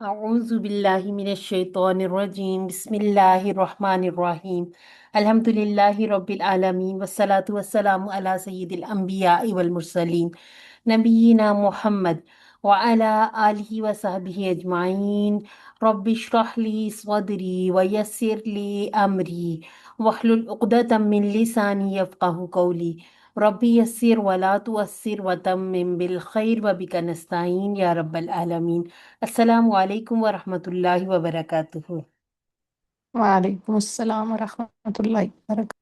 أعوذ بالله من الشيطان الرجيم بسم الله الرحمن الرحيم الحمد لله رب العالمين والصلاة والسلام على سيد الأنبياء والمرسلين نبينا محمد وعلى آله وصحبه أجمعين رب اشرح لي صدري ويسر لي أمري واحلل عقدة من لساني يفقه قولي ربي يسر ولا تؤثر وتمم بالخير وبك نستعين يا رب العالمين السلام علیکم ورحمۃ اللہ وبرکاتہ۔ وعلیکم السلام ورحمۃ اللہ وبرکاتہ۔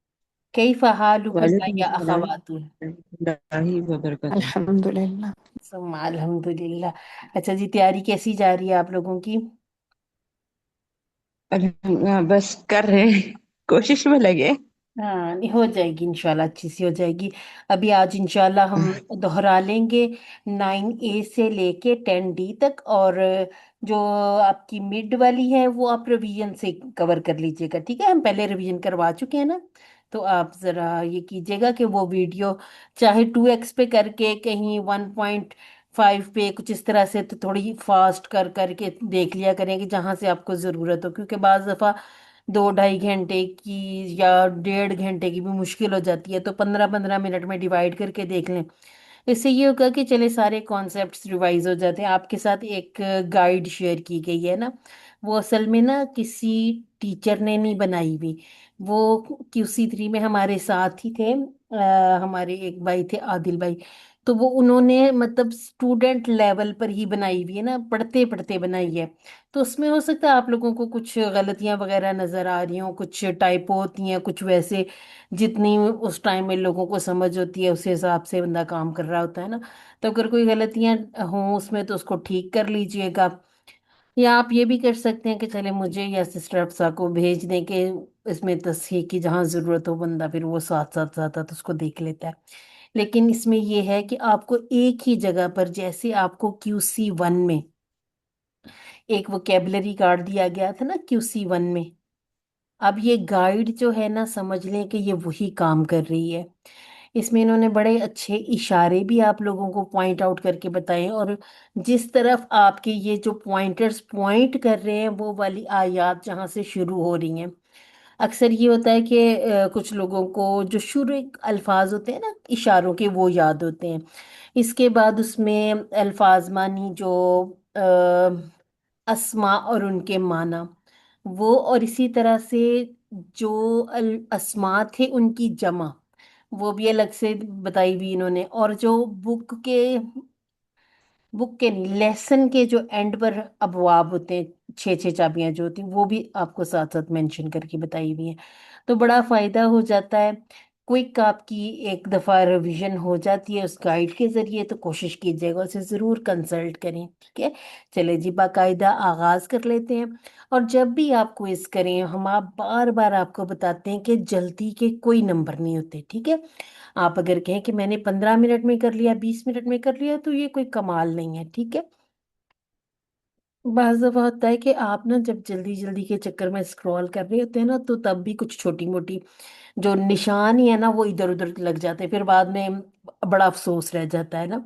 کیف حالکم وعلیکم یا السلام اخوات؟ ورحمۃ اللہ وبرکاتہ۔ الحمد للہ۔ ثم الحمد للہ۔ اچھا جی، تیاری کیسی جا رہی ہے آپ لوگوں کی؟ بس کر رہے ہیں، کوشش میں لگے۔ ہاں، نہیں ہو جائے گی انشاءاللہ، اچھی سی ہو جائے گی۔ ابھی آج انشاءاللہ ہم دہرا لیں گے 9A سے لے کے 10D تک، اور جو آپ کی مڈ والی ہے وہ آپ ریویژن سے کور کر لیجئے گا، ٹھیک ہے؟ ہم پہلے ریویژن کروا چکے ہیں نا، تو آپ ذرا یہ کیجئے گا کہ وہ ویڈیو چاہے 2x پہ کر کے، کہیں 1.5 پہ، کچھ اس طرح سے، تو تھوڑی فاسٹ کر کر کے دیکھ لیا کریں کہ جہاں سے آپ کو ضرورت ہو، کیونکہ بعض دفعہ 2 ڈھائی گھنٹے کی یا 1.5 گھنٹے کی بھی مشکل ہو جاتی ہے، تو 15 15 منٹ میں ڈیوائڈ کر کے دیکھ لیں۔ اس سے یہ ہوگا کہ چلے سارے کانسیپٹس ریوائز ہو جاتے ہیں۔ آپ کے ساتھ ایک گائیڈ شیئر کی گئی ہے نا، وہ اصل میں نا کسی ٹیچر نے نہیں بنائی ہوئی، وہ QC3 میں ہمارے ساتھ ہی تھے، ہمارے ایک بھائی تھے عادل بھائی، تو وہ انہوں نے مطلب اسٹوڈنٹ لیول پر ہی بنائی ہوئی ہے نا، پڑھتے پڑھتے بنائی ہے، تو اس میں ہو سکتا ہے آپ لوگوں کو کچھ غلطیاں وغیرہ نظر آ رہی ہوں، کچھ ٹائپو ہوتی ہیں، کچھ ویسے جتنی اس ٹائم میں لوگوں کو سمجھ ہوتی ہے اس حساب سے بندہ کام کر رہا ہوتا ہے نا، تو اگر کوئی غلطیاں ہوں اس میں تو اس کو ٹھیک کر لیجئے گا، یا آپ یہ بھی کر سکتے ہیں کہ چلے مجھے یا سسٹر افسا کو بھیج دیں کہ اس میں تصحیح کی جہاں ضرورت ہو بندہ پھر وہ ساتھ ساتھ ساتھ اس کو دیکھ لیتا ہے۔ لیکن اس میں یہ ہے کہ آپ کو ایک ہی جگہ پر، جیسے آپ کو QC1 میں ایک ووکیبلری کارڈ دیا گیا تھا نا QC1 میں، اب یہ گائیڈ جو ہے نا، سمجھ لیں کہ یہ وہی کام کر رہی ہے۔ اس میں انہوں نے بڑے اچھے اشارے بھی آپ لوگوں کو پوائنٹ آؤٹ کر کے بتائے، اور جس طرف آپ کے یہ جو پوائنٹرز پوائنٹ کر رہے ہیں وہ والی آیات جہاں سے شروع ہو رہی ہیں، اکثر یہ ہوتا ہے کہ کچھ لوگوں کو جو شروع الفاظ ہوتے ہیں نا اشاروں کے وہ یاد ہوتے ہیں، اس کے بعد اس میں الفاظ مانی جو اسما اور ان کے معنی وہ، اور اسی طرح سے جو الاسماء تھے ان کی جمع وہ بھی الگ سے بتائی ہوئی انہوں نے، اور جو بک کے نہیں، لیسن کے جو اینڈ پر ابواب ہوتے ہیں، 6 6 چابیاں جو ہوتی ہیں وہ بھی آپ کو ساتھ ساتھ مینشن کر کے بتائی ہوئی ہیں، تو بڑا فائدہ ہو جاتا ہے۔ کوئک آپ کی ایک دفعہ ریویژن ہو جاتی ہے اس گائیڈ کے ذریعے، تو کوشش کیجیے گا اسے ضرور کنسلٹ کریں، ٹھیک ہے؟ چلے جی، باقاعدہ آغاز کر لیتے ہیں، اور جب بھی آپ کوئز کریں ہم آپ بار بار آپ کو بتاتے ہیں کہ جلدی کے کوئی نمبر نہیں ہوتے، ٹھیک ہے؟ آپ اگر کہیں کہ میں نے 15 منٹ میں کر لیا، 20 منٹ میں کر لیا، تو یہ کوئی کمال نہیں ہے، ٹھیک ہے؟ بعض دفعہ ہوتا ہے کہ آپ نا جب جلدی جلدی کے چکر میں اسکرول کر رہے ہوتے ہیں نا، تو تب بھی کچھ چھوٹی موٹی جو نشان ہی ہے نا وہ ادھر ادھر لگ جاتے ہیں، پھر بعد میں بڑا افسوس رہ جاتا ہے نا،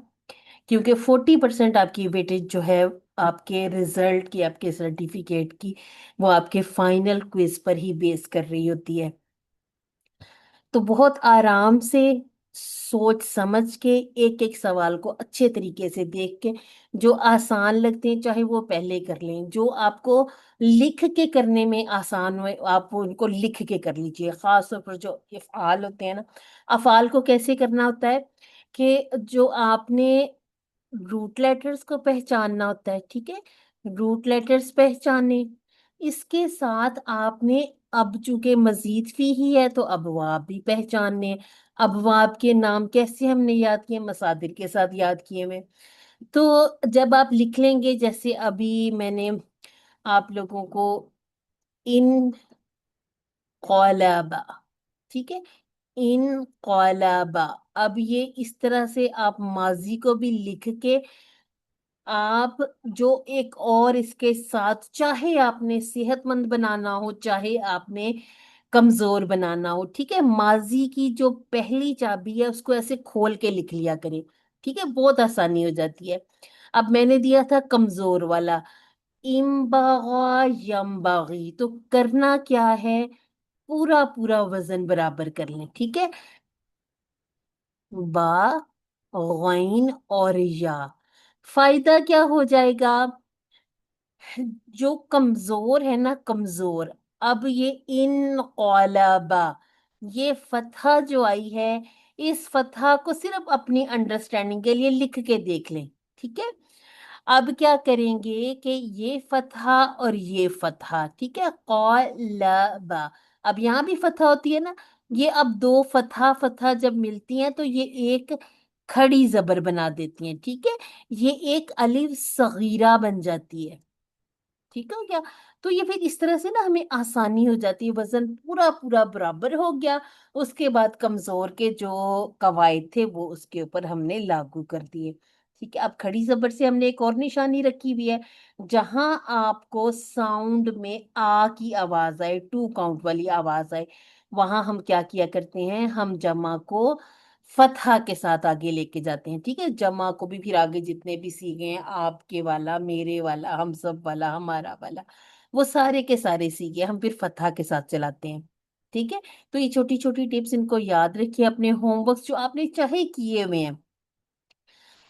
کیونکہ 40% آپ کی ویٹیج جو ہے آپ کے ریزلٹ کی، آپ کے سرٹیفکیٹ کی، وہ آپ کے فائنل کوئز پر ہی بیس کر رہی ہوتی ہے، تو بہت آرام سے سوچ سمجھ کے ایک ایک سوال کو اچھے طریقے سے دیکھ کے، جو آسان لگتے ہیں چاہے وہ پہلے کر لیں، جو آپ کو لکھ کے کرنے میں آسان ہوئے آپ ان کو لکھ کے کر لیجئے، خاص طور پر جو افعال ہوتے ہیں نا، افعال کو کیسے کرنا ہوتا ہے کہ جو آپ نے روٹ لیٹرز کو پہچاننا ہوتا ہے، ٹھیک ہے؟ روٹ لیٹرز پہچانے، اس کے ساتھ آپ نے، اب چونکہ مزید فی ہی ہے تو ابواب بھی پہچاننے، ابواب کے نام کیسے ہم نے یاد کیے؟ مصادر کے ساتھ یاد کیے ہوئے، تو جب آپ لکھ لیں گے، جیسے ابھی میں نے آپ لوگوں کو ان قلابا، ٹھیک ہے؟ ان قلابا، اب یہ اس طرح سے آپ ماضی کو بھی لکھ کے، آپ جو ایک اور اس کے ساتھ، چاہے آپ نے صحت مند بنانا ہو چاہے آپ نے کمزور بنانا ہو، ٹھیک ہے؟ ماضی کی جو پہلی چابی ہے اس کو ایسے کھول کے لکھ لیا کریں، ٹھیک ہے؟ بہت آسانی ہو جاتی ہے۔ اب میں نے دیا تھا کمزور والا، इम्बगा यम्बगी, तो करना क्या है, पूरा पूरा वजन बराबर कर लें, ठीक है। बा, गैन और या। फायदा क्या हो जाएगा, जो कमजोर है ना, कमजोर, अब ये इन कौलाबा, ये फतहा जो आई है, इस फतहा को सिर्फ अपनी अंडरस्टैंडिंग के लिए लिख के देख लें, ठीक है। अब क्या करेंगे कि ये फतहा और ये फतहा, ठीक है, कौलाबा। अब यहाँ भी फतहा होती है ना, ये अब दो फतहा फतहा जब मिलती हैं तो ये एक खड़ी जबर बना देती हैं, ठीक है। ये एक अलिफ सगीरा बन जाती है, ठीक है क्या। तो ये फिर इस तरह से ना हमें आसानी हो जाती है, वजन पूरा पूरा बराबर हो गया। उसके बाद कमजोर के जो कवायद थे वो उसके ऊपर हमने लागू कर दिए, ठीक है। अब खड़ी जबर से हमने एक और निशानी रखी हुई है, जहां आपको साउंड में आ की आवाज आए, टू काउंट वाली आवाज आए, वहां हम क्या किया करते हैं, हम जमा को फतहा के साथ आगे लेके जाते हैं, ठीक है। जमा को भी फिर आगे जितने भी सीखे हैं, आपके वाला, मेरे वाला, हम सब वाला, हमारा वाला, वो सारे के सारे सीखे हम फिर फतहा के साथ चलाते हैं, ठीक है। तो ये छोटी छोटी टिप्स इनको याद रखिए, अपने होमवर्क जो आपने चाहे किए हुए हैं,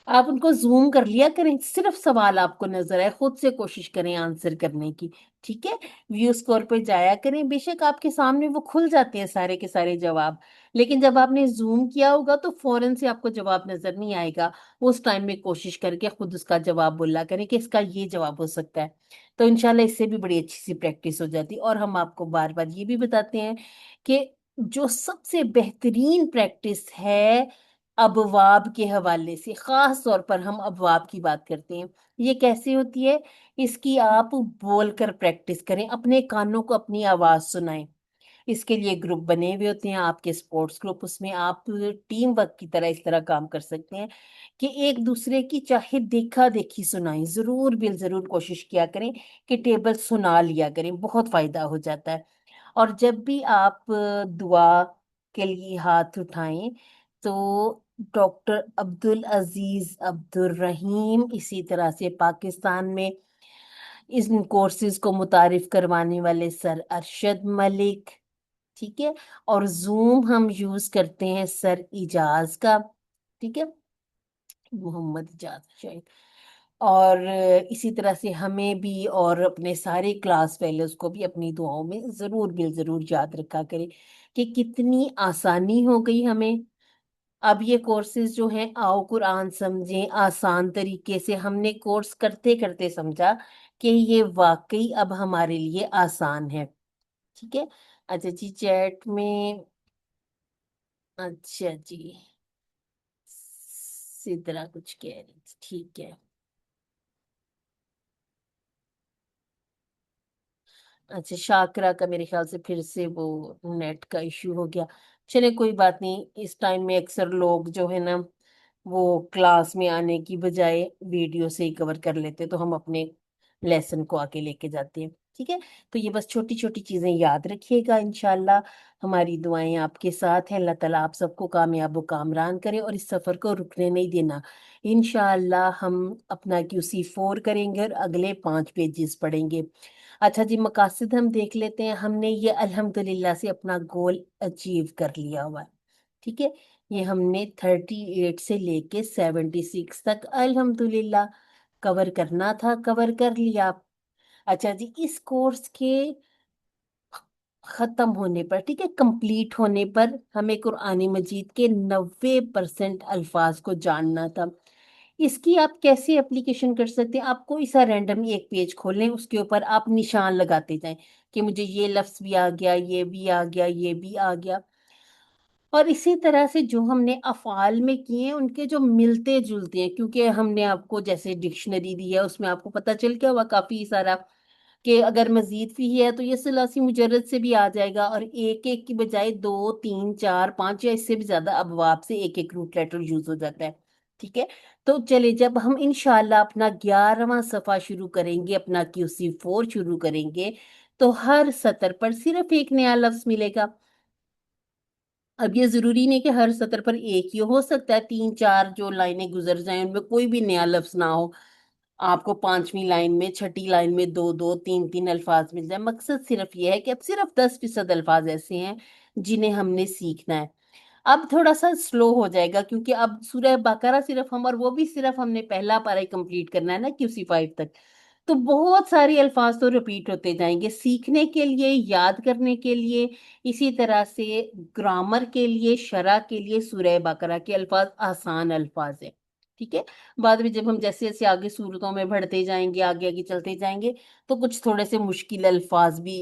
आप उनको जूम कर लिया करें, सिर्फ सवाल आपको नजर आए, खुद से कोशिश करें आंसर करने की, ठीक है। व्यू स्कोर पे जाया करें, बेशक आपके सामने वो खुल जाते हैं सारे के सारे जवाब, लेकिन जब आपने जूम किया होगा तो फौरन से आपको जवाब नजर नहीं आएगा। उस टाइम में कोशिश करके खुद उसका जवाब बोला करें कि इसका ये जवाब हो सकता है। तो इंशाल्लाह इससे भी बड़ी अच्छी सी प्रैक्टिस हो जाती है। और हम आपको बार बार ये भी बताते हैं कि जो सबसे बेहतरीन प्रैक्टिस है अबवाब के हवाले से, खास तौर पर हम अबवाब की बात करते हैं, ये कैसे होती है, इसकी आप बोलकर प्रैक्टिस करें, अपने कानों को अपनी आवाज सुनाएं। इसके लिए ग्रुप बने हुए होते हैं आपके, स्पोर्ट्स ग्रुप, उसमें आप टीम वर्क की तरह इस तरह काम कर सकते हैं कि एक दूसरे की चाहे देखा देखी सुनाएं, जरूर बिल जरूर कोशिश किया करें कि टेबल सुना लिया करें, बहुत फायदा हो जाता है। और जब भी आप दुआ के लिए हाथ उठाएं तो डॉक्टर अब्दुल अजीज अब्दुल रहीम, इसी तरह से पाकिस्तान में इन कोर्सेज को मुतारिफ करवाने वाले सर अरशद मलिक, ठीक है। और जूम हम यूज करते हैं सर इजाज का, ठीक है, मोहम्मद इजाज शायद। और इसी तरह से हमें भी और अपने सारे क्लास फेलोज को भी अपनी दुआओं में जरूर बिल जरूर याद रखा करें कि कितनी आसानी हो गई हमें। अब ये कोर्सेज जो हैं, आओ कुरान समझें आसान तरीके से, हमने कोर्स करते करते समझा कि ये वाकई अब हमारे लिए आसान है, ठीक है। अच्छा जी, चैट में, अच्छा जी, सिद्रा कुछ कह रही थी, ठीक है। अच्छा, शाकरा का मेरे ख्याल से फिर से वो नेट का इशू हो गया। चले कोई बात नहीं, इस टाइम में अक्सर लोग जो है ना, वो क्लास में आने की बजाय वीडियो से ही कवर कर लेते, तो हम अपने लेसन को आगे लेके जाते हैं, ठीक है। तो ये बस छोटी छोटी चीजें याद रखिएगा, इंशाल्लाह हमारी दुआएं आपके साथ हैं। अल्लाह ताला आप सबको कामयाब व कामरान करे और इस सफर को रुकने नहीं देना। इंशाल्लाह हम अपना QC4 करेंगे और अगले 5 पेजेस पढ़ेंगे। अच्छा जी, मकासद हम देख लेते हैं, हमने ये अल्हम्दुलिल्लाह से अपना गोल अचीव कर लिया हुआ है, ठीक है। ये हमने 38 से लेके 76 तक अल्हम्दुलिल्लाह कवर करना था, कवर कर लिया। अच्छा जी, इस कोर्स के खत्म होने पर, ठीक है, कंप्लीट होने पर हमें कुरान मजीद के 90% अल्फाज को जानना था। इसकी आप कैसे एप्लीकेशन कर सकते हैं, आप कोई सा रैंडमली एक पेज खोलें, उसके ऊपर आप निशान लगाते जाएं कि मुझे ये लफ्ज भी आ गया, ये भी आ गया, ये भी आ गया। और इसी तरह से जो हमने अफ़ाल में किए हैं उनके जो मिलते जुलते हैं, क्योंकि हमने आपको जैसे डिक्शनरी दी है, उसमें आपको पता चल गया हुआ काफी सारा कि अगर मजीद फी है तो ये सलासी मुजर्रद से भी आ जाएगा, और एक एक की बजाय दो तीन चार पांच या इससे भी ज्यादा अबवाब से एक एक रूट लेटर यूज हो जाता है, ठीक है। तो चले, जब हम इंशाल्लाह अपना 11वां सफा शुरू करेंगे, अपना QC4 शुरू करेंगे, तो हर सतर पर सिर्फ एक नया लफ्ज मिलेगा। अब ये जरूरी नहीं कि हर सतर पर एक ही हो सकता है 3 4 जो लाइनें गुजर जाएं उनमें कोई भी नया लफ्ज ना हो। आपको पांचवी लाइन में, छठी लाइन में दो दो तीन तीन अल्फाज मिल जाए। मकसद सिर्फ ये है कि अब सिर्फ 10% अल्फाज ऐसे हैं जिन्हें हमने सीखना है। अब थोड़ा सा स्लो हो जाएगा, क्योंकि अब सूरह बकरा सिर्फ हम, और वो भी सिर्फ हमने पहला पारा ही कंप्लीट करना है ना, QC5 तक। तो बहुत सारे अल्फाज तो रिपीट होते जाएंगे सीखने के लिए, याद करने के लिए। इसी तरह से ग्रामर के लिए, शरह के लिए सूरह बकरा के अल्फाज आसान अल्फाज है। ठीक है। बाद में जब हम जैसे जैसे आगे सूरतों में बढ़ते जाएंगे, आगे आगे चलते जाएंगे, तो कुछ थोड़े से मुश्किल अल्फाज भी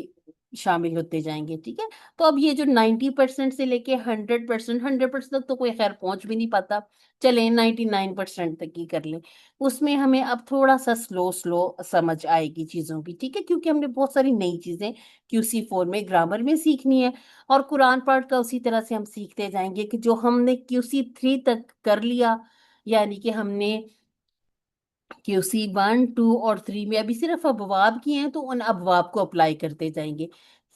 शामिल होते जाएंगे। ठीक है। तो अब ये जो 90% से लेके 100%, 100% तक तो कोई खैर पहुंच भी नहीं पाता, चले 99% तक ही कर लें। उसमें हमें अब थोड़ा सा स्लो स्लो समझ आएगी चीजों की। ठीक है। क्योंकि हमने बहुत सारी नई चीजें QC4 में, ग्रामर में सीखनी है। और कुरान पाठ का उसी तरह से हम सीखते जाएंगे कि जो हमने QC3 तक कर लिया, यानी कि हमने QC1, 2 और 3 में अभी सिर्फ अबवाब किए हैं, तो उन अबवाब को अप्लाई करते जाएंगे।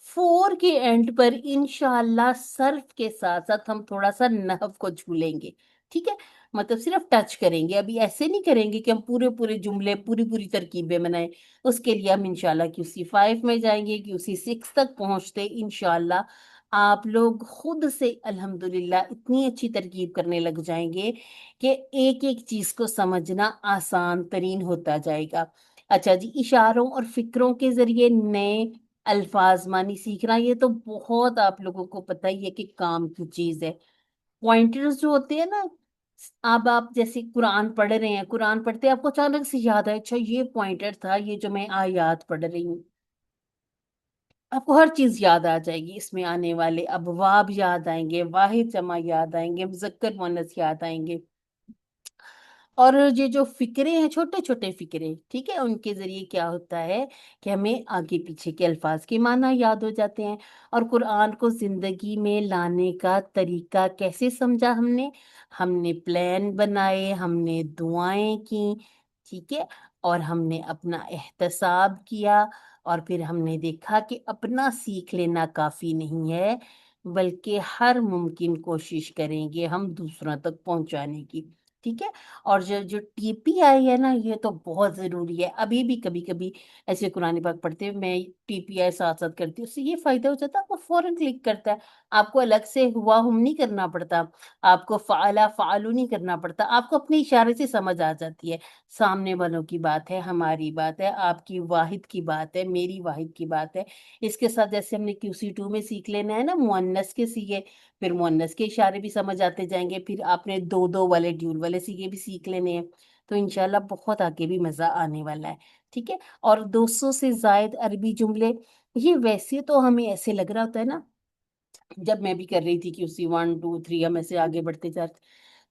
4 के एंड पर इंशाल्लाह सर्फ के साथ साथ हम थोड़ा सा नहव को छूलेंगे। ठीक है। मतलब सिर्फ टच करेंगे, अभी ऐसे नहीं करेंगे कि हम पूरे पूरे जुमले, पूरी पूरी तरकीबें बनाएं। उसके लिए हम इंशाल्लाह QC5 में जाएंगे, QC6 तक पहुंचते इंशाल्लाह आप लोग खुद से अल्हम्दुलिल्लाह इतनी अच्छी तरकीब करने लग जाएंगे कि एक एक चीज को समझना आसान तरीन होता जाएगा। अच्छा जी, इशारों और फिक्रों के जरिए नए अल्फाज मानी सीखना, ये तो बहुत आप लोगों को पता ही है कि काम की चीज है। पॉइंटर्स जो होते हैं ना, अब आप जैसे कुरान पढ़ रहे हैं, कुरान पढ़ते आपको अचानक से याद है, अच्छा ये पॉइंटर था, ये जो मैं आयत पढ़ रही हूँ। आपको हर चीज याद आ जाएगी, इसमें आने वाले अबवाब याद आएंगे, वाहिद जमा याद आएंगे, मुज़क्कर मुअन्नस याद आएंगे। और ये जो फिक्रे हैं, छोटे छोटे फिक्रे, ठीक है, उनके जरिए क्या होता है कि हमें आगे पीछे के अल्फाज के माना याद हो जाते हैं। और कुरान को जिंदगी में लाने का तरीका कैसे समझा हमने? हमने प्लान बनाए, हमने दुआएं की। ठीक है। और हमने अपना एहतसाब किया। और फिर हमने देखा कि अपना सीख लेना काफी नहीं है, बल्कि हर मुमकिन कोशिश करेंगे हम दूसरों तक पहुंचाने की। ठीक है। और जो जो TPI है ना, ये तो बहुत जरूरी है। अभी भी कभी कभी ऐसे कुरानी पाक पढ़ते हुए मैं TPI साथ साथ करती हूँ, उससे ये फायदा हो जाता है, आपको फौरन क्लिक करता है। आपको अलग से हुआ हम नहीं करना पड़ता, आपको फाला फालू नहीं करना पड़ता, आपको अपने इशारे से समझ आ जाती है। सामने वालों की बात है, हमारी बात है, आपकी वाहिद की बात है, मेरी वाहिद की बात है। इसके साथ जैसे हमने QC2 में सीख लेना है ना मुअन्नस के सीगे, फिर मुअन्नस के इशारे भी समझ आते जाएंगे, फिर आपने दो दो वाले ड्यूल वाले सीखे भी सीख लेने हैं। तो इंशाल्लाह बहुत आगे भी मजा आने वाला है। ठीक है। और 200 से जायद अरबी जुमले, ये वैसे तो हमें ऐसे लग रहा होता है ना, जब मैं भी कर रही थी QC1, 2, 3, हम ऐसे आगे बढ़ते जाते,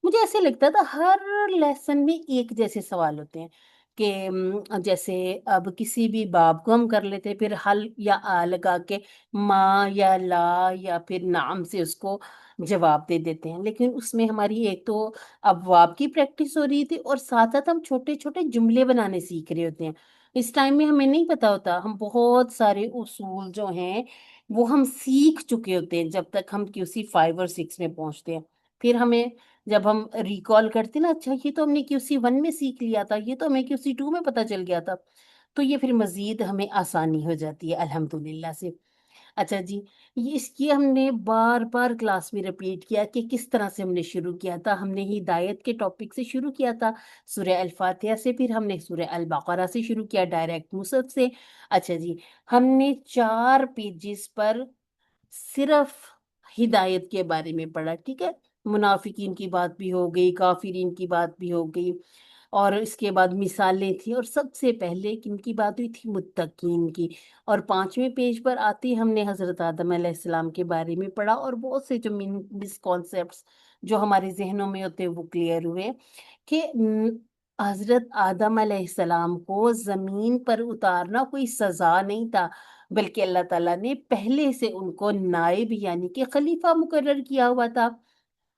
मुझे ऐसे लगता था हर लेसन में एक जैसे सवाल होते हैं कि जैसे अब किसी भी बाब को हम कर लेते हैं, फिर हल या आ लगा के माँ या ला या फिर नाम से उसको जवाब दे देते हैं। लेकिन उसमें हमारी एक तो अबवाब की प्रैक्टिस हो रही थी, और साथ साथ हम छोटे छोटे जुमले बनाने सीख रहे होते हैं। इस टाइम में हमें नहीं पता होता, हम बहुत सारे उसूल जो हैं वो हम सीख चुके होते हैं जब तक हम QC5 और 6 में पहुंचते हैं। फिर हमें जब हम रिकॉल करते हैं ना, अच्छा ये तो हमने QC1 में सीख लिया था, ये तो हमें QC2 में पता चल गया था, तो ये फिर मजीद हमें आसानी हो जाती है अल्हम्दुलिल्लाह से। अच्छा जी, ये हमने बार बार क्लास में रिपीट किया कि किस तरह से हमने शुरू किया था। हमने हिदायत के टॉपिक से शुरू किया था, सूरह अल फातिहा से, फिर हमने सूरह अल बकरा से शुरू किया, डायरेक्ट मुसहफ से। अच्छा जी, हमने 4 पेजेस पर सिर्फ हिदायत के बारे में पढ़ा। ठीक है। मुनाफिकीन की बात भी हो गई, काफिरीन की बात भी हो गई, और इसके बाद मिसालें थी, और सबसे पहले किनकी बात हुई थी? मुत्तकीन की। और 5वें पेज पर आते ही हमने हजरत आदम अलैहिस्सलाम के बारे में पढ़ा, और बहुत से जो मिसकॉन्सेप्ट्स जो हमारे जहनों में होते हैं वो क्लियर हुए कि हजरत आदम अलैहिस्सलाम को जमीन पर उतारना कोई सजा नहीं था, बल्कि अल्लाह ताला ने पहले से उनको नाइब यानी कि खलीफा मुकर्रर किया हुआ था।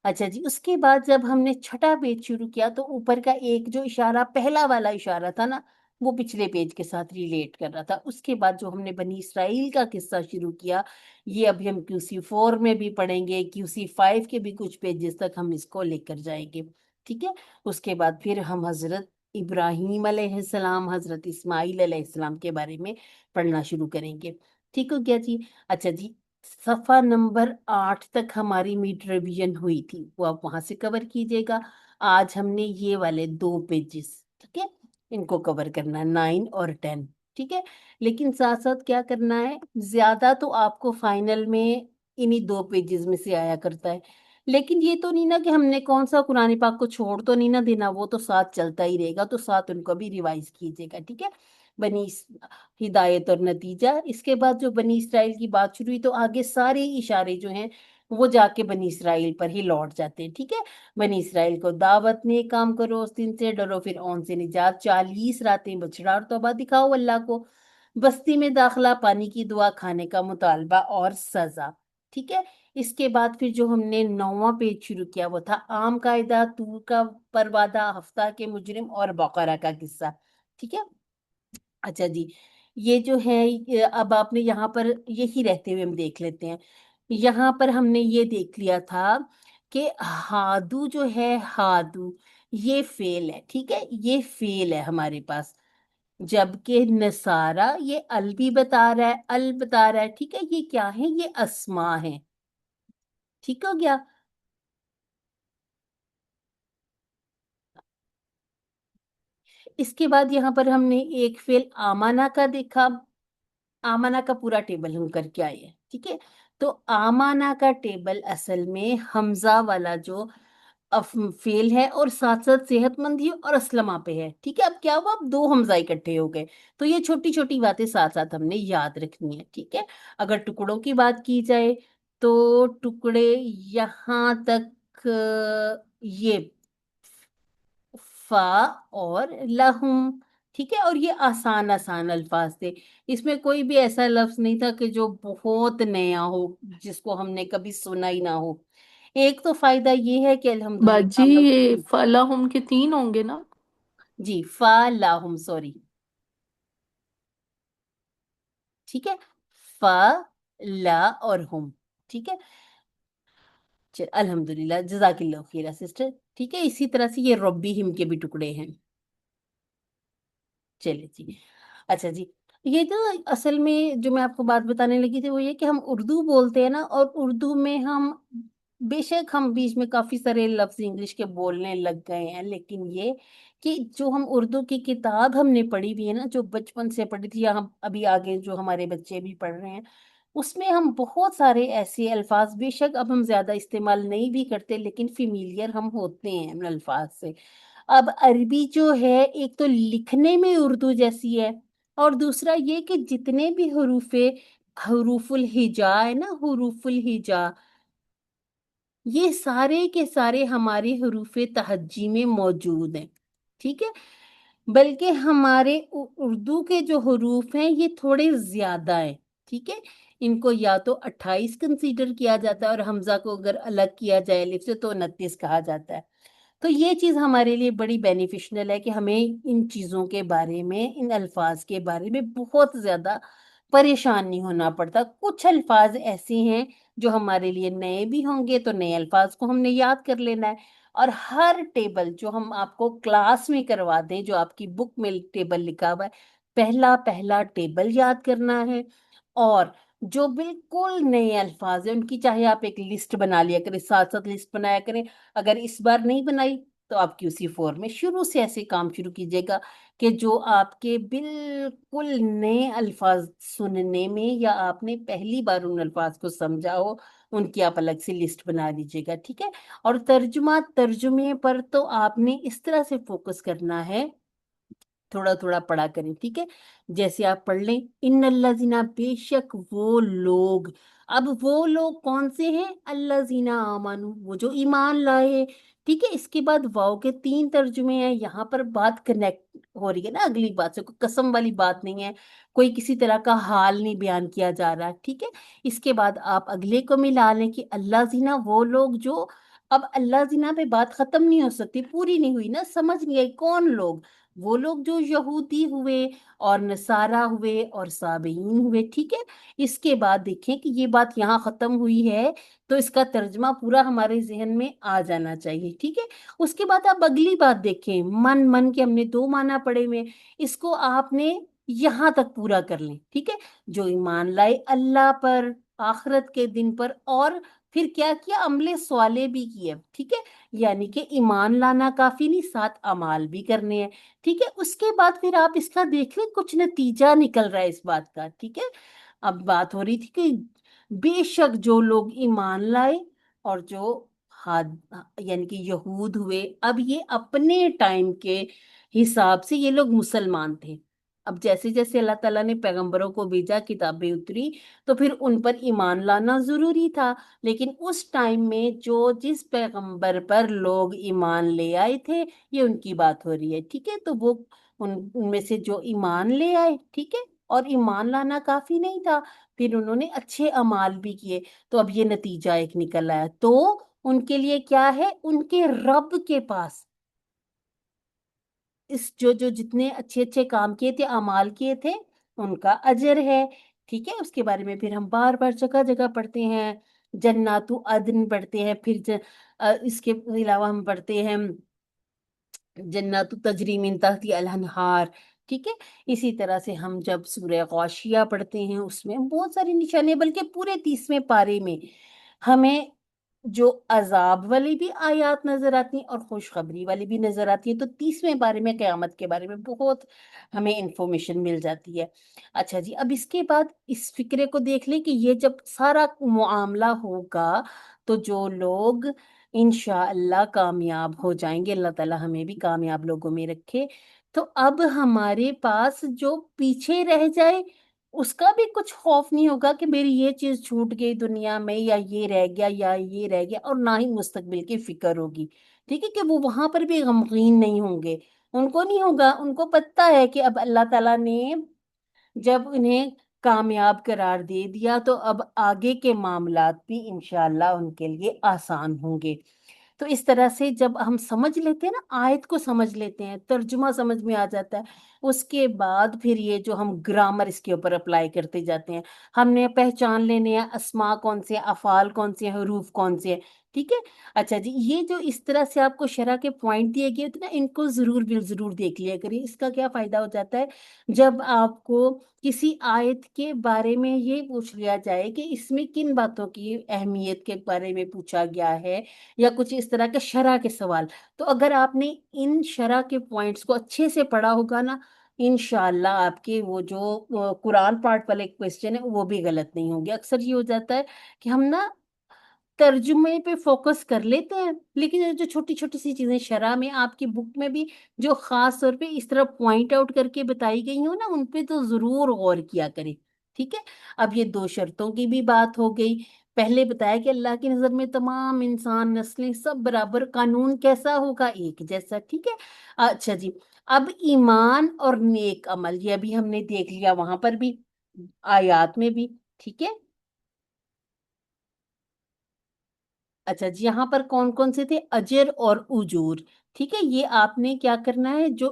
अच्छा जी, उसके बाद जब हमने छठा पेज शुरू किया, तो ऊपर का एक जो इशारा, पहला वाला इशारा था ना, वो पिछले पेज के साथ रिलेट कर रहा था। उसके बाद जो हमने बनी इसराइल का किस्सा शुरू किया, ये अभी हम QC4 में भी पढ़ेंगे, QC5 के भी कुछ पेजेस तक हम इसको लेकर जाएंगे। ठीक है। उसके बाद फिर हम हजरत इब्राहिम अलैहिस्सलाम, हजरत इस्माइल अलैहिस्सलाम के बारे में पढ़ना शुरू करेंगे। ठीक हो गया जी। अच्छा जी, सफा नंबर 8 तक हमारी मीट रिवीजन हुई थी, वो आप वहां से कवर कीजिएगा। आज हमने ये वाले 2 पेजेस, ठीक है, इनको कवर करना है, 9 और 10। ठीक है, लेकिन साथ साथ क्या करना है, ज्यादा तो आपको फाइनल में इन्हीं 2 पेजेस में से आया करता है। लेकिन ये तो नहीं ना कि हमने कौन सा कुरान पाक को छोड़ तो नहीं ना देना, वो तो साथ चलता ही रहेगा, तो साथ उनको भी रिवाइज कीजिएगा। ठीक है, बनी हिदायत और नतीजा, इसके बाद जो बनी इसराइल की बात शुरू हुई, तो आगे सारे इशारे जो हैं वो जाके बनी इसराइल पर ही लौट जाते हैं। ठीक है, बनी इसराइल को दावत ने काम करो, उस दिन से डरो, फिर औन से निजात, 40 रातें बछड़ा और तौबा दिखाओ अल्लाह को, बस्ती में दाखला, पानी की दुआ, खाने का मुतालबा और सजा। ठीक है, इसके बाद फिर जो हमने 9वां पेज शुरू किया वो था आम कायदा, तूर का परवादा, हफ्ता के मुजरिम और बकरा का किस्सा। ठीक है, अच्छा जी, ये जो है अब आपने यहाँ पर यही रहते हुए हम देख लेते हैं। यहाँ पर हमने ये देख लिया था कि हादू जो है, हादू ये फेल है। ठीक है, ये फेल है हमारे पास, जबकि नसारा ये अल भी बता रहा है, अल बता रहा है। ठीक है, ये क्या है, ये अस्मा है। ठीक हो गया। इसके बाद यहाँ पर हमने एक फेल आमाना का देखा। आमाना का पूरा टेबल हम करके आए हैं। ठीक है, तो आमाना का टेबल असल में हमजा वाला जो फेल है, और साथ साथ सेहतमंदी और असलमा पे है। ठीक है, अब क्या हुआ, अब 2 हमजा इकट्ठे हो गए। तो ये छोटी छोटी बातें साथ साथ हमने याद रखनी है। ठीक है, अगर टुकड़ों की बात की जाए तो टुकड़े यहाँ तक ये फा और लहुम। ठीक है, और ये आसान आसान अल्फाज थे, इसमें कोई भी ऐसा लफ्ज नहीं था कि जो बहुत नया हो, जिसको हमने कभी सुना ही ना हो। एक तो फायदा ये है कि बाजी, अल्हम्दुलिल्लाह हम लोग, ये फलाहुम के 3 होंगे ना? जी फा लाहुम, सॉरी। ठीक है, फा ला और हुम। ठीक है, चल अल्हम्दुलिल्लाह, जजाकिल्लाह खैरा सिस्टर। ठीक है, इसी तरह से ये रब्बी हिम के भी टुकड़े हैं। चलिए जी, अच्छा जी, ये तो असल में जो मैं आपको बात बताने लगी थी वो ये कि हम उर्दू बोलते हैं ना, और उर्दू में हम बेशक हम बीच में काफी सारे लफ्ज इंग्लिश के बोलने लग गए हैं, लेकिन ये कि जो हम उर्दू की किताब हमने पढ़ी हुई है ना, जो बचपन से पढ़ी थी, या हम अभी आगे जो हमारे बच्चे भी पढ़ रहे हैं, उसमें हम बहुत सारे ऐसे अल्फाज, बेशक अब हम ज्यादा इस्तेमाल नहीं भी करते, लेकिन फेमिलियर हम होते हैं उन अल्फाज से। अब अरबी जो है, एक तो लिखने में उर्दू जैसी है, और दूसरा ये कि जितने भी हरूफुल हिजा है ना, हरूफुल हिजा, ये सारे के सारे हमारे हरूफे तहज्जी में मौजूद हैं। ठीक है, बल्कि हमारे उर्दू के जो हरूफ हैं ये थोड़े ज्यादा हैं। ठीक है, इनको या तो 28 कंसीडर किया जाता है, और हमजा को अगर अलग किया जाए अलिफ से तो 29 कहा जाता है। तो ये चीज हमारे लिए बड़ी बेनिफिशियल है कि हमें इन चीजों के बारे में, इन अल्फाज के बारे में बहुत ज्यादा परेशान नहीं होना पड़ता। कुछ अल्फाज ऐसे हैं जो हमारे लिए नए भी होंगे, तो नए अल्फाज को हमने याद कर लेना है। और हर टेबल जो हम आपको क्लास में करवा दें, जो आपकी बुक में टेबल लिखा हुआ है, पहला पहला टेबल याद करना है। और जो बिल्कुल नए अल्फाज है उनकी चाहे आप एक लिस्ट बना लिया करें, साथ साथ लिस्ट बनाया करें। अगर इस बार नहीं बनाई तो आपकी उसी फॉर्म में शुरू से ऐसे काम शुरू कीजिएगा कि जो आपके बिल्कुल नए अल्फाज सुनने में, या आपने पहली बार उन अल्फाज को समझा हो, उनकी आप अलग से लिस्ट बना लीजिएगा। ठीक है, और तर्जुमा तर्जुमे पर तो आपने इस तरह से फोकस करना है, थोड़ा थोड़ा पढ़ा करें। ठीक है, जैसे आप पढ़ लें, इन अल्लाजीना, बेशक वो लोग। अब वो लोग कौन से हैं, अल्लाजीना आमानू, वो जो ईमान लाए। ठीक है, इसके बाद वाव के 3 तर्जुमे हैं, यहाँ पर बात कनेक्ट हो रही है ना अगली बात से, कोई कसम वाली बात नहीं है, कोई किसी तरह का हाल नहीं बयान किया जा रहा। ठीक है, इसके बाद आप अगले को मिला लें कि अल्लाजीना वो लोग जो, अब अल्लाजीना पे बात खत्म नहीं हो सकती, पूरी नहीं हुई ना, समझ नहीं आई कौन लोग, वो लोग जो यहूदी हुए और नसारा हुए और साबईन हुए, ठीक है। इसके बाद देखें कि ये बात यहाँ खत्म हुई है, तो इसका तर्जमा पूरा हमारे जहन में आ जाना चाहिए, ठीक है। उसके बाद आप अगली बात देखें, मन मन के हमने दो माना पड़े हुए हैं, इसको आपने यहाँ तक पूरा कर लें, ठीक है। जो ईमान लाए अल्लाह पर, आखिरत के दिन पर, और फिर क्या किया, अमले स्वाले भी किए, ठीक है। यानी कि ईमान लाना काफी नहीं, साथ अमाल भी करने हैं, ठीक है। उसके बाद फिर आप इसका देख लें, कुछ नतीजा निकल रहा है इस बात का, ठीक है। अब बात हो रही थी कि बेशक जो लोग ईमान लाए और जो हाद यानी कि यहूद हुए, अब ये अपने टाइम के हिसाब से ये लोग मुसलमान थे। अब जैसे जैसे अल्लाह ताला ने पैगंबरों को भेजा, किताबें उतरी, तो फिर उन पर ईमान लाना जरूरी था। लेकिन उस टाइम में जो जिस पैगंबर पर लोग ईमान ले आए थे, ये उनकी बात हो रही है, ठीक है। तो वो उनमें से जो ईमान ले आए, ठीक है, और ईमान लाना काफी नहीं था, फिर उन्होंने अच्छे अमाल भी किए, तो अब ये नतीजा एक निकल आया। तो उनके लिए क्या है, उनके रब के पास इस जो जो जितने अच्छे अच्छे काम किए थे, अमाल किए थे, उनका अजर है, ठीक है। उसके बारे में फिर हम बार बार जगह जगह पढ़ते हैं, जन्नातु अदन पढ़ते हैं, फिर इसके अलावा हम पढ़ते हैं जन्नतु तजरी मिन तहती अल अनहार, ठीक है। इसी तरह से हम जब सूरह गौशिया पढ़ते हैं, उसमें बहुत सारी निशानियां, बल्कि पूरे 30वें पारे में हमें जो अजाब वाली भी आयत नजर आती हैं और खुशखबरी वाली भी नजर आती है। तो 30वें पारे में कयामत के बारे में बहुत हमें इंफॉर्मेशन मिल जाती है। अच्छा जी, अब इसके बाद इस फिक्रे को देख लें कि ये जब सारा मुआमला होगा, तो जो लोग इंशाअल्लाह कामयाब हो जाएंगे, अल्लाह ताला हमें भी कामयाब लोगों में रखे, तो अब हमारे पास जो पीछे रह जाए उसका भी कुछ खौफ नहीं होगा कि मेरी ये चीज छूट गई दुनिया में, या ये रह गया, या ये रह गया, और ना ही मुस्तकबिल की फिक्र होगी, ठीक है। कि वो वहां पर भी गमगीन नहीं होंगे, उनको नहीं होगा। उनको पता है कि अब अल्लाह ताला ने जब उन्हें कामयाब करार दे दिया, तो अब आगे के मामलात भी इंशाअल्लाह उनके लिए आसान होंगे। तो इस तरह से जब हम समझ लेते हैं ना, आयत को समझ लेते हैं, तर्जुमा समझ में आ जाता है, उसके बाद फिर ये जो हम ग्रामर इसके ऊपर अप्लाई करते जाते हैं, हमने पहचान लेने हैं अस्मा कौन से हैं, अफाल कौन से हैं, हरूफ कौन से हैं, ठीक है। अच्छा जी, ये जो इस तरह से आपको शरह के पॉइंट दिए गए थे ना, इनको जरूर भी जरूर देख लिया करिए। इसका क्या फायदा हो जाता है, जब आपको किसी आयत के बारे में ये पूछ लिया जाए कि इसमें किन बातों की अहमियत के बारे में पूछा गया है, या कुछ इस तरह के शरह के सवाल, तो अगर आपने इन शरह के पॉइंट्स को अच्छे से पढ़ा होगा ना, इंशाअल्लाह आपके वो जो कुरान पार्ट वाले क्वेश्चन है वो भी गलत नहीं होंगे। अक्सर ये हो जाता है कि हम ना तर्जुमे पे फोकस कर लेते हैं, लेकिन ये जो छोटी छोटी सी चीजें शरह में आपकी बुक में भी जो खास तौर पे इस तरह पॉइंट आउट करके बताई गई हो ना, उन पे तो जरूर गौर किया करें, ठीक है। अब ये दो शर्तों की भी बात हो गई। पहले बताया कि अल्लाह की नजर में तमाम इंसान नस्लें सब बराबर, कानून कैसा होगा, एक जैसा, ठीक है। अच्छा जी, अब ईमान और नेक अमल, ये अभी हमने देख लिया वहां पर भी, आयात में भी, ठीक है। अच्छा जी, यहाँ पर कौन कौन से थे, अजर और उजूर, ठीक है। ये आपने क्या करना है, जो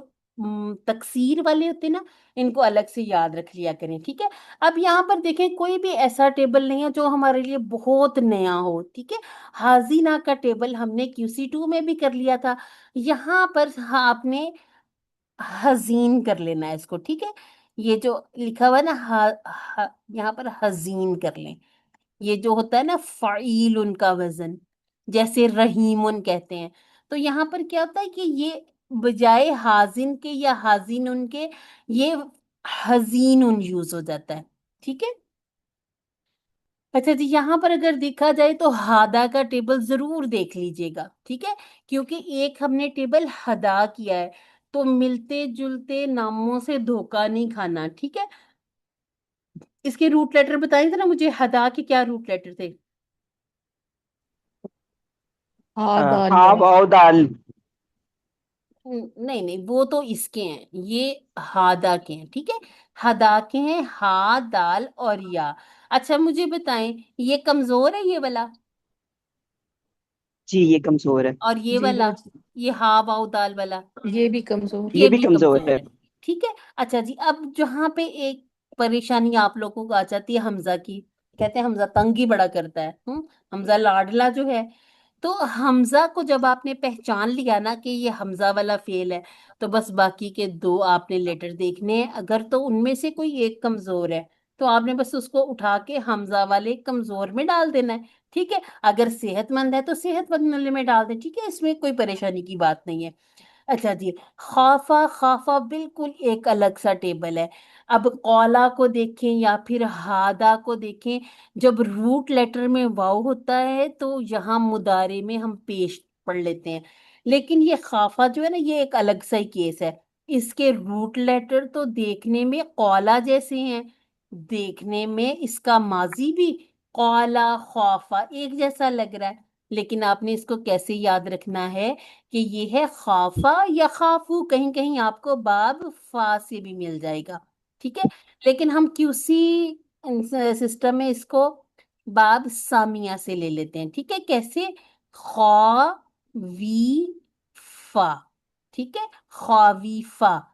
तकसीर वाले होते हैं ना, इनको अलग से याद रख लिया करें, ठीक है। अब यहाँ पर देखें, कोई भी ऐसा टेबल नहीं है जो हमारे लिए बहुत नया हो, ठीक है। हाजिना का टेबल हमने QC2 में भी कर लिया था, यहाँ पर हाँ, आपने हजीन कर लेना है इसको, ठीक है। ये जो लिखा हुआ है ना, यहाँ पर हजीन कर लें। ये जो होता है ना फ़ाइल, उनका वजन, जैसे रहीमुन कहते हैं, तो यहाँ पर क्या होता है कि ये बजाय हाजिन के या हाजिन उनके, ये हजीन उन यूज हो जाता है, ठीक है। अच्छा जी, यहाँ पर अगर देखा जाए तो हादा का टेबल जरूर देख लीजिएगा, ठीक है। क्योंकि एक हमने टेबल हदा किया है, तो मिलते जुलते नामों से धोखा नहीं खाना, ठीक है। इसके रूट लेटर बताएं जरा मुझे, हदा के क्या रूट लेटर थे। हाँ दाल हाँ या। वाव दाल। नहीं नहीं, वो तो इसके हैं, ये हादा के हैं, ठीक है। हदा के हैं, हा दाल और या। अच्छा मुझे बताएं, ये कमजोर है ये वाला। जी ये कमजोर है। और ये जी वाला, हाँ, ये हा वाव दाल वाला, ये भी कमजोर। ये ये भी भी कमजोर कमजोर है। है। ठीक है। अच्छा जी, अब जहां पे एक परेशानी आप लोगों को आ जाती है हमजा की, कहते हैं हमजा तंग ही बड़ा करता है। हमजा लाडला जो है, तो हमजा को जब आपने पहचान लिया ना कि ये हमजा वाला फेल है, तो बस बाकी के दो आपने लेटर देखने हैं। अगर तो उनमें से कोई एक कमजोर है, तो आपने बस उसको उठा के हमजा वाले कमजोर में डाल देना है। ठीक है। अगर सेहतमंद है तो सेहतमंद वाले में डाल दें। ठीक है, इसमें कोई परेशानी की बात नहीं है। अच्छा जी, खाफा खाफा बिल्कुल एक अलग सा टेबल है। अब कौला को देखें या फिर हादा को देखें, जब रूट लेटर में वाव होता है तो यहाँ मुदारे में हम पेश पढ़ लेते हैं। लेकिन ये खाफा जो है ना, ये एक अलग सा ही केस है। इसके रूट लेटर तो देखने में कौला जैसे हैं, देखने में इसका माजी भी कौला खौफा एक जैसा लग रहा है। लेकिन आपने इसको कैसे याद रखना है कि ये है खाफा या खाफू, कहीं कहीं आपको बाब फा से भी मिल जाएगा। ठीक है। लेकिन हम क्यूसी सिस्टम में इसको बाब सामिया से ले लेते हैं। ठीक है, कैसे? खा वी फा। ठीक है, खावीफा।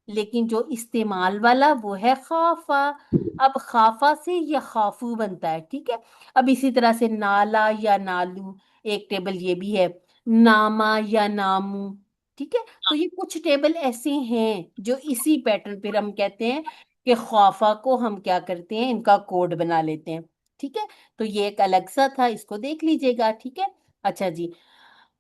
लेकिन जो इस्तेमाल वाला वो है खाफा। अब खाफा से ये खाफू बनता है। ठीक है। अब इसी तरह से नाला या नालू, एक टेबल ये भी है। नामा या नामू। ठीक है। तो ये कुछ टेबल ऐसे हैं जो इसी पैटर्न पर हम कहते हैं कि खौफा को हम क्या करते हैं, इनका कोड बना लेते हैं। ठीक है। तो ये एक अलग सा था, इसको देख लीजिएगा। ठीक है। अच्छा जी,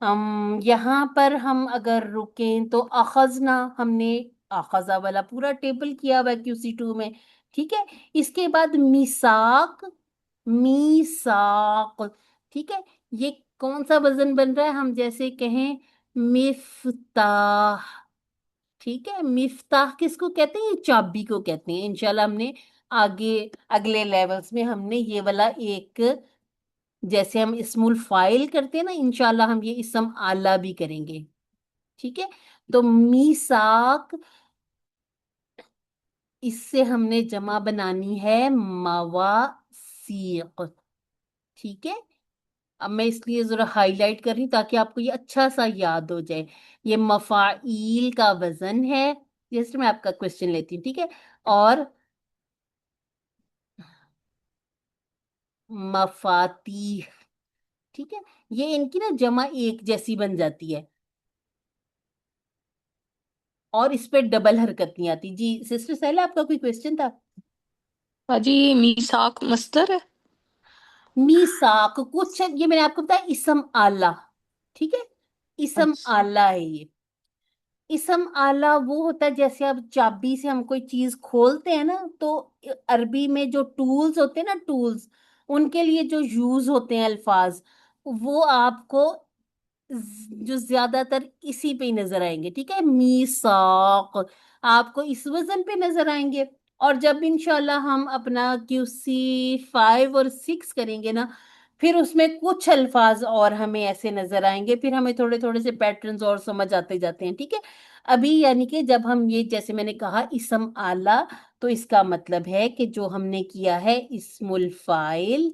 हम यहाँ पर हम अगर रुकें तो अखजना, हमने अखजा वाला पूरा टेबल किया हुआ है QC2 में। ठीक है। इसके बाद मिसाक, मीसाक। ठीक है। ये कौन सा वजन बन रहा है? हम जैसे कहें मिफ्ताह। ठीक है, मिफ्ताह किसको कहते हैं? ये चाबी को कहते हैं। इंशाल्लाह हमने आगे अगले लेवल्स में हमने ये वाला एक, जैसे हम इस्मुल फाइल करते हैं ना, इंशाल्लाह हम ये इस्म आला भी करेंगे। ठीक है। तो मीसाक, इससे हमने जमा बनानी है मवासीक। ठीक है। अब मैं इसलिए जरा हाईलाइट कर रही हूँ ताकि आपको ये अच्छा सा याद हो जाए। ये मफाइल का वजन है। जैसे मैं आपका क्वेश्चन लेती हूँ। ठीक है। और मफाती। ठीक है। ये इनकी ना जमा एक जैसी बन जाती है, और इस पे डबल हरकत नहीं आती। जी सिस्टर सहला, आपका कोई क्वेश्चन था? हाजी, मीसाक मस्दर है। मीसाक कुछ, ये मैंने आपको बताया इस्म आला। ठीक है, इस्म अच्छा। आला है ये। इसम आला वो होता है, जैसे अब चाबी से हम कोई चीज खोलते हैं ना, तो अरबी में जो टूल्स होते हैं ना, टूल्स, उनके लिए जो यूज होते हैं अल्फाज, वो आपको जो ज्यादातर इसी पे ही नजर आएंगे। ठीक है, मीसाक आपको इस वजन पे नजर आएंगे। और जब इंशाल्लाह हम अपना QC5 और 6 करेंगे ना, फिर उसमें कुछ अल्फाज और हमें ऐसे नजर आएंगे, फिर हमें थोड़े थोड़े से पैटर्न्स और समझ आते जाते हैं। ठीक है। अभी यानी कि जब हम ये, जैसे मैंने कहा इसम आला, तो इसका मतलब है कि जो हमने किया है इस्मुल फाइल,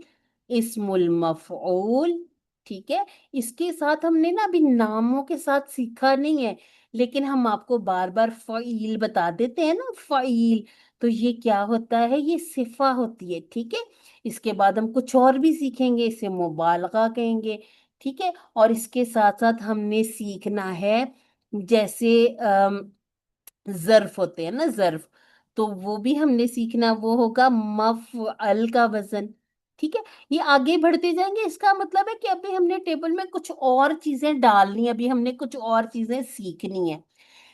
इस्मुल मफऊल। ठीक है। इसके साथ हमने ना अभी नामों के साथ सीखा नहीं है, लेकिन हम आपको बार बार फ़ईल बता देते हैं ना, फ़ईल। तो ये क्या होता है? ये सिफा होती है। ठीक है। इसके बाद हम कुछ और भी सीखेंगे, इसे मुबालगा कहेंगे। ठीक है। और इसके साथ साथ हमने सीखना है, जैसे जर्फ होते हैं ना, जर्फ, तो वो भी हमने सीखना, वो होगा मफअल का वजन। ठीक है। ये आगे बढ़ते जाएंगे, इसका मतलब है कि अभी हमने टेबल में कुछ और चीजें डालनी है, अभी हमने कुछ और चीजें सीखनी है।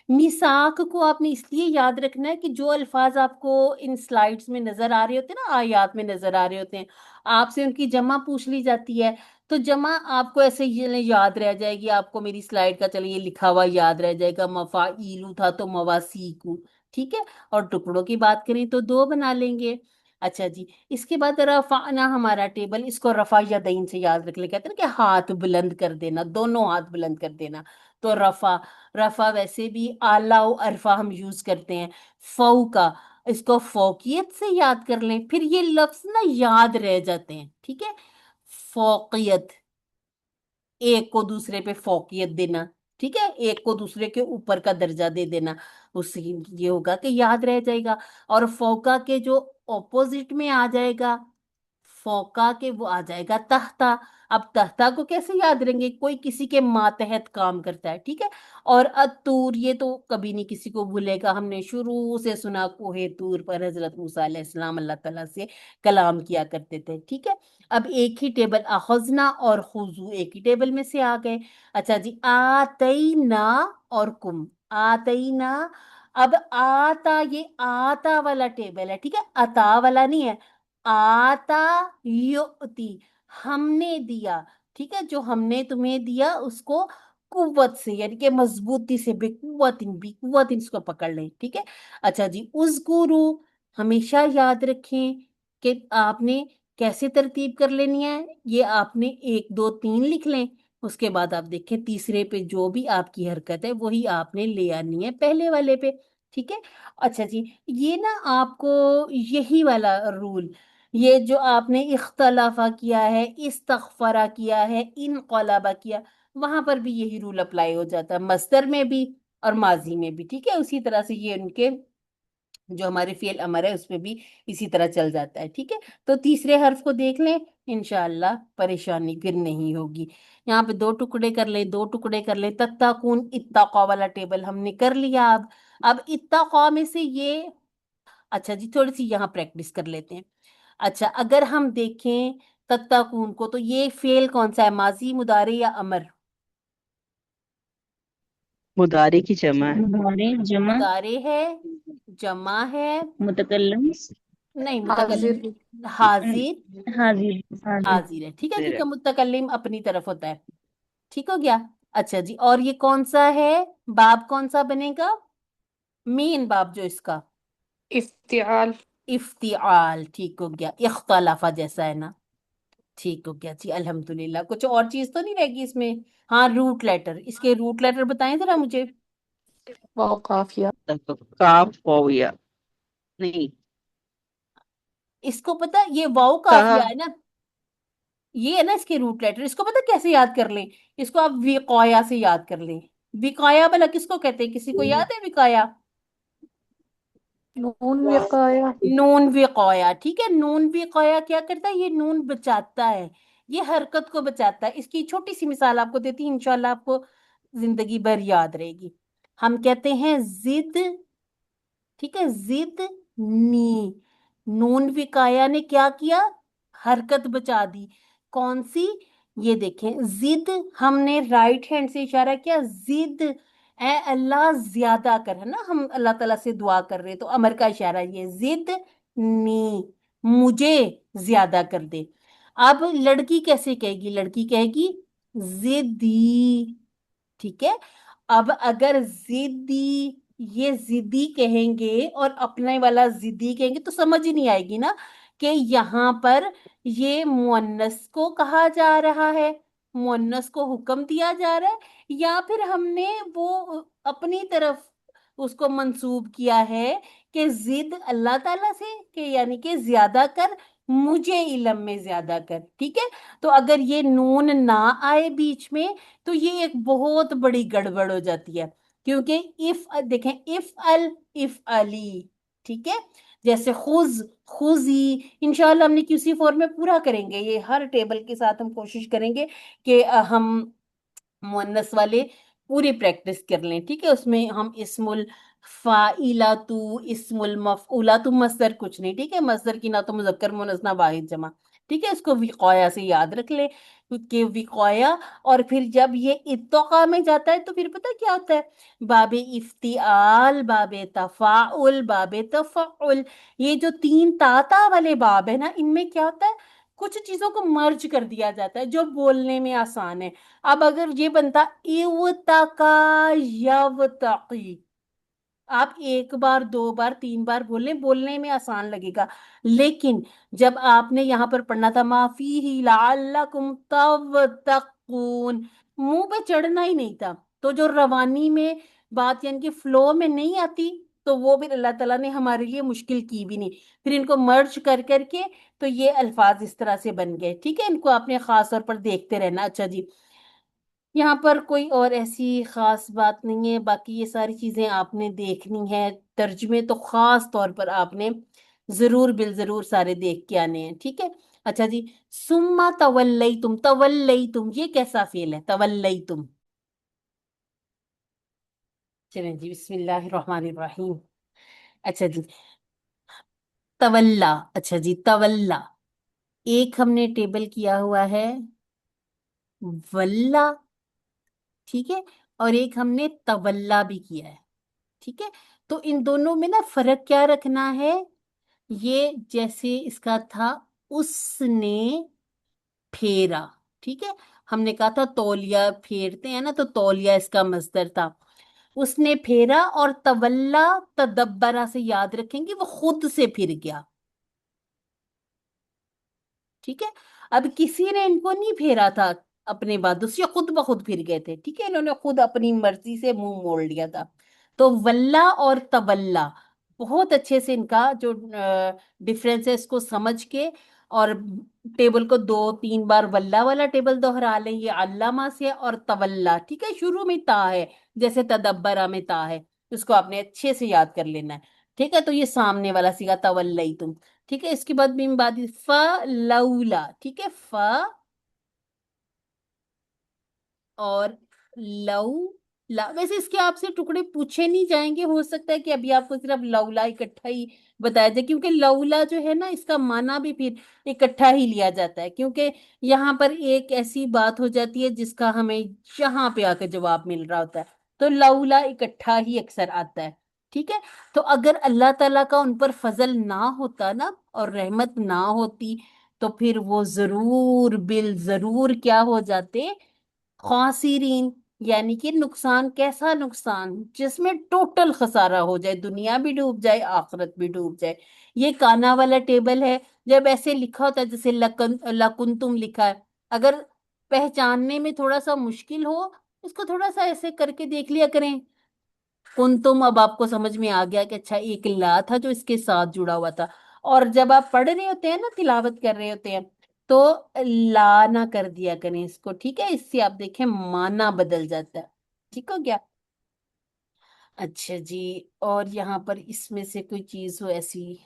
मिसाक को आपने इसलिए याद रखना है कि जो अल्फाज आपको इन स्लाइड्स में नजर आ रहे होते हैं ना, आयात में नजर आ रहे होते हैं, आपसे उनकी जमा पूछ ली जाती है। तो जमा आपको ऐसे ये याद रह जाएगी, आपको मेरी स्लाइड का चलो ये लिखा हुआ याद रह जाएगा, मफाइलू था तो मवासीकू। ठीक है। और टुकड़ों की बात करें तो दो बना लेंगे। अच्छा जी, इसके बाद रफाना हमारा टेबल, इसको रफा या दईन से याद रख ले, कहते हैं ना कि हाथ बुलंद कर देना, दोनों हाथ बुलंद कर देना। तो रफा, रफा वैसे भी आला और अरफा हम यूज करते हैं। फौ का, इसको फौकियत से याद कर लें, फिर ये लफ्ज ना याद रह जाते हैं। ठीक है। फौकियत, एक को दूसरे पे फौकियत देना, ठीक है, एक को दूसरे के ऊपर का दर्जा दे देना। उससे ये होगा कि याद रह जाएगा। और फौका के जो ऑपोजिट में आ जाएगा, फौका के वो आ जाएगा तहता। अब तहता को कैसे याद रहेंगे, कोई किसी के मातहत काम करता है, ठीक है। और अतूर, ये तो कभी नहीं किसी को भूलेगा, हमने शुरू से सुना, कोहे तूर पर हजरत मूसा अलैहिस्सलाम अल्लाह ताला से कलाम किया करते थे, ठीक है। अब एक ही टेबल, अखजना और खुजू एक ही टेबल में से आ गए। अच्छा जी, आतईना और कुम, आतईना। अब आता, ये आता वाला टेबल है, ठीक है, अता वाला नहीं है। आता युति, हमने दिया, ठीक है, जो हमने तुम्हें दिया उसको कुव्वत से, यानी कि मजबूती से, बेकुवतिन, बेकुवतिन इसको पकड़ लें, ठीक है। अच्छा जी, उज़कुरू, हमेशा याद रखें कि आपने कैसे तरतीब कर लेनी है। ये आपने एक दो तीन लिख लें, उसके बाद आप देखें तीसरे पे जो भी आपकी हरकत है वही आपने ले आनी है पहले वाले पे, ठीक है। अच्छा जी, ये ना आपको यही वाला रूल, ये जो आपने इख्तलाफा किया है, इस्तगफरा किया है, इनकलाबा किया, वहां पर भी यही रूल अप्लाई हो जाता है, मस्दर में भी और माजी में भी, ठीक है। उसी तरह से ये उनके जो हमारे फेल अमर है उसमें भी इसी तरह चल जाता है, ठीक है। तो तीसरे हर्फ को देख लें, इंशाअल्लाह परेशानी फिर नहीं होगी। यहाँ पे दो टुकड़े कर लें, दो टुकड़े कर लें, तत्ताकून इत्ताका वाला टेबल हमने कर लिया। अब इत्ताका में से ये, अच्छा जी थोड़ी सी यहाँ प्रैक्टिस कर लेते हैं। अच्छा, अगर हम देखें तत्ताकून को, तो ये फेल कौन सा है, माजी, मुदारे या अमर? मुदारे की जमा है। मुदारे जमा मुदारे है, जमा है, मुतकल्लम नहीं हाजिर। मुतकल्लिम, हाजिर, हाजिर हाजिर हाजिर है, ठीक है, फिर क्योंकि मुतकल्लिम अपनी तरफ होता है, ठीक हो गया। अच्छा जी, और ये कौन सा है, बाब कौन सा बनेगा, मेन बाब जो इसका, इफ्तिआल। इफ्तिआल, ठीक हो गया, इख्तलाफा जैसा है ना, ठीक हो गया जी, अल्हम्दुलिल्लाह। कुछ और चीज तो नहीं रहेगी इसमें? हाँ, रूट लेटर, इसके रूट लेटर बताएं जरा मुझे। वाव काफिया। तो काफ हो गया। नहीं, इसको पता, ये वाउ कहा। काफिया है ना, ये है ना इसके रूट लेटर, इसको पता कैसे याद कर लें, इसको आप विकाया से याद कर लें। विकाया भला किसको कहते हैं, किसी को याद है विकाया? नून विकाया। नून विकाया, ठीक है, नून विकाया क्या करता है, ये नून बचाता है, ये हरकत को बचाता है। इसकी छोटी सी मिसाल आपको देती हूँ, इंशाल्लाह आपको जिंदगी भर याद रहेगी। हम कहते हैं जिद, ठीक है, जिद नी, नून विकाया ने क्या किया, हरकत बचा दी। कौन सी, ये देखें, जिद, हमने राइट हैंड से इशारा किया, जिद, ए अल्लाह ज्यादा कर, है ना, हम अल्लाह ताला से दुआ कर रहे हैं, तो अमर का इशारा ये, जिद नी, मुझे ज्यादा कर दे। अब लड़की कैसे कहेगी, लड़की कहेगी जिदी, ठीक है। अब अगर जिद्दी, ये जिद्दी कहेंगे और अपने वाला जिद्दी कहेंगे तो समझ ही नहीं आएगी ना कि यहाँ पर ये मुअन्नस को कहा जा रहा है, मुअन्नस को हुक्म दिया जा रहा है, या फिर हमने वो अपनी तरफ उसको मंसूब किया है कि जिद अल्लाह ताला से, कि यानी कि ज्यादा कर, मुझे इल्म में ज्यादा कर, ठीक है। तो अगर ये नून ना आए बीच में तो ये एक बहुत बड़ी गड़बड़ हो जाती है, क्योंकि इफ देखें, इफ अल, इफ अली, ठीक है, जैसे खुज, खुजी, इंशाल्लाह हम किसी फॉर्म में पूरा करेंगे, ये हर टेबल के साथ हम कोशिश करेंगे कि हम मुअन्नस वाले पूरी प्रैक्टिस कर लें, ठीक है। उसमें हम इस्मुल फाइलातु, इस्मुल मफऊलातु, मस्दर कुछ नहीं, ठीक है, मस्दर की ना तो मुजक्कर मुन्नस ना वाहिद जमा, ठीक है, इसको विक़ाया से याद रख ले कि विक़ाया। और फिर जब ये इत्तक़ा में जाता है तो फिर पता क्या होता है, बाबे इफ्तिआल, बाबे तफाउल, बाबे तफाउल, ये जो तीन ताता वाले बाब है ना, इनमें क्या होता है, कुछ चीजों को मर्ज कर दिया जाता है जो बोलने में आसान है। अब अगर ये बनता इवतका यवतकी, आप एक बार दो बार तीन बार बोलने बोलने में आसान लगेगा, लेकिन जब आपने यहाँ पर पढ़ना था माफी ही लाल्लकुम तवतकून, मुंह पे चढ़ना ही नहीं था, तो जो रवानी में बात यानी कि फ्लो में नहीं आती, तो वो भी अल्लाह ताला ने हमारे लिए मुश्किल की भी नहीं, फिर इनको मर्ज कर करके तो ये अल्फाज इस तरह से बन गए, ठीक है। इनको आपने खास तौर पर देखते रहना। अच्छा जी, यहाँ पर कोई और ऐसी खास बात नहीं है, बाकी ये सारी चीजें आपने देखनी है। तर्जुमे तो खास तौर पर आपने जरूर बिल जरूर सारे देख के आने हैं, ठीक है। अच्छा जी, सुम्मा तवल्लई तुम ये कैसा फेल है, तवल्लई तुम। चलें जी, बिस्मिल्लाहिर्रहमानिर्रहीम। अच्छा जी, तवल्ला। अच्छा जी, तवल्ला एक हमने टेबल किया हुआ है, वल्ला, ठीक है, और एक हमने तवल्ला भी किया है, ठीक है। तो इन दोनों में ना फर्क क्या रखना है, ये जैसे इसका था उसने फेरा, ठीक है। हमने कहा था तौलिया फेरते हैं ना, तो तौलिया इसका मस्दर था। उसने फेरा, और तवल्ला तदब्बरा से याद रखेंगे वो खुद से फिर गया, ठीक है। अब किसी ने इनको नहीं फेरा था अपने बाद, दूसरे खुद ब खुद फिर गए थे, ठीक है, इन्होंने खुद अपनी मर्जी से मुंह मोड़ लिया था। तो वल्ला और तवल्ला, बहुत अच्छे से इनका जो डिफरेंस है इसको समझ के, और टेबल को 2-3 बार वल्ला वाला टेबल दोहरा लें, ये अल्लामा से है, और तवल्ला, ठीक है, शुरू में ता है, जैसे तदब्बरा में ता है, उसको आपने अच्छे से याद कर लेना है, ठीक है। तो ये सामने वाला सीगा तवल्लई तुम, ठीक है। इसके बाद बीम बादी फ लौला, ठीक है, फ और लऊ ला। वैसे इसके आपसे टुकड़े पूछे नहीं जाएंगे, हो सकता है कि अभी आपको सिर्फ लौला इकट्ठा ही बताया जाए, क्योंकि लौला जो है ना इसका माना भी फिर इकट्ठा ही लिया जाता है, क्योंकि यहाँ पर एक ऐसी बात हो जाती है जिसका हमें यहाँ पे आकर जवाब मिल रहा होता है, तो लौला इकट्ठा ही अक्सर आता है, ठीक है। तो अगर अल्लाह ताला का उन पर फजल ना होता ना, और रहमत ना होती, तो फिर वो जरूर बिल जरूर क्या हो जाते, खासिरीन, यानी कि नुकसान, कैसा नुकसान, जिसमें टोटल खसारा हो जाए, दुनिया भी डूब जाए, आखिरत भी डूब जाए। ये काना वाला टेबल है, जब ऐसे लिखा होता है जैसे लकन लकुंतुम लिखा है, अगर पहचानने में थोड़ा सा मुश्किल हो, इसको थोड़ा सा ऐसे करके देख लिया करें, कुंतुम, अब आपको समझ में आ गया कि अच्छा एक ला था जो इसके साथ जुड़ा हुआ था। और जब आप पढ़ रहे होते हैं ना, तिलावत कर रहे होते हैं, तो ला ना कर दिया करें इसको, ठीक है, इससे आप देखें माना बदल जाता है, ठीक हो गया। अच्छा जी, और यहाँ पर इसमें से कोई चीज हो ऐसी,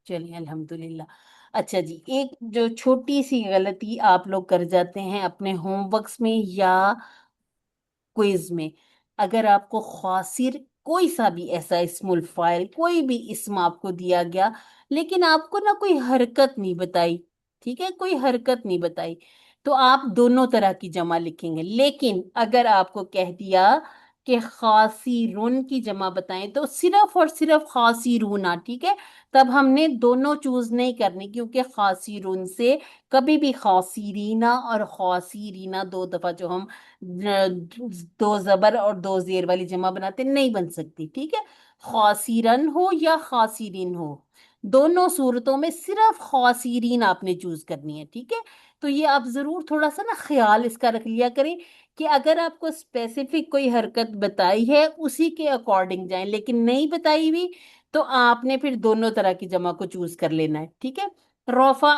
चलिए अल्हम्दुलिल्लाह। अच्छा जी, एक जो छोटी सी गलती आप लोग कर जाते हैं अपने होमवर्क्स में या क्विज में, अगर आपको खासिर कोई सा भी ऐसा इस्मुल फाइल, कोई भी इस्म आपको दिया गया, लेकिन आपको ना कोई हरकत नहीं बताई, ठीक है, कोई हरकत नहीं बताई, तो आप दोनों तरह की जमा लिखेंगे। लेकिन अगर आपको कह दिया कि खासिरुन की जमा बताएं, तो सिर्फ और सिर्फ खासिरूना, ठीक है, तब हमने दोनों चूज नहीं करनी, क्योंकि खासिरुन से कभी भी खासिरीना और खासिरीना दो दफा जो हम दो जबर और दो जेर वाली जमा बनाते नहीं बन सकती, ठीक है। खासिरन हो या खासिरीन हो, दोनों सूरतों में सिर्फ खासिरीन आपने चूज करनी है, ठीक है। तो ये आप जरूर थोड़ा सा ना ख्याल इसका रख लिया करें कि अगर आपको स्पेसिफिक कोई हरकत बताई है उसी के अकॉर्डिंग जाएं, लेकिन नहीं बताई हुई तो आपने फिर दोनों तरह की जमा को चूज कर लेना है, ठीक है। रफा,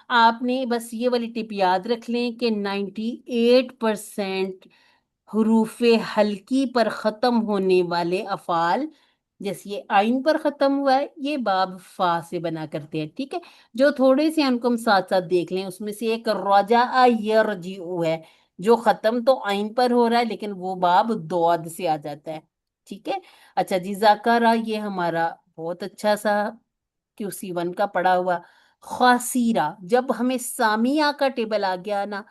आपने बस ये वाली टिप याद रख लें कि 98% हरूफे हल्की पर खत्म होने वाले अफाल, जैसे ये आइन पर खत्म हुआ है, ये बाब फा से बना करते हैं, ठीक है। जो थोड़े से उनको हम साथ साथ देख लें, उसमें से एक रजा यरजिउ है, जो खत्म तो आइन पर हो रहा है, लेकिन वो बाब दौद से आ जाता है, ठीक है। अच्छा जी, जाकारा ये हमारा बहुत अच्छा सा QC1 का पड़ा हुआ। खासीरा, जब हमें सामिया का टेबल आ गया ना,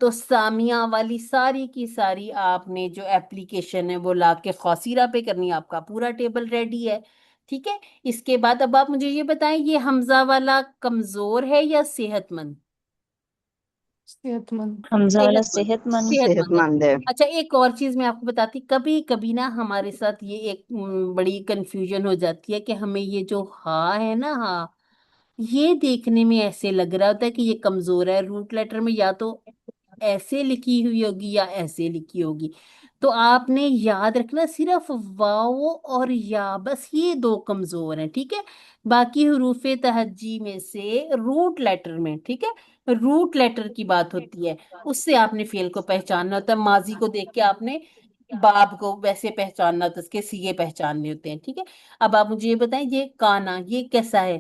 तो सामिया वाली सारी की सारी आपने जो एप्लीकेशन है वो लाके खौसीरा पे करनी है, आपका पूरा टेबल रेडी है, ठीक है। इसके बाद अब आप मुझे ये बताएं, ये हमजा वाला कमजोर है या सेहतमंद। सेहतमंद। हमजा वाला सेहतमंद, सेहतमंद। सेहतमंद है। सेहतमंद है। अच्छा, एक और चीज मैं आपको बताती, कभी कभी ना हमारे साथ ये एक बड़ी कंफ्यूजन हो जाती है कि हमें ये जो हा है ना, हा, ये देखने में ऐसे लग रहा होता है कि ये कमजोर है, रूट लेटर में या तो ایسے لکھی ہوئی ہوگی یا ایسے لکھی ہوگی. تو آپ نے یاد رکھنا صرف واو اور یا، بس یہ دو کمزور ہیں. ٹھیک ہے، باقی حروف تہجی میں سے روٹ لیٹر میں، ٹھیک ہے، روٹ لیٹر کی بات ہوتی ہے، اس سے آپ نے فعل کو پہچاننا ہوتا ہے. ماضی کو دیکھ کے آپ نے باب کو ویسے پہچاننا ہوتا ہے، اس کے سیغے پہچاننے ہوتے ہیں. ٹھیک ہے، اب آپ مجھے یہ بتائیں، یہ کانا یہ کیسا ہے؟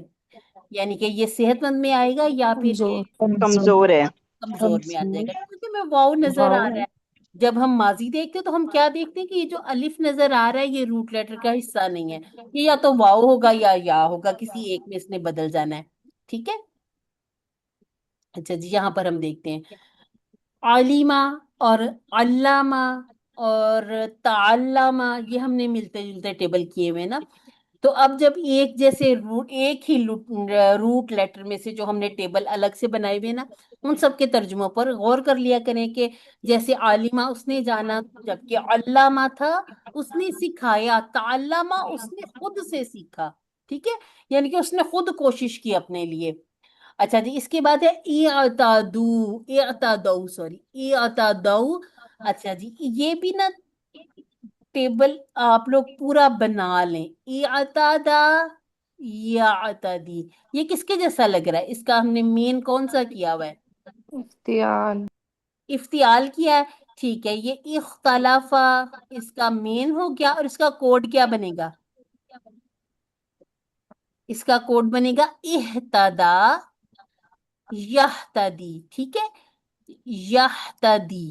یعنی کہ یہ صحت مند میں آئے گا یا پھر یہ کمزور. کمزور ہے. کمزور میں آ جائے گا؟ کیونکہ میں واؤ نظر آ واو. رہا ہے. جب ہم ماضی دیکھتے ہیں تو ہم کیا دیکھتے ہیں کہ یہ جو الف نظر آ رہا ہے یہ روٹ لیٹر کا حصہ نہیں ہے، یہ یا تو واؤ ہوگا یا ہوگا، کسی ایک میں اس نے بدل جانا ہے. ٹھیک ہے. اچھا جی، یہاں پر ہم دیکھتے ہیں علیمہ اور علامہ اور تعلمہ، یہ ہم نے ملتے جلتے ٹیبل کیے ہوئے نا. تو اب جب ایک جیسے روٹ، ایک ہی روٹ لیٹر میں سے جو ہم نے ٹیبل الگ سے بنائے ہوئے نا، ان سب کے ترجموں پر غور کر لیا کریں کہ جیسے عالمہ اس نے جانا، جبکہ علامہ تھا اس نے سکھایا، تعلمہ اس نے خود سے سیکھا. ٹھیک ہے، یعنی کہ اس نے خود کوشش کی اپنے لیے. اچھا جی، اس کے بعد ہے اعتادو، اعتادو سوری اعتادو. اچھا جی، یہ بھی نا ٹیبل آپ لوگ پورا بنا لیں. اعتادا یا اعتادی، یہ کس کے جیسا لگ رہا ہے؟ اس کا ہم نے مین کون سا کیا ہوا ہے؟ افتعال. افتعال کیا ہے. ٹھیک ہے، یہ اختلافا اس کا مین ہو گیا، اور اس کا کوڈ کیا بنے گا؟ اس کا کوڈ بنے گا اہتدا یہتدی. ٹھیک ہے، یہتدی.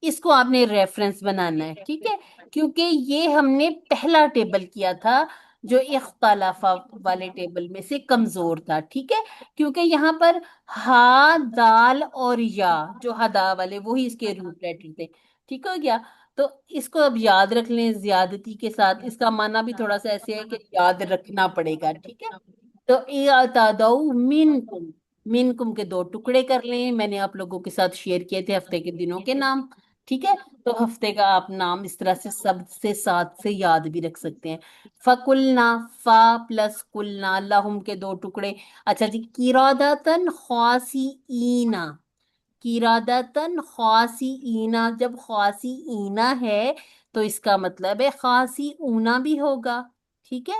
اس کو آپ نے ریفرنس بنانا ہے. ٹھیک ہے، کیونکہ یہ ہم نے پہلا ٹیبل کیا تھا جو اختلافہ والے ٹیبل میں سے کمزور تھا. ٹھیک ہے، کیونکہ یہاں پر ہا دال اور یا جو ہدا والے وہی اس کے روٹ لیٹر تھے. ٹھیک ہو گیا. تو اس کو اب یاد رکھ لیں زیادتی کے ساتھ. اس کا معنی بھی تھوڑا سا ایسے ہے کہ یاد رکھنا پڑے گا. ٹھیک ہے، تو اعتدوا منکم، منکم کے دو ٹکڑے کر لیں. میں نے آپ لوگوں کے ساتھ شیئر کیے تھے ہفتے کے دنوں کے نام. ٹھیک ہے، تو ہفتے کا آپ نام اس طرح سے سب سے ساتھ سے یاد بھی رکھ سکتے ہیں. فَقُلْنَا، فا پلس کلنا، لہم کے دو ٹکڑے. اچھا جی، قِرَادَةً خَاسِئِینَ، قِرَادَةً خَاسِئِینَ. جب خَاسِئِینَ ہے تو اس کا مطلب ہے خَاسِئُونَ بھی ہوگا. ٹھیک ہے،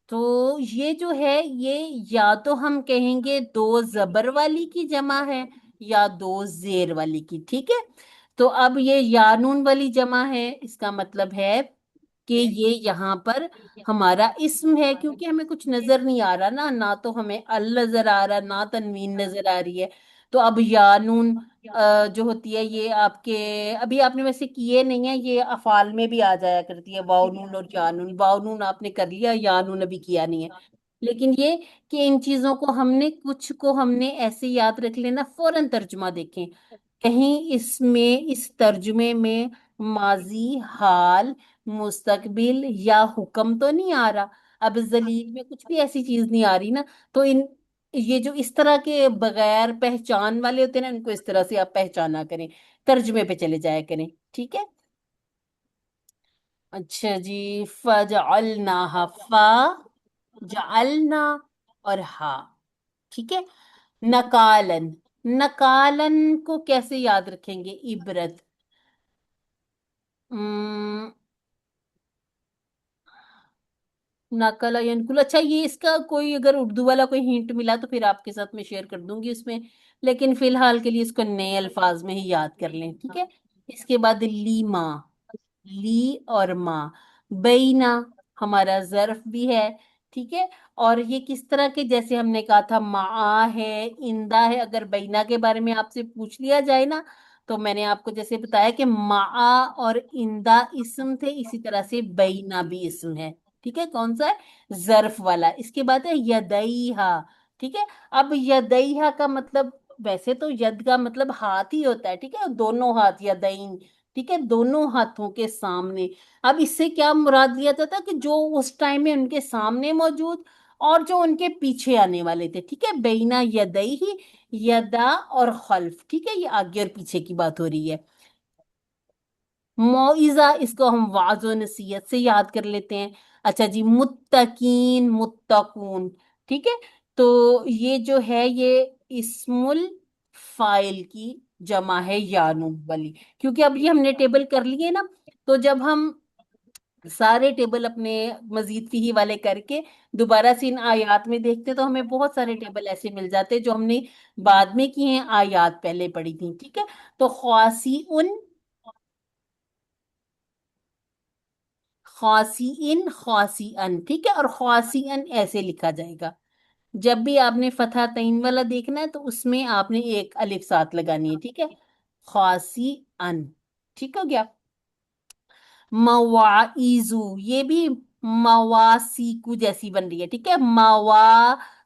تو یہ جو ہے یہ یا تو ہم کہیں گے دو زبر والی کی جمع ہے یا دو زیر والی کی. ٹھیک ہے، تو اب یہ یا نون والی جمع ہے، اس کا مطلب ہے کہ یہ یہاں پر ہمارا اسم ہے، کیونکہ ہمیں کچھ نظر نہیں آ رہا نا، نہ تو ہمیں ال نظر آ رہا، نہ تنوین نظر آ رہی ہے. تو اب یا نون جو ہوتی ہے یہ آپ کے ابھی آپ نے ویسے کیے نہیں ہیں، یہ افعال میں بھی آ جایا کرتی ہے واو نون اور یا نون. واو نون آپ نے کر لیا، یا نون ابھی کیا نہیں ہے. لیکن یہ کہ ان چیزوں کو ہم نے کچھ کو ہم نے ایسے یاد رکھ لینا، فوراً ترجمہ دیکھیں کہیں اس میں اس ترجمے میں ماضی، حال، مستقبل یا حکم تو نہیں آ رہا. اب ذلیل میں کچھ بھی ایسی چیز نہیں آ رہی نا. تو یہ جو اس طرح کے بغیر پہچان والے ہوتے ہیں نا، ان کو اس طرح سے آپ پہچانا کریں، ترجمے پہ چلے جایا کریں. ٹھیک ہے. اچھا جی، فَجَعَلْنَاهَا، فا جعلنا اور ہا. ٹھیک ہے، نکالن، نکالن کو کیسے یاد رکھیں گے؟ عبرت. نقل ینقل. اچھا، یہ اس کا کوئی اگر اردو والا کوئی ہنٹ ملا تو پھر آپ کے ساتھ میں شیئر کر دوں گی اس میں، لیکن فی الحال کے لیے اس کو نئے الفاظ میں ہی یاد کر لیں. ٹھیک ہے، اس کے بعد لیما، لی اور ماں. بینا ہمارا ظرف بھی ہے. ٹھیک ہے، اور یہ کس طرح کے، جیسے ہم نے کہا تھا معا ہے، اندہ ہے. اگر بینا کے بارے میں آپ سے پوچھ لیا جائے نا، تو میں نے آپ کو جیسے بتایا کہ معا اور اندہ اسم تھے، اسی طرح سے بینا بھی اسم ہے. ٹھیک ہے، کون سا ہے؟ ظرف والا. اس کے بعد ہے یدیہا. ٹھیک ہے، اب یدیہا کا مطلب ویسے تو ید کا مطلب ہاتھ ہی ہوتا ہے. ٹھیک ہے، دونوں ہاتھ، یدین. ٹھیک ہے، دونوں ہاتھوں کے سامنے. اب اس سے کیا مراد لیا جاتا کہ جو اس ٹائم میں ان کے سامنے موجود اور جو ان کے پیچھے آنے والے تھے. ٹھیک ہے، بینا یدیہی، یدا اور خلف. ٹھیک ہے، یہ آگے اور پیچھے کی بات ہو رہی ہے. موعظہ، اس کو ہم واعظ و نصیحت سے یاد کر لیتے ہیں. اچھا جی، متقین، متقون. ٹھیک ہے، تو یہ جو ہے یہ اسم الفاعل کی جمع ہے یانو والی، کیونکہ اب یہ ہم نے ٹیبل کر لیے نا، تو جب ہم سارے ٹیبل اپنے مزید فیہی والے کر کے دوبارہ سے ان آیات میں دیکھتے تو ہمیں بہت سارے ٹیبل ایسے مل جاتے جو ہم نے بعد میں کیے ہیں، آیات پہلے پڑھی تھی، ٹھیک ہے؟ تو خاصی ان، خاصی ان، خاصی ان، ٹھیک ہے؟ اور خاصی ان ایسے لکھا جائے گا، جب بھی آپ نے فتح تعین والا دیکھنا ہے تو اس میں آپ نے ایک الف ساتھ لگانی ہے، ٹھیک ہے؟ خاصی ان، ٹھیک ہو گیا؟ مواعیزو، یہ بھی مواسیقو جیسی بن رہی ہے، ٹھیک ہے؟ مواسیقو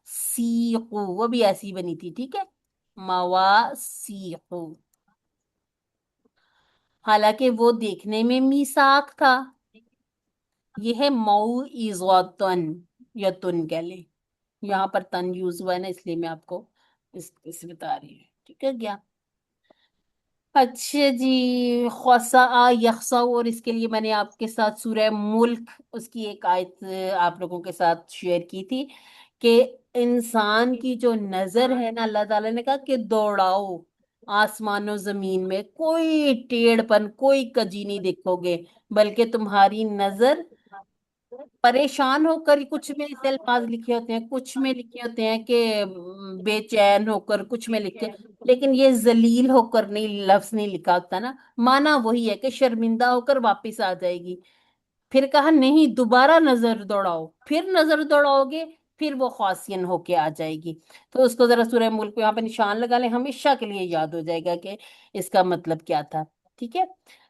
وہ بھی ایسی بنی تھی، ٹھیک ہے؟ مواسیقو، حالانکہ وہ دیکھنے میں میثاق تھا، یہ ہے موعظتن، یا تن کہہ لیں، یہاں پر تن یوز ہوا ہے نا، اس لیے میں آپ کو اس بتا رہی ہوں، ٹھیک ہے کیا؟ اچھا جی، خسا یخسا، اور اس کے لیے میں نے آپ کے ساتھ سورہ ملک اس کی ایک آیت آپ لوگوں کے ساتھ شیئر کی تھی کہ انسان کی جو نظر ہے نا، اللہ تعالیٰ نے کہا کہ دوڑاؤ آسمان و زمین میں، کوئی ٹیڑھ پن کوئی کجی نہیں دیکھو گے، بلکہ تمہاری نظر پریشان ہو کر، کچھ میں ایسے الفاظ لکھے ہوتے ہیں، کچھ میں لکھے ہوتے ہیں کہ بے چین ہو کر، کچھ میں لکھے، لیکن یہ ذلیل ہو کر نہیں، لفظ نہیں لکھا ہوتا نا، مانا وہی ہے کہ شرمندہ ہو کر واپس آ جائے گی۔ پھر کہا نہیں، دوبارہ نظر دوڑاؤ، پھر نظر دوڑاؤ گے، پھر وہ خاصین ہو کے آ جائے گی۔ تو اس کو ذرا سورہ ملک پہ یہاں پہ نشان لگا لیں، ہمیشہ کے لیے یاد ہو جائے گا کہ اس کا مطلب کیا تھا، ٹھیک ہے؟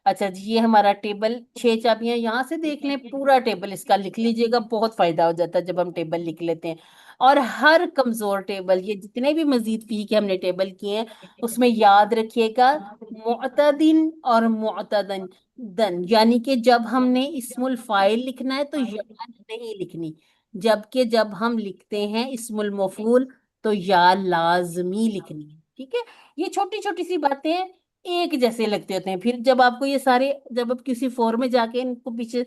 اچھا جی، یہ ہمارا ٹیبل 6 چابیاں، یہاں سے دیکھ لیں پورا ٹیبل اس کا لکھ لیجئے گا، بہت فائدہ ہو جاتا ہے جب ہم ٹیبل لکھ لیتے ہیں۔ اور ہر کمزور ٹیبل، یہ جتنے بھی مزید فی کے ہم نے ٹیبل کیے ہیں، اس میں یاد رکھیے گا معتدن اور معتدن دن، یعنی کہ جب ہم نے اسم الفاعل لکھنا ہے تو یا نہیں لکھنی، جبکہ جب ہم لکھتے ہیں اسم المفعول تو یا لازمی لکھنی ہے، ٹھیک ہے؟ یہ چھوٹی چھوٹی سی باتیں ایک جیسے لگتے ہوتے ہیں، پھر جب آپ کو یہ سارے، جب آپ کسی فورم میں جا کے ان کو پیچھے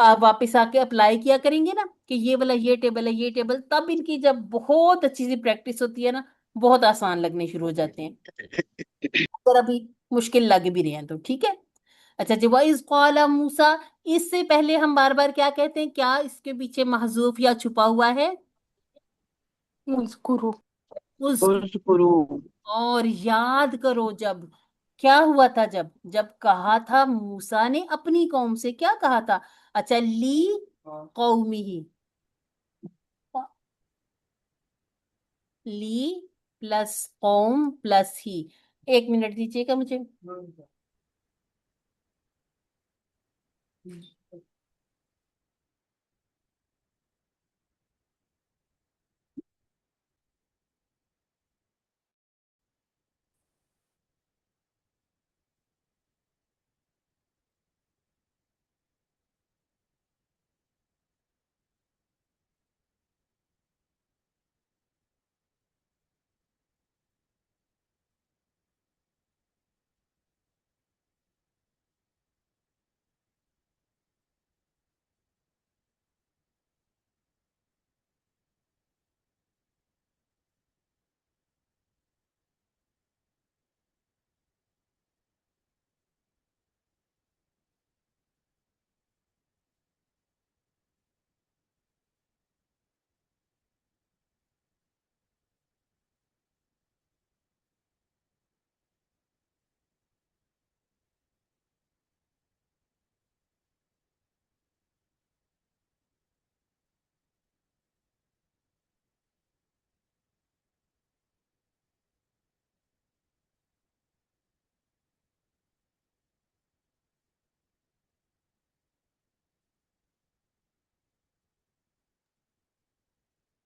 آپ واپس آ کے اپلائی کیا کریں گے نا کہ یہ والا یہ ٹیبل ہے، یہ ٹیبل، تب ان کی جب بہت اچھی سی پریکٹس ہوتی ہے نا، بہت آسان لگنے شروع ہو جاتے ہیں، اگر ابھی مشکل لگ بھی رہے ہیں تو، ٹھیک ہے؟ اچھا جی، وَإِذْ قَالَ مُوسَىٰ، اس سے پہلے ہم بار بار کیا کہتے ہیں، کیا اس کے پیچھے محذوف یا چھپا ہوا ہے؟ اذکرو، اس، اذکروا، اور یاد کرو جب کیا ہوا تھا، جب جب کہا تھا موسیٰ نے اپنی قوم سے، کیا کہا تھا؟ اچھا، لی قومی ہی، لی پلس قوم پلس ہی، 1 منٹ دیجیے گا مجھے۔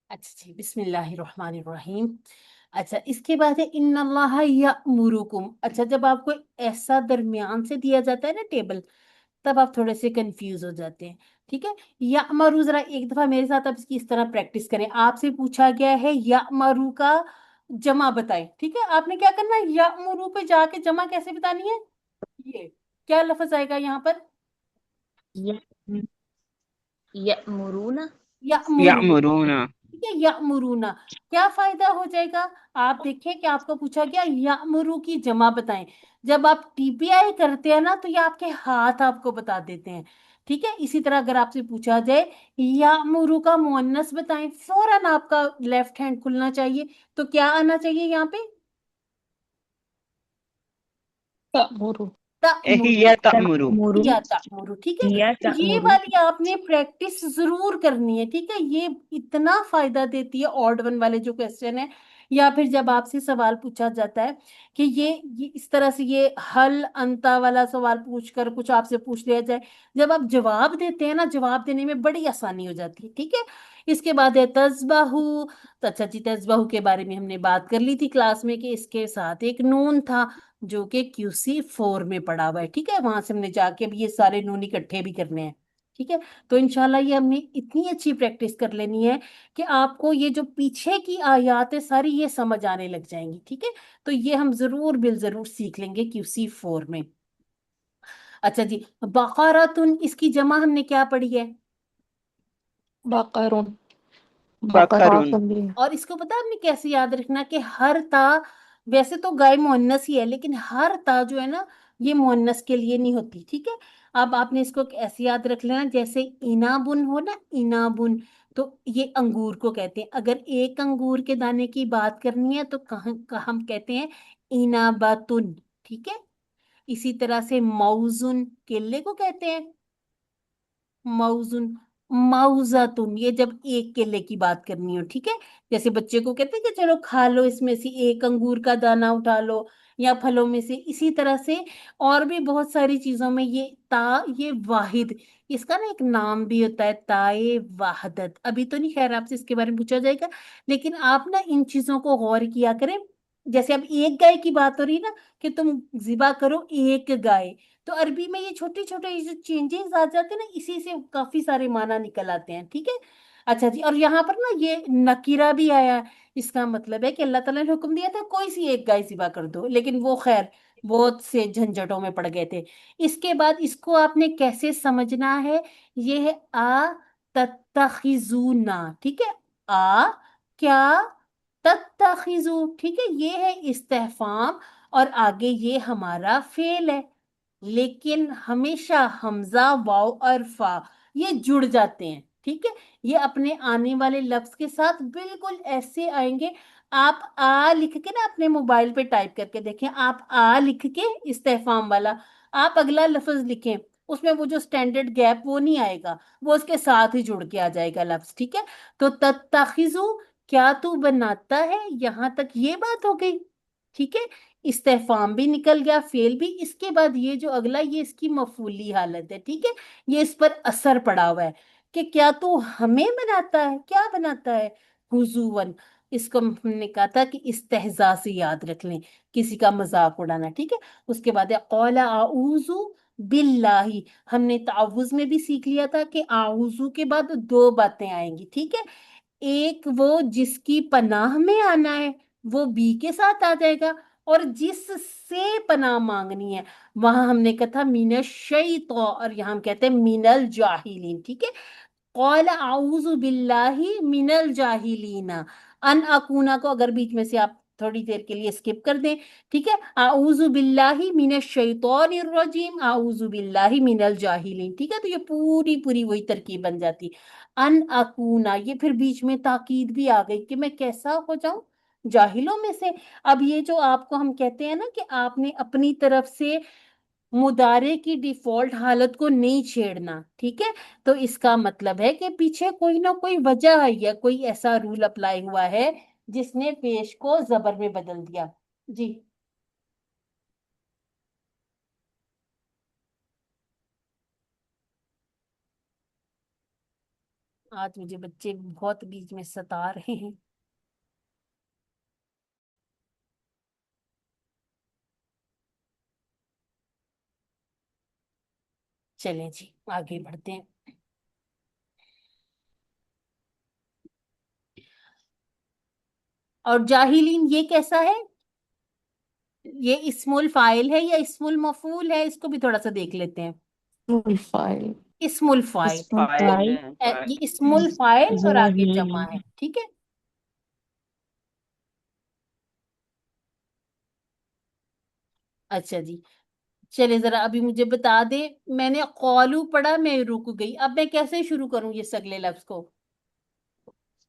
اچھا جی، بسم اللہ الرحمن الرحیم۔ اچھا، اس کے بعد ہے ان اللہ یأمرکم۔ اچھا، جب آپ کو ایسا درمیان سے دیا جاتا ہے نا ٹیبل، تب آپ تھوڑے سے کنفیوز ہو جاتے ہیں، ٹھیک ہے؟ یأمرو، ذرا ایک دفعہ میرے ساتھ آپ اس کی اس طرح پریکٹس کریں۔ آپ سے پوچھا گیا ہے یأمرو کا جمع بتائیں، ٹھیک ہے؟ آپ نے کیا کرنا ہے، یأمرو پہ جا کے جمع کیسے بتانی ہے؟ یہ کیا لفظ آئے گا یہاں پر؟ یأمرون، یأمرو، یأمرون، ٹھیک ہے، یامرونا کیا فائدہ ہو جائے گا؟ آپ دیکھیں کہ آپ کو پوچھا گیا یامرو کی جمع بتائیں، جب آپ ٹی پی آئی کرتے ہیں نا تو یہ آپ کے ہاتھ آپ کو بتا دیتے ہیں، ٹھیک ہے۔ اسی طرح اگر آپ سے پوچھا جائے یامرو کا مؤنث بتائیں، فوراً آپ کا لیفٹ ہینڈ کھلنا چاہیے، تو کیا آنا چاہیے یہاں پہ؟ تأمرو تأمرو یا تأمرو. تأمرو یا تأمرو، ٹھیک ہے۔ یا تو یہ تأمرو والی آپ نے پریکٹس ضرور کرنی ہے، ٹھیک ہے، یہ اتنا فائدہ دیتی ہے آڈ ون والے جو کوشچن ہیں، یا پھر جب آپ سے سوال پوچھا جاتا ہے کہ یہ اس طرح سے یہ حل انتا والا سوال پوچھ کر کچھ آپ سے پوچھ لیا جائے، جب آپ جواب دیتے ہیں نا، جواب دینے میں بڑی آسانی ہو جاتی ہے، ٹھیک ہے۔ اس کے بعد ہے تذبحو، تو اچھا جی، تذبحو کے بارے میں ہم نے بات کر لی تھی کلاس میں کہ اس کے ساتھ ایک نون تھا جو کہ QC 4 میں پڑا ہوا ہے، ٹھیک ہے، وہاں سے ہم نے جا کے اب یہ سارے نون اکٹھے بھی کرنے ہیں، ٹھیک ہے۔ تو انشاءاللہ یہ ہم نے اتنی اچھی پریکٹس کر لینی ہے کہ آپ کو یہ جو پیچھے کی آیات ہے ساری یہ سمجھ آنے لگ جائیں گی، ٹھیک ہے۔ تو یہ ہم ضرور ضرور سیکھ لیں گے QC 4 میں۔ اچھا جی، بقراتن اس کی جمع ہم نے کیا پڑھی ہے؟ بقرون، بکرون. بقرات بھی ہے۔ اور اس کو پتا آپ نے کیسے یاد رکھنا کہ ہر تا، ویسے تو گائے مؤنث ہی ہے لیکن ہر تا جو ہے نا یہ مؤنث کے لیے نہیں ہوتی، ٹھیک ہے۔ اب آپ نے اس کو ایسے یاد رکھ لینا جیسے انابن ہو نا، انابن، تو یہ انگور کو کہتے ہیں۔ اگر ایک انگور کے دانے کی بات کرنی ہے تو ہم کہتے ہیں اناباتن، ٹھیک ہے۔ اسی طرح سے موزن، کیلے کو کہتے ہیں موزن، موزتن، یہ جب ایک کیلے کی بات کرنی ہو، ٹھیک ہے۔ جیسے بچے کو کہتے ہیں کہ چلو کھا لو اس میں سے ایک انگور کا دانہ اٹھا لو، یا پھلوں میں سے، اسی طرح سے اور بھی بہت ساری چیزوں میں یہ تا، یہ واحد، اس کا نا ایک نام بھی ہوتا ہے تائے وحدت، ابھی تو نہیں خیر آپ سے اس کے بارے میں پوچھا جائے گا، لیکن آپ نا ان چیزوں کو غور کیا کریں۔ جیسے اب ایک گائے کی بات ہو رہی ہے نا کہ تم ذبح کرو ایک گائے، تو عربی میں یہ چھوٹے چھوٹے جو چینجز آ جاتے ہیں نا، اسی سے کافی سارے معنی نکل آتے ہیں، ٹھیک ہے۔ اچھا جی، اور یہاں پر نا یہ نکیرہ بھی آیا ہے، اس کا مطلب ہے کہ اللہ تعالیٰ نے حکم دیا تھا کوئی سی ایک گائے ذبح کر دو، لیکن وہ خیر بہت سے جھنجھٹوں میں پڑ گئے تھے۔ اس کے بعد اس کو آپ نے کیسے سمجھنا ہے، یہ ہے تتخذونا، ٹھیک ہے، کیا، تتخذو، ٹھیک ہے، یہ ہے استفہام، اور آگے یہ ہمارا فعل ہے، لیکن ہمیشہ حمزہ، واو اور فا یہ جڑ جاتے ہیں، ٹھیک ہے۔ یہ اپنے آنے والے لفظ کے ساتھ بالکل ایسے آئیں گے، آپ لکھ کے نا اپنے موبائل پہ ٹائپ کر کے دیکھیں، آپ لکھ کے استفہام والا، آپ اگلا لفظ لکھیں، اس میں وہ جو سٹینڈرڈ گیپ وہ نہیں آئے گا، وہ اس کے ساتھ ہی جڑ کے آ جائے گا لفظ، ٹھیک ہے۔ تو تتخذو، کیا تو بناتا ہے، یہاں تک یہ بات ہو گئی، ٹھیک ہے۔ استفہام بھی نکل گیا، فعل بھی، اس کے بعد یہ جو اگلا یہ اس کی مفعولی حالت ہے، ٹھیک ہے، یہ اس پر اثر پڑا ہوا ہے کہ کیا تو ہمیں بناتا ہے، کیا بناتا ہے، حضون، اس کو ہم نے کہا تھا کہ استہزاء سے یاد رکھ لیں، کسی کا مذاق اڑانا، ٹھیک ہے۔ اس کے بعد ہے قول اعوذ باللہ، ہم نے تعوذ میں بھی سیکھ لیا تھا کہ اعوذ کے بعد دو باتیں آئیں گی، ٹھیک ہے۔ ایک وہ جس کی پناہ میں آنا ہے وہ بی کے ساتھ آ جائے گا، اور جس سے پناہ مانگنی ہے وہاں ہم نے کہا تھا من الشیطان، اور یہاں ہم کہتے ہیں من الجاہلین، ٹھیک ہے۔ قال اعوذ باللہ من الجاہلین، ان اکونا کو اگر بیچ میں سے آپ تھوڑی دیر کے لیے اسکپ کر دیں، ٹھیک ہے، اعوذ باللہ من الشیطان الرجیم، اعوذ باللہ من الجاہلین، ٹھیک ہے۔ تو یہ پوری وہی ترکیب بن جاتی، ان اکونا، یہ پھر بیچ میں تاکید بھی آ گئی کہ میں کیسا ہو جاؤں، جاہلوں میں سے۔ اب یہ جو آپ کو ہم کہتے ہیں نا کہ آپ نے اپنی طرف سے مضارع کی ڈیفالٹ حالت کو نہیں چھیڑنا، ٹھیک ہے، تو اس کا مطلب ہے کہ پیچھے کوئی نہ کوئی وجہ ہے یا کوئی ایسا رول اپلائی ہوا ہے جس نے پیش کو زبر میں بدل دیا، جی۔ آج مجھے بچے بہت بیچ میں ستا رہے ہیں۔ چلیں جی آگے بڑھتے ہیں۔ اور جاہلین یہ کیسا ہے، یہ اسم الفاعل ہے یا اسم المفعول ہے، اس کو بھی تھوڑا سا دیکھ لیتے ہیں۔ الفاعل، اسم الفاعل، اسم فائل الفاعل ہے یہ اسم الفاعل اور جمع آگے جمع ہے، ٹھیک ہے۔ اچھا جی، چلے ذرا ابھی مجھے بتا دے، میں نے قالو پڑھا، میں رک گئی، اب میں کیسے شروع کروں یہ اگلے لفظ کو؟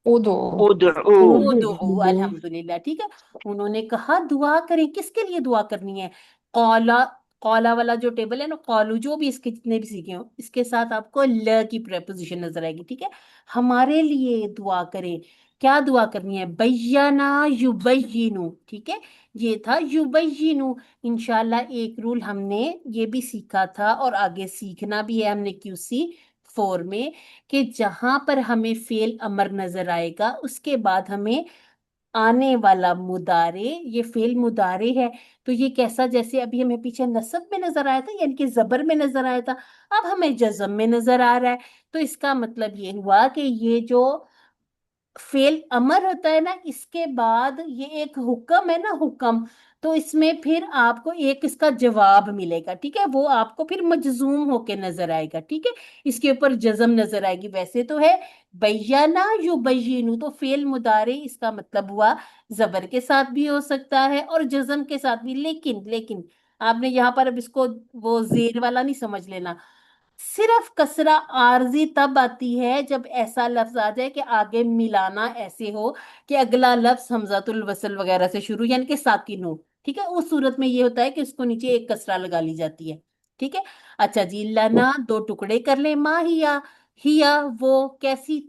ادعو ادعو ادعو، الحمدللہ، ٹھیک ہے۔ انہوں نے کہا دعا کریں، کس کے لیے دعا کرنی ہے؟ قالا، قالا والا جو ٹیبل ہے نا، قالو جو بھی اس کے جتنے بھی سیکھے ہوں، اس کے ساتھ آپ کو ل کی پریپوزیشن نظر آئے گی، ٹھیک ہے۔ ہمارے لیے دعا کریں، کیا دعا کرنی ہے؟ بینا یبینو، ٹھیک ہے، یہ تھا یبینو۔ انشاءاللہ ایک رول ہم نے یہ بھی سیکھا تھا اور آگے سیکھنا بھی ہے ہم نے QC 4 میں، کہ جہاں پر ہمیں فعل امر نظر آئے گا اس کے بعد ہمیں آنے والا مضارع، یہ فعل مضارع ہے تو یہ کیسا، جیسے ابھی ہمیں پیچھے نصب میں نظر آیا تھا یعنی کہ زبر میں نظر آیا تھا، اب ہمیں جزم میں نظر آ رہا ہے، تو اس کا مطلب یہ ہوا کہ یہ جو فعل امر ہوتا ہے نا، اس کے بعد یہ ایک حکم ہے نا، حکم، تو اس میں پھر آپ کو ایک اس کا جواب ملے گا، ٹھیک ہے، وہ آپ کو پھر مجزوم ہو کے نظر آئے گا، ٹھیک ہے، اس کے اوپر جزم نظر آئے گی۔ ویسے تو ہے بینا یبینو، تو فعل مضارع اس کا مطلب ہوا زبر کے ساتھ بھی ہو سکتا ہے اور جزم کے ساتھ بھی، لیکن آپ نے یہاں پر اب اس کو وہ زیر والا نہیں سمجھ لینا، صرف کسرہ عارضی تب آتی ہے جب ایسا لفظ آ جائے کہ آگے ملانا ایسے ہو کہ اگلا لفظ حمزۃ الوصل وغیرہ سے شروع یعنی کہ ساکن ہو، ٹھیک ہے، اس صورت میں یہ ہوتا ہے کہ اس کو نیچے ایک کسرہ لگا لی جاتی ہے، ٹھیک ہے۔ اچھا جی، لنا دو ٹکڑے کر لیں، ما ہیا وہ کیسی،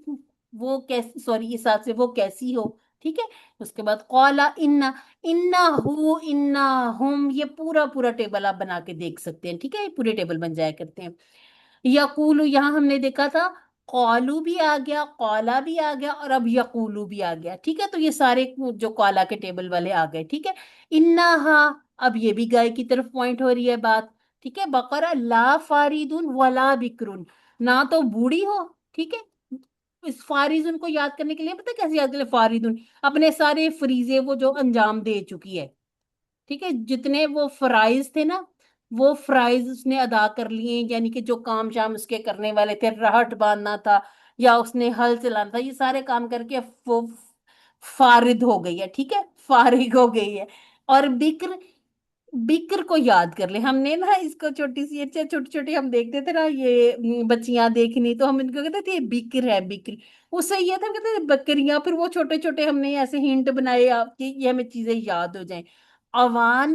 سوری اس ساتھ سے وہ کیسی ہو، ٹھیک ہے۔ اس کے بعد قالا انا ہو انا ہم، یہ پورا ٹیبل آپ بنا کے دیکھ سکتے ہیں، ٹھیک ہے، یہ پورے ٹیبل بن جایا کرتے ہیں۔ یقولو، یہاں ہم نے دیکھا تھا قالو بھی آ گیا، قالا بھی آ گیا اور اب یقولو بھی آ گیا، ٹھیک ہے، تو یہ سارے جو قالا کے ٹیبل والے آ گئے، ٹھیک ہے۔ انہا، اب یہ بھی گائے کی طرف پوائنٹ ہو رہی ہے بات، ٹھیک ہے۔ بقرہ لا فاریدن ولا بکرن، نہ تو بوڑھی ہو، ٹھیک ہے، اس فاریدن کو یاد کرنے کے لیے پتہ کیسے یاد کریں؟ فاریدن اپنے سارے فریضے وہ جو انجام دے چکی ہے، ٹھیک ہے، جتنے وہ فرائض تھے نا، وہ فرائض اس نے ادا کر لیے، یعنی کہ جو کام شام اس کے کرنے والے تھے، رہٹ باندھنا تھا یا اس نے ہل چلانا تھا، یہ سارے کام کر کے وہ فارغ ہو گئی ہے، ٹھیک ہے، فارغ ہو گئی ہے۔ اور بکر، بکر کو یاد کر لیں، ہم نے نا اس کو چھوٹی سی اچھا چھوٹی چھوٹی ہم دیکھتے تھے نا یہ بچیاں دیکھنی، تو ہم ان کو کہتے تھے یہ بکر ہے، بکر، اس سے یہ تھا کہتے تھے بکریاں، پھر وہ چھوٹے چھوٹے ہم نے ایسے ہنٹ بنائے آپ کی یہ ہمیں چیزیں یاد ہو جائیں۔ اوان،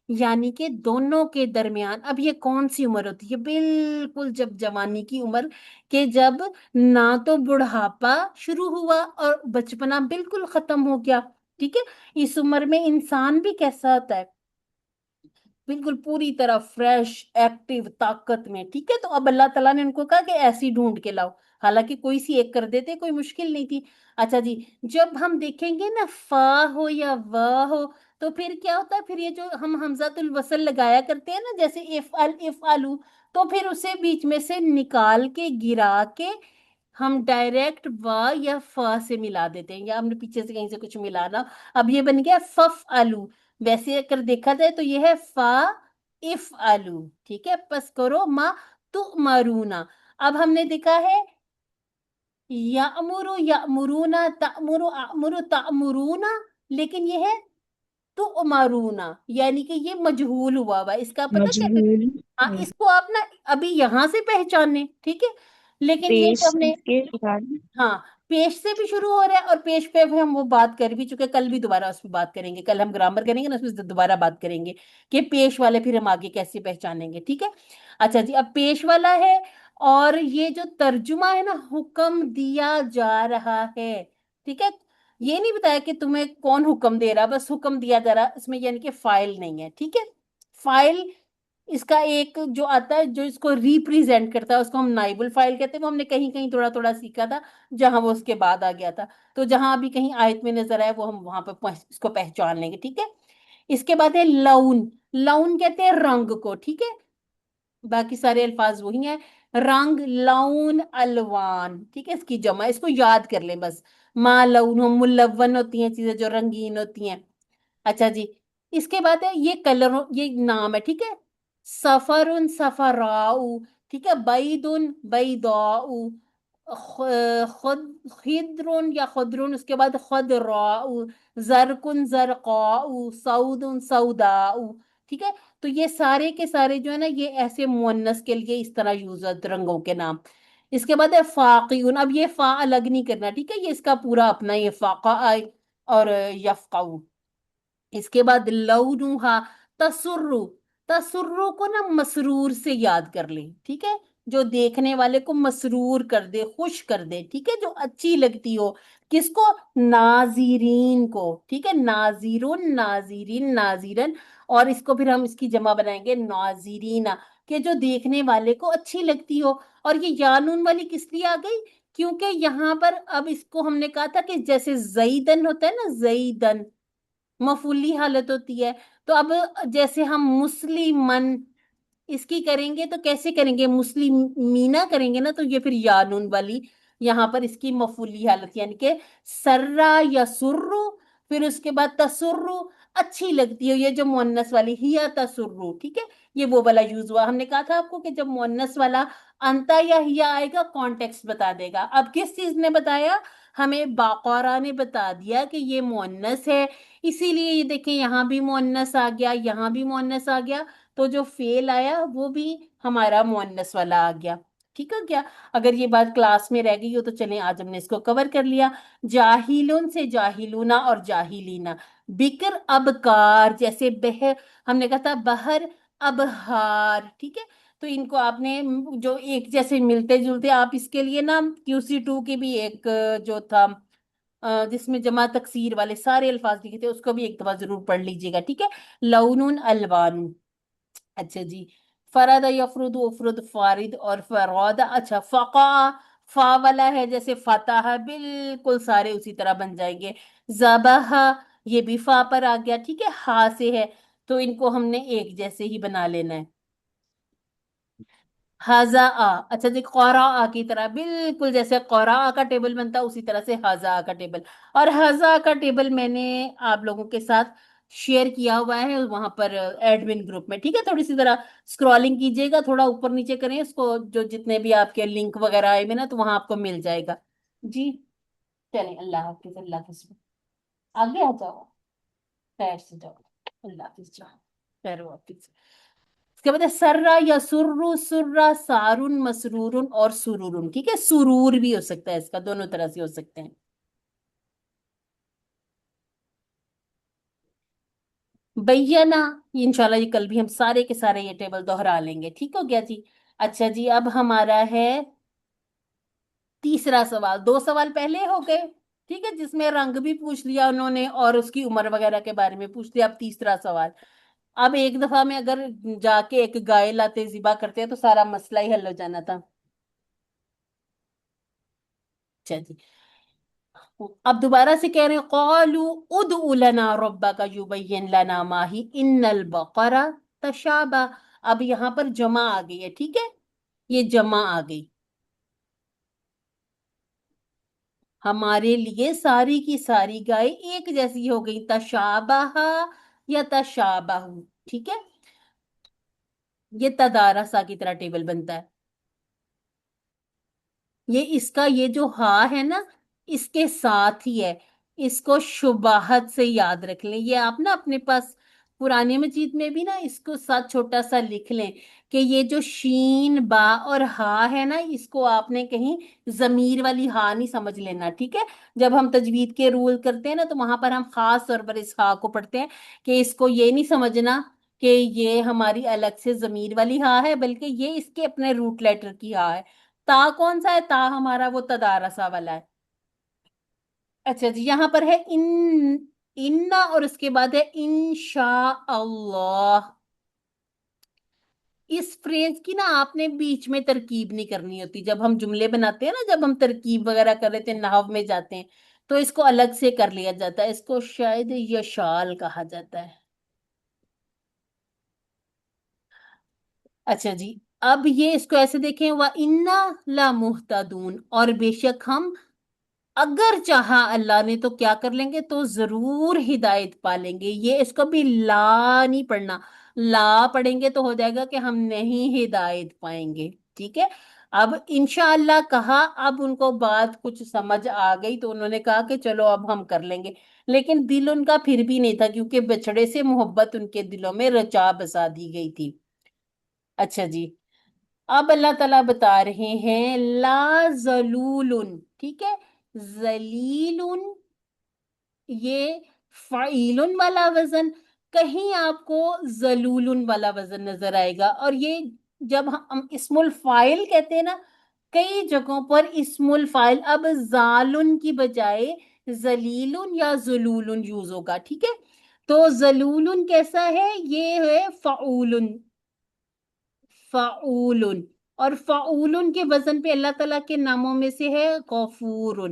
یعنی کہ دونوں کے درمیان، اب یہ کون سی عمر ہوتی ہے؟ بالکل جب جوانی کی عمر، کہ جب نہ تو بڑھاپا شروع ہوا اور بچپنا بالکل ختم ہو گیا، ٹھیک ہے، اس عمر میں انسان بھی کیسا ہوتا ہے؟ بالکل پوری طرح فریش، ایکٹیو، طاقت میں، ٹھیک ہے۔ تو اب اللہ تعالیٰ نے ان کو کہا کہ ایسی ڈھونڈ کے لاؤ، حالانکہ کوئی سی ایک کر دیتے، کوئی مشکل نہیں تھی۔ اچھا جی، جب ہم دیکھیں گے نا فا ہو یا وا ہو، تو پھر کیا ہوتا ہے؟ پھر یہ جو ہم حمزۃ الوصل لگایا کرتے ہیں نا، جیسے افعلو، تو پھر اسے بیچ میں سے نکال کے گرا کے ہم ڈائریکٹ وا یا فا سے ملا دیتے ہیں، یا ہم نے پیچھے سے کہیں سے کچھ ملانا، اب یہ بن گیا فف آلو۔ ویسے اگر دیکھا جائے تو یہ ہے فا اف آلو، ٹھیک ہے، پس کرو ما تؤمرونا۔ اب ہم نے دیکھا ہے یامرو یامرونا، تامرو امرو تامرونا، لیکن یہ ہے تؤمرونا، یعنی کہ یہ مجہول ہوا ہوا، اس کا پتہ کیسے؟ مجہول ہاں، اس کو آپ نا ابھی یہاں سے پہچانے، ٹھیک ہے، لیکن یہ جو پیش ہم نے، کے بعد ہاں، پیش سے بھی شروع ہو رہا ہے، اور پیش پہ بھی ہم وہ بات کر بھی چکے، کل بھی دوبارہ اس پہ بات کریں گے، کل ہم گرامر کریں گے نا، اس پہ دوبارہ بات کریں گے کہ پیش والے پھر ہم آگے کیسے پہچانیں گے، ٹھیک ہے۔ اچھا جی، اب پیش والا ہے، اور یہ جو ترجمہ ہے نا، حکم دیا جا رہا ہے، ٹھیک ہے، یہ نہیں بتایا کہ تمہیں کون حکم دے رہا، بس حکم دیا جا رہا، اس میں یعنی کہ فائل نہیں ہے، ٹھیک ہے۔ فائل اس کا ایک جو آتا ہے جو اس کو ریپریزینٹ کرتا ہے، اس کو ہم نائب الفائل کہتے ہیں، وہ ہم نے کہیں کہیں تھوڑا تھوڑا سیکھا تھا جہاں وہ اس کے بعد آ گیا تھا، تو جہاں بھی کہیں آیت میں نظر آئے وہ ہم وہاں پہ اس کو پہچان لیں گے، ٹھیک ہے۔ اس کے بعد ہے لون، لون کہتے ہیں رنگ کو، ٹھیک ہے، باقی سارے الفاظ وہی ہیں، رنگ، لون، الوان، ٹھیک ہے، اس کی جمع، اس کو یاد کر لیں بس، ما لون، ملون ہوتی ہیں چیزیں جو رنگین ہوتی ہیں۔ اچھا جی، اس کے بعد ہے یہ کلر، یہ نام ہے، ٹھیک ہے، سفر، سفراؤ، ठीक है, बैदुन बैदाउ, खुद खिद्रुन या खुद्रुन, उसके बाद खुदराउ, जरकुन जरकाउ, सऊदुन सऊदाउ। ठीक है, तो ये सारे के सारे जो है ना, ये ऐसे मुअन्नस के लिए इस तरह यूज होते रंगों के नाम। इसके बाद है फाकिउन, अब ये फा अलग नहीं करना, ठीक है, ये इसका पूरा अपना ये फाका और यफकाउ। इसके बाद लौनुहा तसुर्रु, तसुर्रु को ना मसरूर से याद कर ले, ठीक है, जो देखने वाले को मसरूर कर दे, खुश कर दे, ठीक है, जो अच्छी लगती हो। किसको? नाजीरीन को, ठीक है, नाजीरुन नाजीरीन नाजीरन। और इसको फिर हम इसकी जमा बनाएंगे नाजीरीना, कि जो देखने वाले को अच्छी लगती हो। और ये यानून वाली किस लिए आ गई? क्योंकि यहाँ पर अब इसको हमने कहा था कि जैसे जईदन होता है ना, जईदन मफूली हालत होती है। तो अब जैसे हम मुस्लिमन इसकी करेंगे तो कैसे करेंगे? मुस्लिम मीना करेंगे ना, तो ये फिर यानून वाली यहाँ पर इसकी मफूली हालत, यानी कि सर्रा या सुर्रु, फिर उसके बाद तसुर्रु, अच्छी लगती है, ये जो मुअन्नस वाली हिया तसुर्रु, ठीक है, ये वो वाला यूज हुआ। हमने कहा था आपको कि जब मुअन्नस वाला अंता या हिया आएगा कॉन्टेक्स्ट बता देगा। अब किस चीज ने बताया? हमें बाक़रा ने बता दिया कि ये मुअन्नस है, इसीलिए ये देखें यहाँ भी मुअन्नस आ गया, यहाँ भी मुअन्नस आ गया, तो जो फेल आया वो भी हमारा मुअन्नस वाला आ गया। ठीक है क्या? अगर ये बात क्लास में रह गई हो तो चलें, आज हमने इसको कवर कर लिया। जाहिलुन से जाहिलूना और जाहिलीना। बिकर अबकार, जैसे बह हमने कहा था बहर अबहार, ठीक है, तो इनको आपने जो एक जैसे मिलते जुलते, आप इसके लिए ना QC2 की भी एक जो था जिसमें जमा तकसीर वाले सारे अल्फाज लिखे थे, उसको भी एक दफा जरूर पढ़ लीजिएगा, ठीक है। लौनुन अलवानु। अच्छा जी, फरादा यफरुद उफरुद फारिद और फरादा। अच्छा, फका फा वाला है, जैसे फतह, बिल्कुल सारे उसी तरह बन जाएंगे। जबह, ये भी फा पर आ गया, ठीक है, हा से है, तो इनको हमने एक जैसे ही बना लेना है। हाजा आ, अच्छा जी, कौरा आ की तरह, बिल्कुल जैसे कौरा आ का टेबल बनता है उसी तरह से हाजा आ का टेबल। और हाजा का टेबल मैंने आप लोगों के साथ शेयर किया हुआ है वहां पर एडमिन ग्रुप में, ठीक है, थोड़ी सी तरह स्क्रॉलिंग कीजिएगा, थोड़ा ऊपर नीचे करें इसको, जो जितने भी आपके लिंक वगैरह आए हुए ना, तो वहां आपको मिल जाएगा जी। चलिए, अल्लाह हाफिज, अल्लाह हाफिज। आगे आ जाओ, पैर से जाओ, अल्लाह हाफिज, जाओ, पैर वापिस। इसके बाद है सर्रा या सुर्रु, सुर्रा, सारुन, मसरूरुन और सुरूरुन, ठीक है, सुरूर भी हो सकता है इसका, दोनों तरह से हो सकते हैं। बैयना, ये इंशाल्लाह ये कल भी हम सारे के सारे ये टेबल दोहरा लेंगे, ठीक हो गया जी। अच्छा जी, अब हमारा है तीसरा सवाल। दो सवाल पहले हो गए, ठीक है, जिसमें रंग भी पूछ लिया उन्होंने और उसकी उम्र वगैरह के बारे में पूछ लिया। अब तीसरा सवाल। अब एक दफा में अगर जाके एक गाय लाते जिबा करते हैं तो सारा मसला ही हल हो जाना था। अच्छा जी, अब दोबारा से कह रहे हैं, क़ालू उदउ लना रब्बका युबय्यिन लना माही इन्नल बक़रा तशाबा। अब यहाँ पर जमा आ गई है, ठीक है, ये जमा आ गई, हमारे लिए सारी की सारी गाय एक जैसी हो गई, तशाबहा या तशाबहु, ठीक है, ये तदारसा की तरह टेबल बनता है। ये इसका ये जो हा है ना, इसके साथ ही है, इसको शुबाहत से याद रख लें। ये आप ना अपने पास पुराने मजीद में भी ना इसको साथ छोटा सा लिख लें कि ये जो शीन बा और हा है ना, इसको आपने कहीं जमीर वाली हा नहीं समझ लेना, ठीक है। जब हम तजवीद के रूल करते हैं ना, तो वहां पर हम खास तौर पर इस हा को पढ़ते हैं कि इसको ये नहीं समझना कि ये हमारी अलग से जमीर वाली हा है, बल्कि ये इसके अपने रूट लेटर की हा है। ता कौन सा है? ता हमारा वो तदारसा वाला है। अच्छा जी, यहां पर है इन्ना और उसके बाद है इंशा अल्लाह। इस फ्रेज की ना आपने बीच में तरकीब नहीं करनी होती, जब हम जुमले बनाते हैं ना, जब हम तरकीब वगैरह कर लेते हैं, नहव में जाते हैं, तो इसको अलग से कर लिया जाता है, इसको शायद यशाल कहा जाता है। अच्छा जी, अब ये इसको ऐसे देखें, व इन्ना ला मुहतदून, और बेशक हम अगर चाहा अल्लाह ने तो क्या कर लेंगे, तो जरूर हिदायत पा लेंगे। ये इसको भी ला नहीं पढ़ना, ला पढ़ेंगे तो हो जाएगा कि हम नहीं हिदायत पाएंगे। ٹھیک ہے. اب انشاءاللہ کہا، اب ان کو بات کچھ سمجھ آ گئی تو انہوں نے کہا کہ چلو اب ہم کر لیں گے. لیکن دل ان کا پھر بھی نہیں تھا، کیونکہ بچڑے سے محبت ان کے دلوں میں رچا بسا دی گئی تھی. اچھا جی، اب اللہ تعالیٰ بتا رہے ہیں لا ذلول. ٹھیک ہے، ذلیل یہ فعیل والا وزن، کہیں آپ کو ذلول والا وزن نظر آئے گا. اور یہ جب ہم اسم الفاعل کہتے ہیں نا، کئی جگہوں پر اسم الفاعل اب زالن کی بجائے ذلیل یا ذلول یوز ہوگا. ٹھیک ہے، تو ذلول کیسا ہے؟ یہ ہے فعول. فعول، اور فعول کے وزن پہ اللہ تعالیٰ کے ناموں میں سے ہے غفور.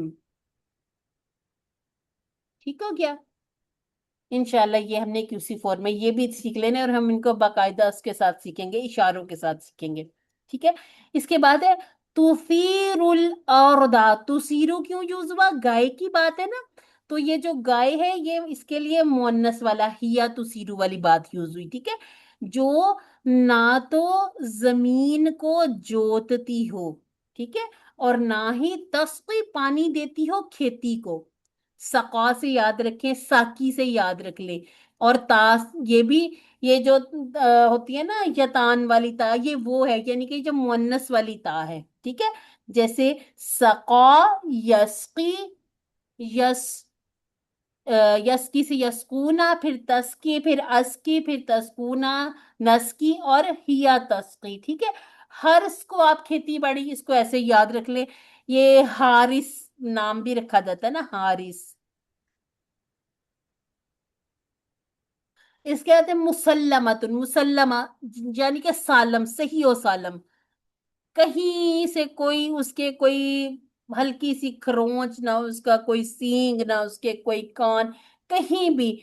ٹھیک ہو گیا؟ انشاءاللہ یہ ہم نے کیوسی فور میں یہ بھی سیکھ لینا، اور ہم ان کو باقاعدہ اس کے ساتھ سیکھیں گے، اشاروں کے ساتھ سیکھیں گے. ٹھیک ہے، اس کے بعد ہے تثیر الارض. تثیرو کیوں یوز ہوا؟ گائے کی بات ہے نا، تو یہ جو گائے ہے یہ اس کے لیے مؤنث والا ہیا تثیرو والی بات یوز ہوئی. ٹھیک ہے، جو نہ تو زمین کو جوتتی ہو، ٹھیک ہے، اور نہ ہی تسقی پانی دیتی ہو کھیتی کو. سقا سے یاد رکھیں، ساکی سے یاد رکھ لیں. اور تاس یہ بھی، یہ جو ہوتی ہے نا یتان والی تا، یہ وہ ہے، یعنی کہ جو مؤنث والی تا ہے. ٹھیک ہے، جیسے سقا، یسقی، یس یسکی سے یسکونا، پھر تسکی، پھر اسکی، پھر تسکونا، نسکی، اور ہیا تسقی. ٹھیک ہے، ہر اس کو آپ کھیتی باڑی اس کو ایسے یاد رکھ لیں. یہ حارث نام بھی رکھا جاتا ہے نا، حارث. اس کے بعد ہے مسلمت. مسلمہ یعنی کہ سالم، صحیح و سالم، کہیں سے کوئی اس کے کوئی ہلکی سی کھرونچ نہ، اس کا کوئی سینگ نہ، اس کے کوئی کان، کہیں بھی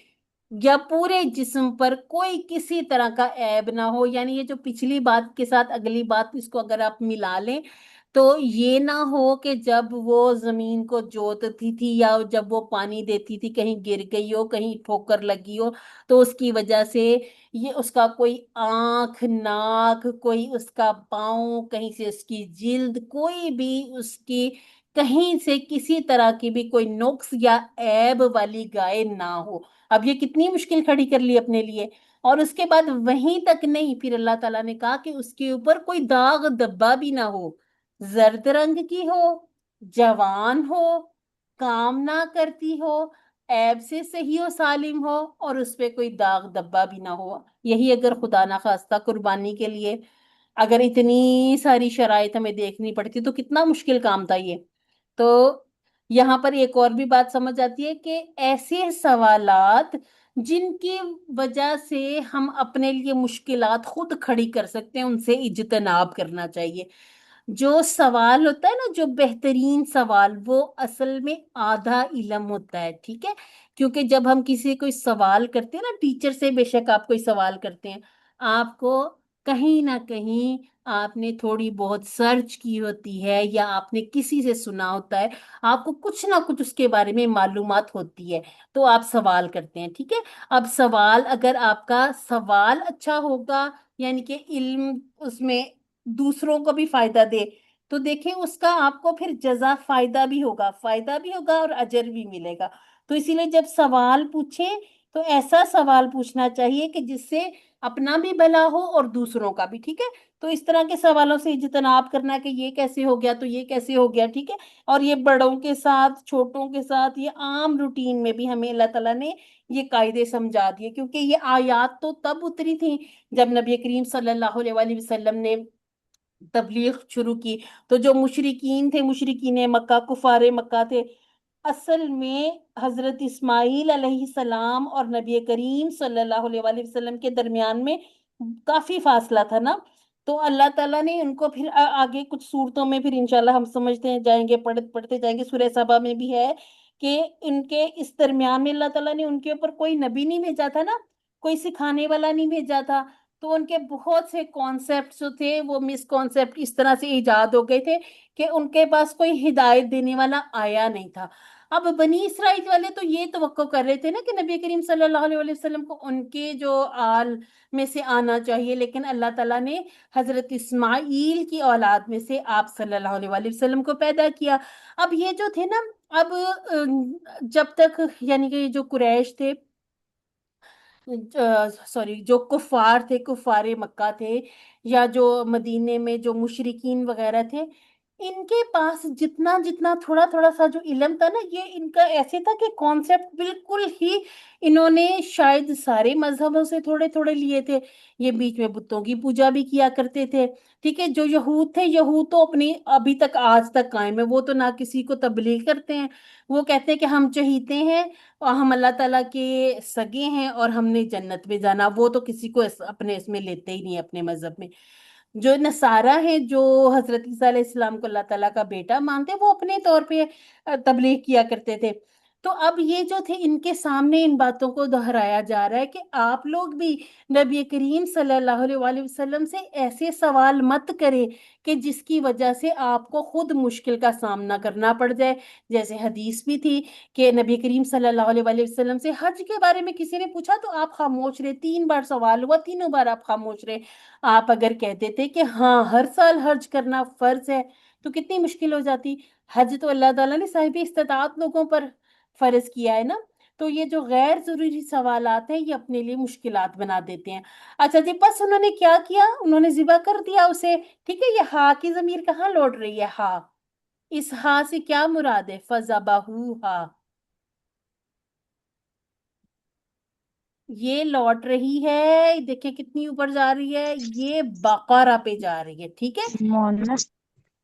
یا پورے جسم پر کوئی کسی طرح کا عیب نہ ہو. یعنی یہ جو پچھلی بات کے ساتھ اگلی بات اس کو اگر آپ ملا لیں تو یہ نہ ہو کہ جب وہ زمین کو جوتتی تھی یا جب وہ پانی دیتی تھی کہیں گر گئی ہو، کہیں ٹھوکر لگی ہو، تو اس کی وجہ سے یہ اس کا کوئی آنکھ، ناک، کوئی اس کا پاؤں، کہیں سے اس کی جلد، کوئی بھی اس کی کہیں سے کسی طرح کی بھی کوئی نقص یا عیب والی گائے نہ ہو. اب یہ کتنی مشکل کھڑی کر لی اپنے لیے. اور اس کے بعد وہیں تک نہیں، پھر اللہ تعالیٰ نے کہا کہ اس کے اوپر کوئی داغ دبا بھی نہ ہو، زرد رنگ کی ہو، جوان ہو، کام نہ کرتی ہو، عیب سے صحیح و سالم ہو، اور اس پہ کوئی داغ دبا بھی نہ ہو. یہی اگر خدا نہ خواستہ قربانی کے لیے اگر اتنی ساری شرائط ہمیں دیکھنی پڑتی تو کتنا مشکل کام تھا یہ. تو یہاں پر ایک اور بھی بات سمجھ آتی ہے کہ ایسے سوالات جن کی وجہ سے ہم اپنے لیے مشکلات خود کھڑی کر سکتے ہیں، ان سے اجتناب کرنا چاہیے. جو سوال ہوتا ہے نا، جو بہترین سوال، وہ اصل میں آدھا علم ہوتا ہے. ٹھیک ہے، کیونکہ جب ہم کسی کوئی سوال کرتے ہیں نا، ٹیچر سے بے شک آپ کوئی سوال کرتے ہیں، آپ کو کہیں نہ کہیں آپ نے تھوڑی بہت سرچ کی ہوتی ہے یا آپ نے کسی سے سنا ہوتا ہے، آپ کو کچھ نہ کچھ اس کے بارے میں معلومات ہوتی ہے، تو آپ سوال کرتے ہیں. ٹھیک ہے، اب سوال، اگر آپ کا سوال اچھا ہوگا، یعنی کہ علم اس میں دوسروں کو بھی فائدہ دے، تو دیکھیں اس کا آپ کو پھر جزا فائدہ بھی ہوگا، فائدہ بھی ہوگا اور اجر بھی ملے گا. تو اسی لیے جب سوال پوچھیں تو ایسا سوال پوچھنا چاہیے کہ جس سے اپنا بھی بھلا ہو اور دوسروں کا بھی. ٹھیک ہے، تو اس طرح کے سوالوں سے اجتناب کرنا کہ یہ کیسے ہو گیا تو یہ کیسے ہو گیا. ٹھیک ہے، اور یہ بڑوں کے ساتھ، چھوٹوں کے ساتھ، یہ عام روٹین میں بھی ہمیں اللہ تعالیٰ نے یہ قاعدے سمجھا دیے، کیونکہ یہ آیات تو تب اتری تھیں جب نبی کریم صلی اللہ علیہ وآلہ وسلم نے تبلیغ شروع کی. تو جو مشرکین تھے، مشرکین مکہ، کفار مکہ تھے، اصل میں حضرت اسماعیل علیہ السلام اور نبی کریم صلی اللہ علیہ وآلہ وسلم کے درمیان میں کافی فاصلہ تھا نا. تو اللہ تعالیٰ نے ان کو پھر آگے کچھ صورتوں میں پھر انشاءاللہ ہم سمجھتے جائیں گے، پڑھتے جائیں گے. سورہ سبا میں بھی ہے کہ ان کے اس درمیان میں اللہ تعالیٰ نے ان کے اوپر کوئی نبی نہیں بھیجا تھا نا، کوئی سکھانے والا نہیں بھیجا تھا. تو ان کے بہت سے کانسیپٹ جو تھے وہ مس کانسیپٹ اس طرح سے ایجاد ہو گئے تھے کہ ان کے پاس کوئی ہدایت دینے والا آیا نہیں تھا. अब बनी इसराइल वाले तो ये तवक्को कर रहे थे ना कि नबी करीम सल्लल्लाहु अलैहि वसल्लम को उनके जो आल में से आना चाहिए, लेकिन अल्लाह ताला ने हजरत इस्माइल की औलाद में से आप सल्लल्लाहु अलैहि वसल्लम को पैदा किया। अब ये जो थे ना, अब जब तक यानी कि जो कुरैश थे, सॉरी, जो कुफार थे, कुफारे मक्का थे, या जो मदीने में जो मुशरिकीन वगैरह थे, इनके पास जितना जितना थोड़ा थोड़ा सा जो इल्म था ना, ये इनका ऐसे था कि कॉन्सेप्ट बिल्कुल ही इन्होंने शायद सारे मजहबों से थोड़े थोड़े लिए थे। ये बीच में बुतों की पूजा भी किया करते थे। ठीक है, जो यहूद थे, यहूद तो अपनी अभी तक आज तक कायम है, वो तो ना किसी को तबलीग करते हैं। वो कहते हैं कि हम चहीते हैं और हम अल्लाह ताला के सगे हैं और हमने जन्नत में जाना। वो तो किसी को अपने इसमें लेते ही नहीं है, अपने मजहब में। जो नसारा है, जो हजरत ईसा अलैहि सलाम को अल्लाह ताला का बेटा मानते, वो अपने तौर पे तबलीग किया करते थे। तो अब ये जो थे, इनके सामने इन बातों को दोहराया जा रहा है कि आप लोग भी नबी करीम सल्लल्लाहु अलैहि वसल्लम से ऐसे सवाल मत करें कि जिसकी वजह से आपको खुद मुश्किल का सामना करना पड़ जाए। जैसे हदीस भी थी कि नबी करीम सल्लल्लाहु अलैहि वसल्लम से हज के बारे में किसी ने पूछा तो आप खामोश रहे। 3 बार सवाल हुआ, तीनों बार आप खामोश रहे। आप अगर कहते थे कि हाँ हर साल हज करना फर्ज है, तो कितनी मुश्किल हो जाती। हज तो अल्लाह ताला ने साहिब इस्तात लोगों पर फर्ज किया है ना। तो ये जो गैर जरूरी सवालात हैं, ये अपने लिए मुश्किलात बना देते हैं। अच्छा जी, बस उन्होंने क्या किया, उन्होंने जिबा कर दिया उसे। ठीक है, ये हा की जमीर कहाँ लौट रही है? हा। इस हा से क्या मुराद है? फज़बहू हा। ये लौट रही है, देखिए कितनी ऊपर जा रही है, ये बकरा पे जा रही है। ठीक है, मोनस।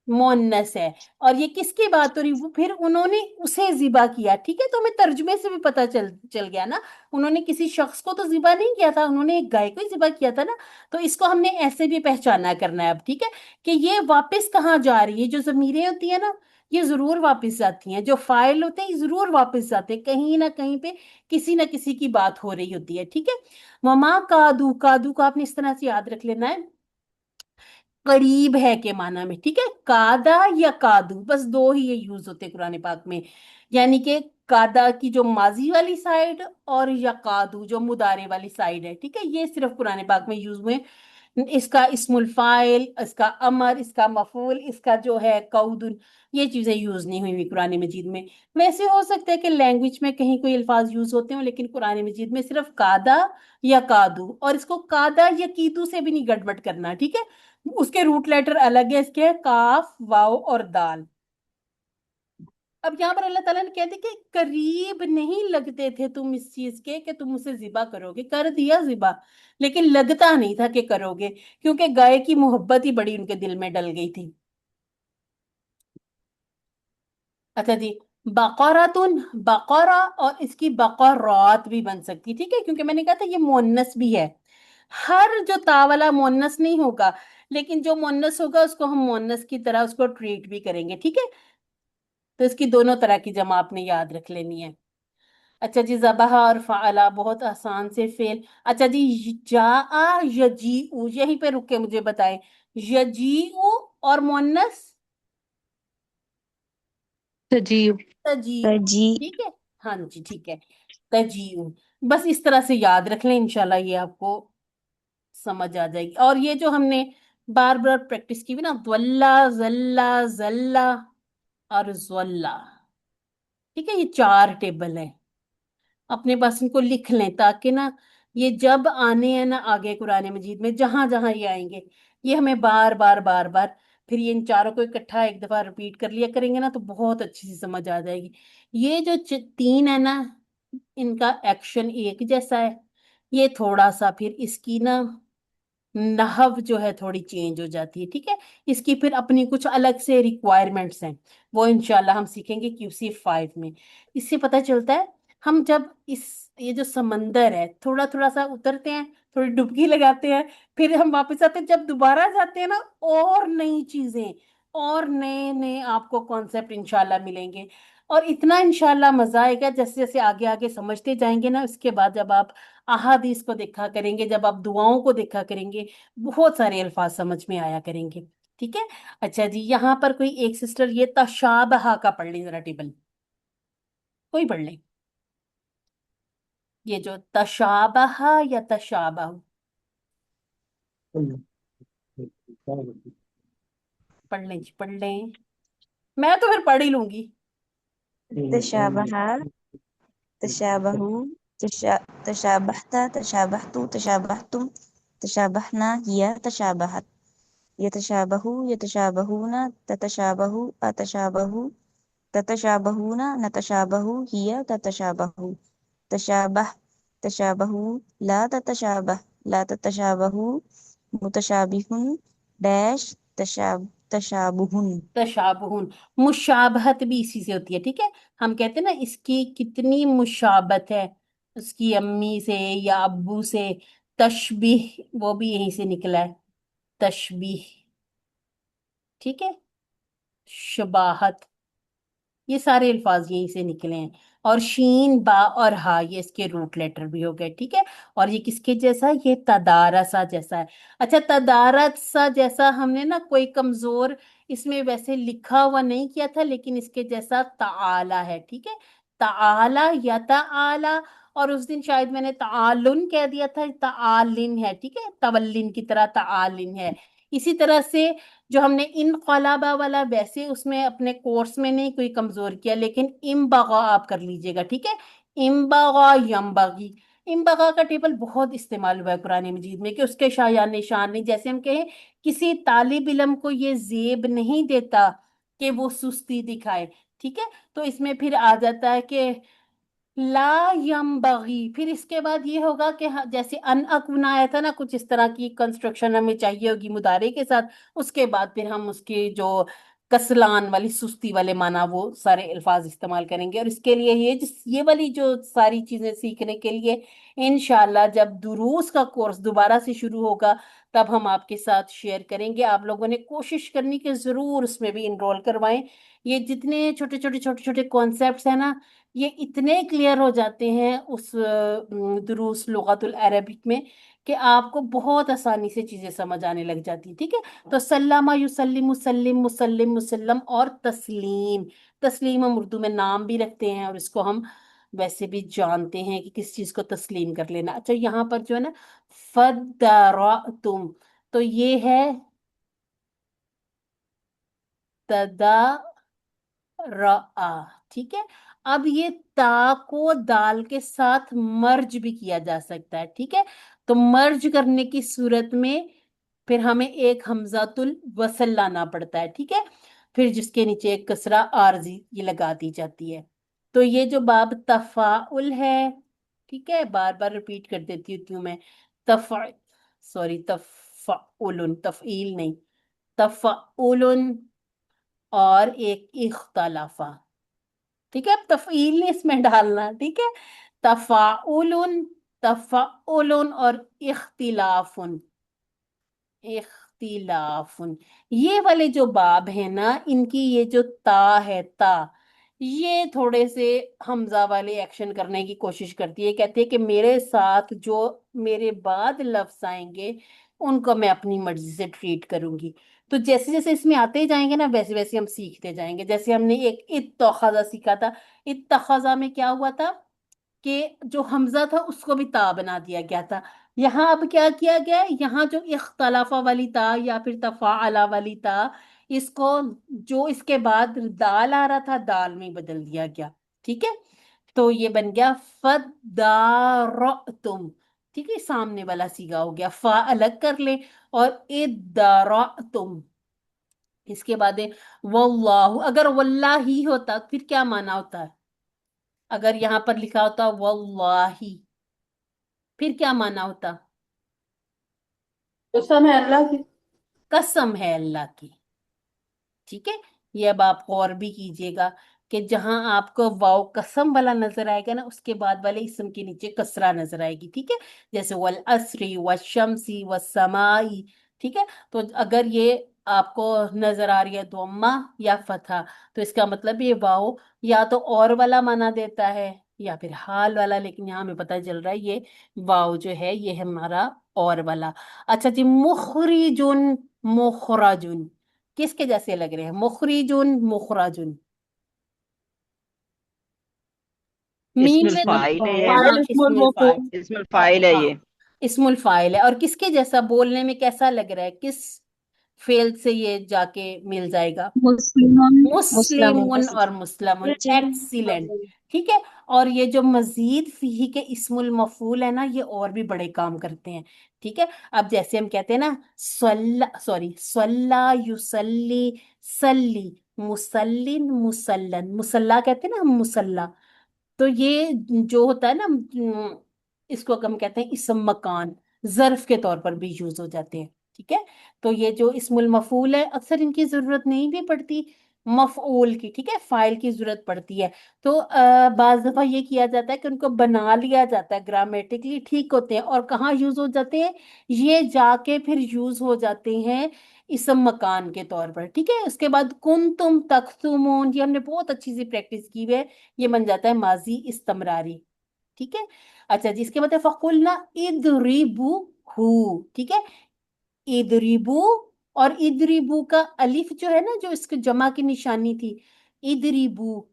मोन्नस है। और ये किसकी बात हो रही? वो फिर उन्होंने उसे जिबा किया। ठीक है, तो हमें तर्जुमे से भी पता चल चल गया ना। उन्होंने किसी शख्स को तो जिबा नहीं किया था, उन्होंने एक गाय को ही जिबा किया था ना। तो इसको हमने ऐसे भी पहचाना करना है अब। ठीक है, कि ये वापस कहाँ जा रही है? जो जमीरें होती है ना, ये जरूर वापस जाती हैं। जो फाइल होते हैं, ये जरूर वापस जाते हैं, कहीं ना कहीं पे किसी ना किसी की बात हो रही होती है। ठीक है, ममा कादू, कादू को आपने इस तरह से याद रख लेना है, करीब है के माना में। ठीक है, कादा या कादू, बस दो ही ये यूज होते हैं कुरान पाक में। यानी कि कादा की जो माजी वाली साइड, और या कादू जो मुदारे वाली साइड है। ठीक है, ये सिर्फ कुरान पाक में यूज हुए। इसका इस्मुल फाइल, इसका अमर, इसका मफूल, इसका जो है कौदुन, ये चीजें यूज नहीं हुई हुई कुरान मजीद में। वैसे हो सकता है कि लैंग्वेज में कहीं कोई अल्फाज यूज होते हो, लेकिन कुरान मजीद में सिर्फ कादा या कादू, और इसको कादा या कीदू से भी नहीं गड़बड़ करना। ठीक है, उसके रूट लेटर अलग है, इसके काफ, वाव और दाल। अब यहाँ पर अल्लाह ताला ने कह दिया कि करीब नहीं लगते थे तुम इस चीज के कि तुम उसे जिबा करोगे। कर दिया जिबा, लेकिन लगता नहीं था कि करोगे, क्योंकि गाय की मोहब्बत ही बड़ी उनके दिल में डल गई थी। अच्छा जी, बकरातुन, बकरा, और इसकी बकरात भी बन सकती। ठीक है, क्योंकि मैंने कहा था ये मोन्नस भी है। हर जो तावला मोन्नस नहीं होगा, लेकिन जो मोन्नस होगा उसको हम मोन्नस की तरह उसको ट्रीट भी करेंगे। ठीक है, तो इसकी दोनों तरह की जमा आपने याद रख लेनी है। अच्छा जी, ज़बह और फ़अला बहुत आसान से फेल। अच्छा जी, जाआ यजीउ, यहीं पे रुक के मुझे बताएं, यजीउ और मोन्नस तजीब। तजीउ। तजी। ठीक है, हाँ जी ठीक है, तजीउ। बस इस तरह से याद रख लें, इंशाल्लाह ये आपको समझ आ जाएगी। और ये जो हमने बार बार प्रैक्टिस की हुई ना, वल्ला, जल्ला, जल्ला और जल्ला। ठीक है, ये 4 टेबल है, अपने पास इनको लिख लें, ताकि ना ये जब आने हैं ना आगे कुरान मजीद में, जहां जहां ये आएंगे, ये हमें बार बार बार बार, फिर ये इन चारों को इकट्ठा एक दफा रिपीट कर लिया करेंगे ना, तो बहुत अच्छी सी समझ आ जाएगी। ये जो 3 है ना, इनका एक्शन एक जैसा है। ये थोड़ा सा फिर इसकी ना नहव जो है थोड़ी चेंज हो जाती है। ठीक है, इसकी फिर अपनी कुछ अलग से रिक्वायरमेंट्स हैं, वो इंशाल्लाह हम सीखेंगे QC5 में। इससे पता चलता है, हम जब इस ये जो समंदर है थोड़ा थोड़ा सा उतरते हैं, थोड़ी डुबकी लगाते हैं, फिर हम वापस आते हैं, जब दोबारा जाते हैं ना, और नई चीजें और नए नए आपको कॉन्सेप्ट इंशाल्लाह मिलेंगे। और इतना इंशाल्लाह मजा आएगा, जैसे जैसे आगे आगे समझते जाएंगे ना, उसके बाद जब आप अहादीस को देखा करेंगे, जब आप दुआओं को देखा करेंगे, बहुत सारे अल्फाज समझ में आया करेंगे। ठीक है, अच्छा जी, यहाँ पर कोई एक सिस्टर ये तशाबहा का पढ़ ली जरा टेबल। कोई पढ़ ले। ये जो तशाबह या तशाबह, पढ़ लें जी, पढ़ लें। मैं तो फिर पढ़ ही लूंगी। تشابه تشابهوا تشابهت تشابهت تشابهتم تشابهنا هي تشابهت يتشابه يتشابهون تتشابه أتشابه تتشابهون نتشابه هي تتشابه تشابه تشابه لا تتشابه لا تتشابه متشابه داش تشابهن तशाबहुन, मुशाबहत भी इसी से होती है, ठीक है। हम कहते हैं ना इसकी कितनी मुशाबत है उसकी अम्मी से या अब्बू से। तशबीह वो भी यहीं से निकला है, तशबीह, ठीक है। शबाहत, ये सारे अल्फाज यहीं से निकले हैं। और शीन बा और हा ये इसके रूट लेटर भी हो गए, ठीक है। और ये किसके जैसा है? ये तदारसा जैसा है। अच्छा, तदारसा जैसा हमने ना कोई कमजोर इसमें वैसे लिखा हुआ नहीं किया था, लेकिन इसके जैसा ताला है, ठीक है। ताला या ताला, और उस दिन शायद मैंने तालुन कह दिया था, तालिन है, ठीक है। तवल्लिन की तरह तालिन है। इसी तरह से जो हमने इन कलाबा वाला वैसे उसमें अपने कोर्स में नहीं कोई कमजोर किया, लेकिन इम्बगा आप कर लीजिएगा, ठीक है। इम्बगा यम्बगी, इम्बगा का टेबल बहुत इस्तेमाल हुआ है कुरान मजीद में कि उसके शायान निशान नहीं। जैसे हम कहें किसी तालिब इल्म को ये जेब नहीं देता कि वो सुस्ती दिखाए, ठीक है। तो इसमें फिर आ जाता है कि ला यम्बगी, फिर इसके बाद ये होगा कि जैसे अन अकुना आया था ना, कुछ इस तरह की कंस्ट्रक्शन हमें चाहिए होगी मुदारे के साथ। उसके बाद फिर हम उसके जो कसलान वाली सुस्ती वाले माना वो सारे अल्फाज इस्तेमाल करेंगे। और इसके लिए ये वाली जो सारी चीजें सीखने के लिए इंशाल्लाह जब दुरूस का कोर्स दोबारा से शुरू होगा तब हम आपके साथ शेयर करेंगे। आप लोगों ने कोशिश करनी कि जरूर उसमें भी इनरोल करवाएं। ये जितने छोटे छोटे कॉन्सेप्ट्स है ना, ये इतने क्लियर हो जाते हैं उस दुरूस लुगातुल अरबिक में कि आपको बहुत आसानी से चीजें समझ आने लग जाती, ठीक है। तो सल्लमा युसल्लिम मुसल्लिम मुसल्लिम मुसल्लम और तस्लीम, तस्लीम हम उर्दू में नाम भी रखते हैं और इसको हम वैसे भी जानते हैं कि किस चीज को तस्लीम कर लेना। अच्छा, यहाँ पर जो है ना फदरअतुम, तो ये है तदा रआ, ठीक है। अब ये ता को दाल के साथ मर्ज भी किया जा सकता है, ठीक है। तो मर्ज करने की सूरत में फिर हमें एक हमजातुल वसल लाना पड़ता है, ठीक है। फिर जिसके नीचे एक कसरा आरजी ये लगा दी जाती है। तो ये जो बाब तफाउल है, ठीक है, बार बार रिपीट कर देती हूँ मैं। तफा सॉरी तफाउलुन, तफईल नहीं, तफाउलुन और एक इख्तलाफा, ठीक है। अब तफईल नहीं इसमें डालना, ठीक है। तफाउलुन, तफाउलुन और इख्तिलाफुन, इख्तिलाफुन, ये वाले जो बाब है ना इनकी ये जो ता है ता, ये थोड़े से हमजा वाले एक्शन करने की कोशिश करती है। कहती है कि मेरे साथ जो मेरे बाद लफ्ज आएंगे उनको मैं अपनी मर्जी से ट्रीट करूंगी। तो जैसे जैसे इसमें आते जाएंगे ना वैसे वैसे हम सीखते जाएंगे। जैसे हमने एक इत्तखज़ा सीखा था, इत्तखज़ा में क्या हुआ था कि जो हमजा था उसको भी ता बना दिया गया था। यहाँ अब क्या किया गया है, यहाँ जो इख्तलाफा वाली ता या फिर तफाअला वाली ता, इसको जो इसके बाद दाल आ रहा था दाल में बदल दिया गया, ठीक है। तो ये बन गया फदारतुम, ठीक है। सामने वाला सीगा हो गया, फा अलग कर ले और इदरतुम। इसके बाद है वल्लाहु, अगर वल्लाही होता तो फिर क्या माना होता है? अगर यहाँ पर लिखा होता वल्लाही फिर क्या माना होता? कसम है अल्लाह की। कसम है अल्लाह की, ठीक है। ये अब आप गौर भी कीजिएगा कि जहां आपको वाव कसम वाला नजर आएगा ना उसके बाद वाले इसम के नीचे कसरा नजर आएगी, ठीक है। जैसे वल असरी व शमसी व समाई, ठीक है। तो अगर ये आपको नजर आ रही है दोम्मा या फतहा, तो इसका मतलब ये वाव या तो और वाला माना देता है या फिर हाल वाला, लेकिन यहाँ हमें पता चल रहा है ये वाव जो है ये है हमारा और वाला। अच्छा जी, मुखरिजुन मुखराजुन किसके जैसे लग रहे हैं? मुखरिजुन मुखराजुन, मीम اسم में तो الفاعل ہے یہ، हाँ इस्मुल फाइल। اسم الفاعل ہے हाँ یہ۔ इस्मुल फाइल है। और किसके जैसा बोलने में कैसा लग रहा है, किस फेल से ये जाके मिल जाएगा? मुस्लिमुन मुस्लिमुन और मुस्लिमुन, एक्सीलेंट। ठीक है। और ये जो मजीद फीही के इस्मुल मफूल है ना, ये और भी बड़े काम करते हैं। ठीक है। अब जैसे हम कहते हैं ना, सल्ला, सॉरी, सल्ला युसल्ली, सल्ली, मुसल्लिन, मुसल्लन, मुसल्ला कहते हैं ना हम, मुसल्ला। तो ये जो होता है ना, इसको हम कहते हैं इसम मकान, जर्फ के तौर पर भी यूज हो जाते हैं। ठीक है। तो ये जो इस्मुल मफूल है, अक्सर इनकी जरूरत नहीं भी पड़ती, मफऊल की, ठीक है, फाइल की जरूरत पड़ती है। तो बाज दफा ये किया जाता है कि उनको बना लिया जाता है, ग्रामेटिकली ठीक होते हैं, और कहाँ यूज हो जाते हैं, ये जाके फिर यूज हो जाते हैं इसम मकान के तौर पर। ठीक है। उसके बाद कुन तुम तख्तुमून, ये हमने बहुत अच्छी सी प्रैक्टिस की है, ये बन जाता है माजी इस्तमरारी। ठीक है। अच्छा जी, इसके बाद है फकुलना इदरिबू हु। ठीक है। इदरिबू, और इदरिबू का अलिफ जो है ना, जो इसके जमा की निशानी थी, इदरिबू,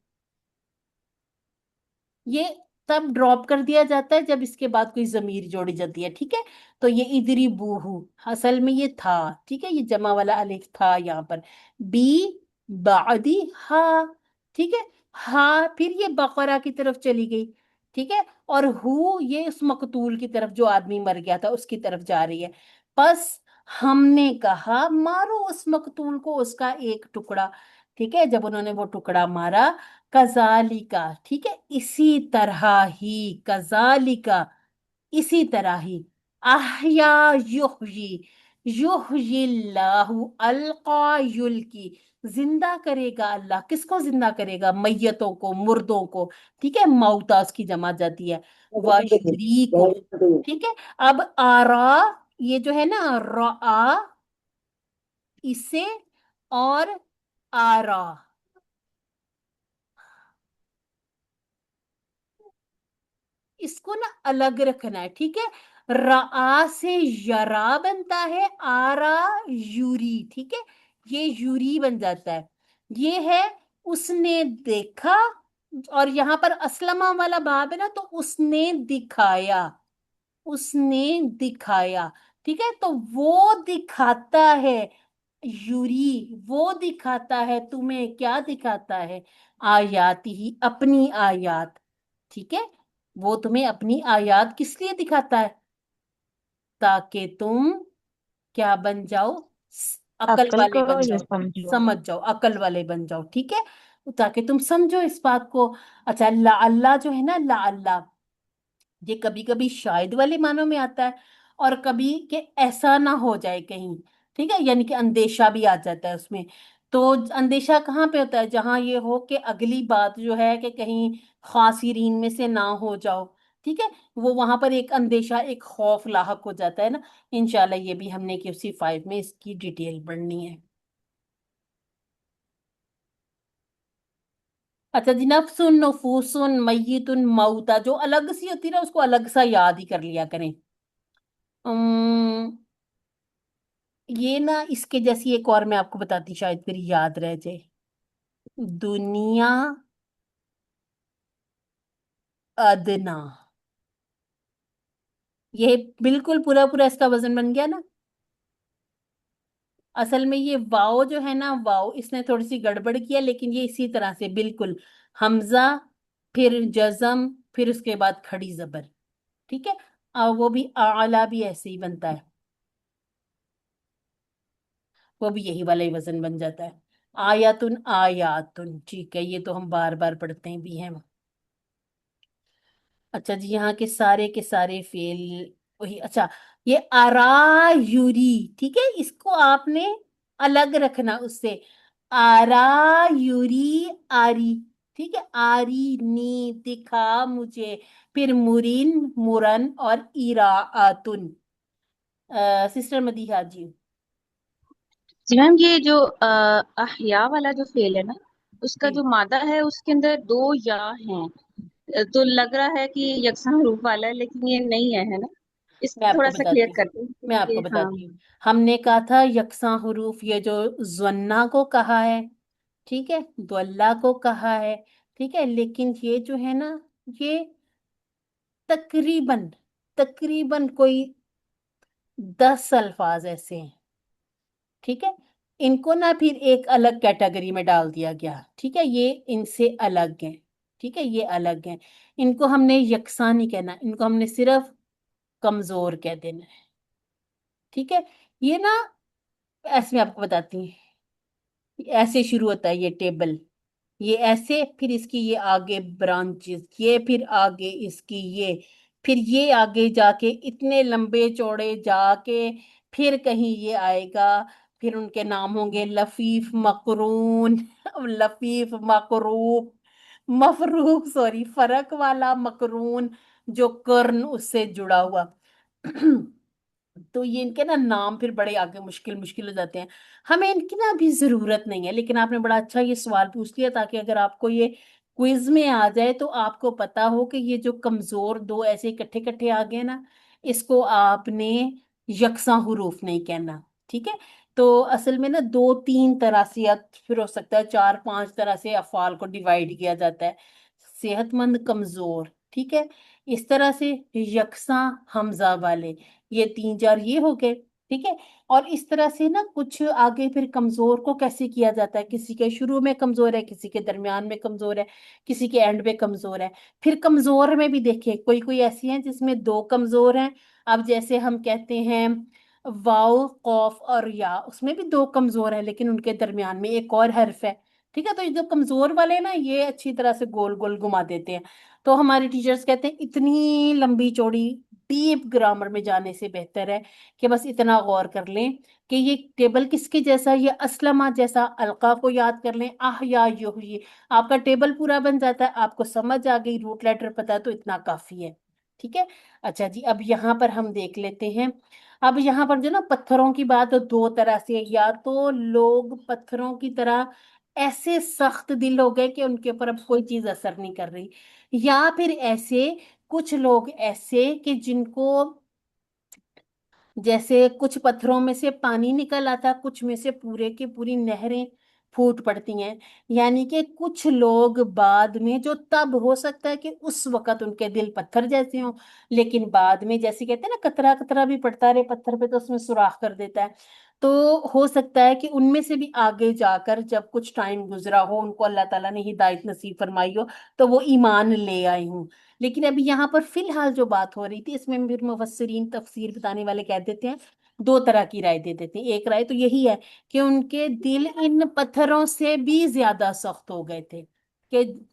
ये तब ड्रॉप कर दिया जाता है जब इसके बाद कोई जमीर जोड़ी जाती है। ठीक है। तो ये इदरी बूहू, असल में ये था। ठीक है। ये जमा वाला अलिफ था यहाँ पर, बी बादी हा। ठीक है। हा फिर ये बकरा की तरफ चली गई। ठीक है। और हु ये उस मकतूल की तरफ, जो आदमी मर गया था उसकी तरफ जा रही है। बस हमने कहा मारो उस मकतूल को, उसका एक टुकड़ा। ठीक है। जब उन्होंने वो टुकड़ा मारा, कजालिका, ठीक है, इसी तरह ही, कजालिका, इसी तरह ही, अहया युहयी, युहयिल्लाहु अलका युल्की, जिंदा करेगा अल्लाह। किसको जिंदा करेगा? मैयतों को, मुर्दों को। ठीक है। मौता उसकी जमा जाती है, वयुरीकुम। ठीक है। अब आरा, ये जो है ना, रा, इसे, और आरा, इसको ना अलग रखना है। ठीक है। रा से यरा बनता है, आरा यूरी। ठीक है। ये यूरी बन जाता है। ये है उसने देखा, और यहां पर असलमा वाला भाव है ना, तो उसने दिखाया, उसने दिखाया। ठीक है। तो वो दिखाता है, यूरी, वो दिखाता है तुम्हें, क्या दिखाता है? आयात ही, अपनी आयात। ठीक है। वो तुम्हें अपनी आयात किस लिए दिखाता है? ताकि तुम क्या बन जाओ? अकल अक्ल वाले करो बन या जाओ, समझो। समझ जाओ, अकल वाले बन जाओ। ठीक है। ताकि तुम समझो इस बात को। अच्छा, ला अल्लाह जो है ना, ला अल्लाह, ये कभी कभी शायद वाले मानों में आता है, और कभी कि ऐसा ना हो जाए कहीं। ठीक है। यानी कि अंदेशा भी आ जाता है उसमें। तो अंदेशा कहाँ पे होता है? जहां ये हो कि अगली बात जो है कि कहीं खासिरीन में से ना हो जाओ। ठीक है। वो वहां पर एक अंदेशा, एक खौफ लाहक हो जाता है ना। इंशाल्लाह ये भी हमने QC5 में इसकी डिटेल पढ़नी है। अच्छा जी, नफ्सुन, नफूसुन, मय्यितुन, मौता, जो अलग सी होती है ना, उसको अलग सा याद ही कर लिया करें। ये ना, इसके जैसी एक और मैं आपको बताती, शायद फिर याद रह जाए। दुनिया अदना, ये बिल्कुल पूरा पूरा इसका वजन बन गया ना। असल में ये वाओ जो है ना, वाओ इसने थोड़ी सी गड़बड़ किया, लेकिन ये इसी तरह से बिल्कुल, हमजा, फिर जजम, फिर उसके बाद खड़ी जबर। ठीक है। और वो भी आला भी ऐसे ही बनता है, वो भी यही वाला ही वजन बन जाता है। आयातुन, आयातुन। ठीक है। ये तो हम बार बार पढ़ते हैं भी हैं। अच्छा जी, यहाँ के सारे फेल वही। अच्छा, ये आरायूरी, ठीक है, इसको आपने अलग रखना उससे। आरायूरी, आरी। ठीक है। आरी नी, दिखा मुझे। फिर मुरिन, मुरन, और इराआतुन। सिस्टर मदीहा जी। जी मैम, ये जो अहया वाला जो फेल है ना, उसका जी, जो मादा है उसके अंदर दो या हैं। तो लग रहा है कि यकसा हरूफ वाला है, लेकिन ये नहीं है, है ना? मैं इसको आपको थोड़ा सा क्लियर बताती हूँ, कर दें मैं ये। आपको हाँ। बताती हूँ। हमने कहा था यकसा हरूफ, ये जो ज़न्ना को कहा है, ठीक है, द्वल्ला को कहा है। ठीक है। लेकिन ये जो है ना, ये तकरीबन तकरीबन कोई 10 अल्फाज ऐसे हैं, ठीक है। इनको ना फिर एक अलग कैटेगरी में डाल दिया गया, ठीक है, ये इनसे अलग हैं, ठीक है, ये अलग हैं। इनको हमने यकसा नहीं कहना, इनको हमने सिर्फ कमजोर कह देना है, ठीक है। ये ना, ऐसे मैं आपको बताती हूँ, ऐसे शुरू होता है ये टेबल, ये ऐसे, फिर इसकी ये आगे ब्रांचेस, ये फिर आगे इसकी ये, फिर ये आगे जाके इतने लंबे चौड़े जाके फिर कहीं ये आएगा, फिर उनके नाम होंगे लफीफ मकरून लफीफ मकरूब मफरूक, सॉरी, फरक वाला मकरून, जो कर्ण उससे जुड़ा हुआ तो ये इनके ना नाम फिर बड़े आगे मुश्किल मुश्किल हो जाते हैं। हमें इनकी ना अभी जरूरत नहीं है, लेकिन आपने बड़ा अच्छा ये सवाल पूछ लिया, ताकि अगर आपको ये क्विज में आ जाए तो आपको पता हो कि ये जो कमजोर दो ऐसे इकट्ठे इकट्ठे आ गए ना, इसको आपने यकसा हुरूफ नहीं कहना, ठीक है। तो असल में ना दो तीन तरह से, या फिर हो सकता है चार पांच तरह से अफ़ाल को डिवाइड किया जाता है। सेहतमंद, कमजोर, ठीक है, इस तरह से यकसा, हमजा वाले, ये तीन चार ये हो गए, ठीक है। और इस तरह से ना कुछ आगे फिर कमजोर को कैसे किया जाता है, किसी के शुरू में कमजोर है, किसी के दरमियान में कमजोर है, किसी के एंड में कमजोर है। फिर कमजोर में भी देखिए कोई कोई ऐसी हैं जिसमें दो कमजोर हैं। अब जैसे हम कहते हैं वाओ, कौफ और या, उसमें भी दो कमजोर है, लेकिन उनके दरमियान में एक और हर्फ है, ठीक है। तो ये जो कमजोर वाले ना, ये अच्छी तरह से गोल गोल घुमा देते हैं। तो हमारे टीचर्स कहते हैं इतनी लंबी चौड़ी डीप ग्रामर में जाने से बेहतर है कि बस इतना गौर कर लें कि ये टेबल किसके जैसा है, ये असलमा जैसा, अलका को याद कर लें, आह या यूं, ये आपका टेबल पूरा बन जाता है। आपको समझ आ गई, रूट लेटर पता है, तो इतना काफी है, ठीक है। अच्छा जी, अब यहाँ पर हम देख लेते हैं। अब यहाँ पर जो ना पत्थरों की बात, तो दो तरह से, या तो लोग पत्थरों की तरह ऐसे सख्त दिल हो गए कि उनके ऊपर अब कोई चीज असर नहीं कर रही, या फिर ऐसे, कुछ लोग ऐसे कि जिनको, जैसे कुछ पत्थरों में से पानी निकल आता, कुछ में से पूरे की पूरी नहरें फूट पड़ती हैं। यानी कि कुछ लोग बाद में, जो तब हो सकता है कि उस वक्त उनके दिल पत्थर जैसे हों, लेकिन बाद में, जैसे कहते हैं ना, कतरा कतरा भी पड़ता रहे पत्थर पे तो उसमें सुराख कर देता है। तो हो सकता है कि उनमें से भी आगे जाकर जब कुछ टाइम गुजरा हो, उनको अल्लाह ताला ने हिदायत नसीब फरमाई हो, तो वो ईमान ले आए हों। लेकिन अभी यहाँ पर फिलहाल जो बात हो रही थी, इसमें फिर मुफस्सिरीन, तफसीर बताने वाले कह देते हैं, दो तरह की राय दे देते हैं। एक राय तो यही है कि उनके दिल इन पत्थरों से भी ज्यादा सख्त हो गए थे, कि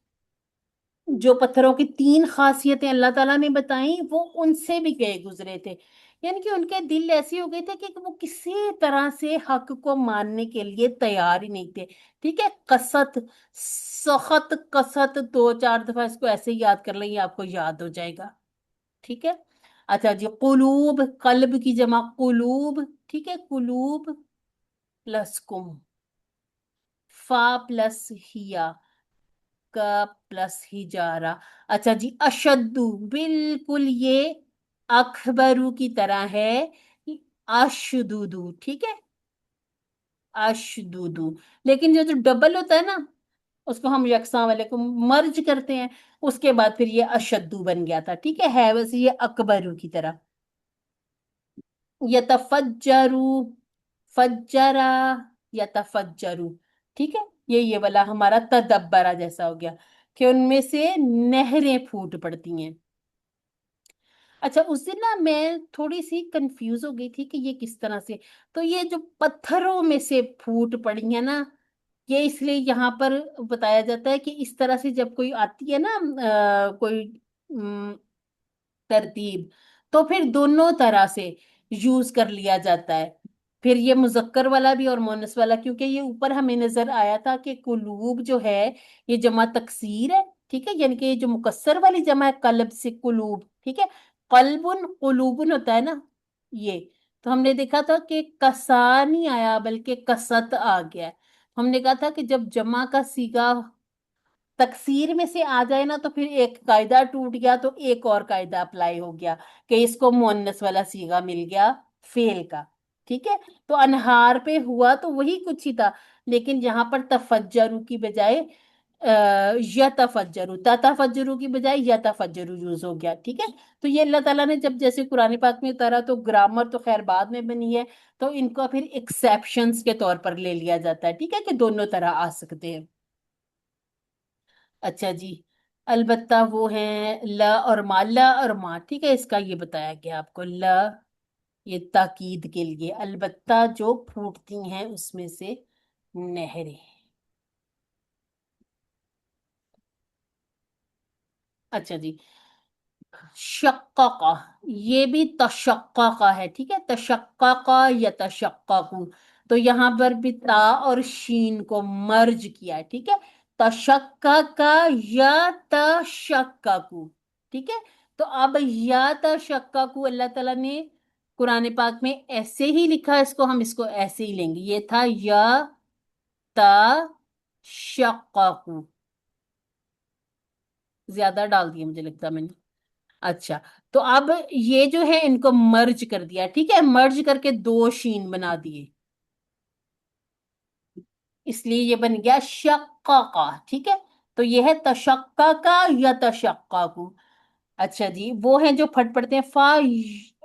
जो पत्थरों की तीन खासियतें अल्लाह ताला ने बताई, वो उनसे भी गए गुजरे थे। यानी कि उनके दिल ऐसे हो गए थे कि वो किसी तरह से हक को मानने के लिए तैयार ही नहीं थे, ठीक है। कसत, सख्त कसत, दो चार दफा इसको ऐसे ही याद कर लें, ये आपको याद हो जाएगा, ठीक है। अच्छा जी, कुलूब, कल्ब की जमा कुलूब, ठीक है, कुलूब प्लस कुम, फा प्लस हिया, का प्लस हिजारा। अच्छा जी, अशद्दू, बिल्कुल ये अखबरू की तरह है, अशदुदू, ठीक है, अशदुदू। लेकिन जो जो डबल होता है ना, उसको हम यकसा वाले को मर्ज करते हैं, उसके बाद फिर ये अशद्दू बन गया था, ठीक है वैसे ये अकबरू की तरह। यतफज्जरू, फज्जरा, यतफज्जरू, ठीक है। ये वाला हमारा तदब्बरा जैसा हो गया, कि उनमें से नहरें फूट पड़ती हैं। अच्छा, उस दिन ना मैं थोड़ी सी कंफ्यूज हो गई थी कि ये किस तरह से, तो ये जो पत्थरों में से फूट पड़ी है ना, ये इसलिए यहाँ पर बताया जाता है कि इस तरह से जब कोई आती है ना, कोई तरतीब, तो फिर दोनों तरह से यूज कर लिया जाता है। फिर ये मुजक्कर वाला भी और मोनस वाला, क्योंकि ये ऊपर हमें नजर आया था कि कुलूब जो है, ये जमा तकसीर है, ठीक है। यानी कि ये जो मुकस्सर वाली जमा है कल्ब से कुलूब, ठीक है। कल्बुन कुलूबुन होता है ना, ये, तो हमने देखा था कि कसा नहीं आया बल्कि कसत आ गया है। हमने कहा था कि जब जमा का सीगा तकसीर में से आ जाए ना, तो फिर एक कायदा टूट गया, तो एक और कायदा अप्लाई हो गया, कि इसको मुअन्नस वाला सीगा मिल गया फेल का, ठीक है। तो अनहार पे हुआ तो वही कुछ ही था, लेकिन यहाँ पर तफज्जरू की बजाय यतफज्जरु, ततफज्जरु की बजाय यतफज्जरु यूज हो गया, ठीक है। तो ये अल्लाह ताला ने जब जैसे कुरान पाक में उतारा, तो ग्रामर तो खैर बाद में बनी है, तो इनको फिर एक्सेप्शंस के तौर पर ले लिया जाता है, ठीक है, कि दोनों तरह आ सकते हैं। अच्छा जी, अलबत्ता वो है ल और मा, ल और मा, ठीक है, इसका ये बताया गया आपको। ल ये ताकीद के लिए, अलबत्ता जो फूटती हैं उसमें से नहरें। अच्छा जी, शक्का, ये भी तशक्का है, ठीक है, तशक्का या तशक्कु। तो यहाँ पर भी ता और शीन को मर्ज किया है, ठीक है, तशक्का या तशक्कु, ठीक है। तो अब या तशक्कु अल्लाह ताला ने कुरान पाक में ऐसे ही लिखा है, इसको हम इसको ऐसे ही लेंगे, ये था या तशक्कु, ज्यादा डाल दिया मुझे लगता है मैंने। अच्छा, तो अब ये जो है इनको मर्ज कर दिया, ठीक है, मर्ज करके दो शीन बना दिए, इसलिए ये बन गया शक्का, ठीक है। तो ये है तशक्का या तशक्काकू। अच्छा जी, वो हैं जो फट पड़ते हैं, फा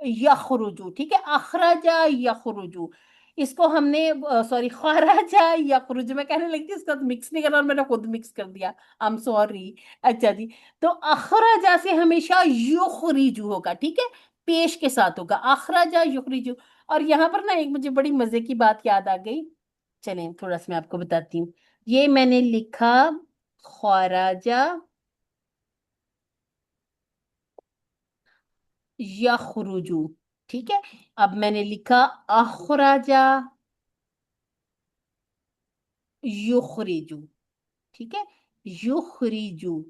यखरुजू, ठीक है, अखरजा यखरुजू, इसको हमने सॉरी खराजा यखरुजू मैं कहने लगी थी, इसका मिक्स नहीं करना और मैंने खुद मिक्स कर दिया, आई एम सॉरी। अच्छा जी, तो अखरजा से हमेशा युखरिजू होगा, ठीक है, पेश के साथ होगा, अखरजा युखरिजू। और यहाँ पर ना एक मुझे बड़ी मजे की बात याद आ गई, चलें थोड़ा सा मैं आपको बताती हूँ। ये मैंने लिखा खराजा यखरुजू, ठीक है। अब मैंने लिखा अखराजा युखरिजू, ठीक है, युखरिजू।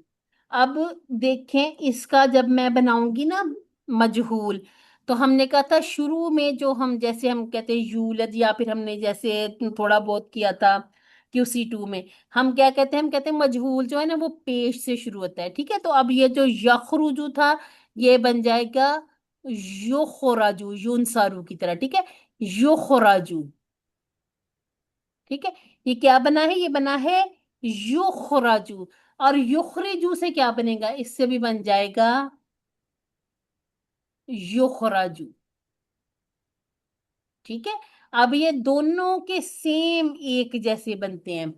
अब देखें, इसका जब मैं बनाऊंगी ना मजहूल, तो हमने कहा था शुरू में जो हम जैसे हम कहते हैं यूलद, या फिर हमने जैसे थोड़ा बहुत किया था QC2 में, हम क्या कहते हैं, हम कहते हैं मजहूल जो है ना वो पेश से शुरू होता है, ठीक है। तो अब ये जो यखरुजू था, ये बन जाएगा युखराजू, युनसारू की तरह, ठीक है, युखराजू, ठीक है। ये क्या बना है, ये बना है युखराजू। और युखरिजू से क्या बनेगा, इससे भी बन जाएगा युखराजू, ठीक है। अब ये दोनों के सेम एक जैसे बनते हैं,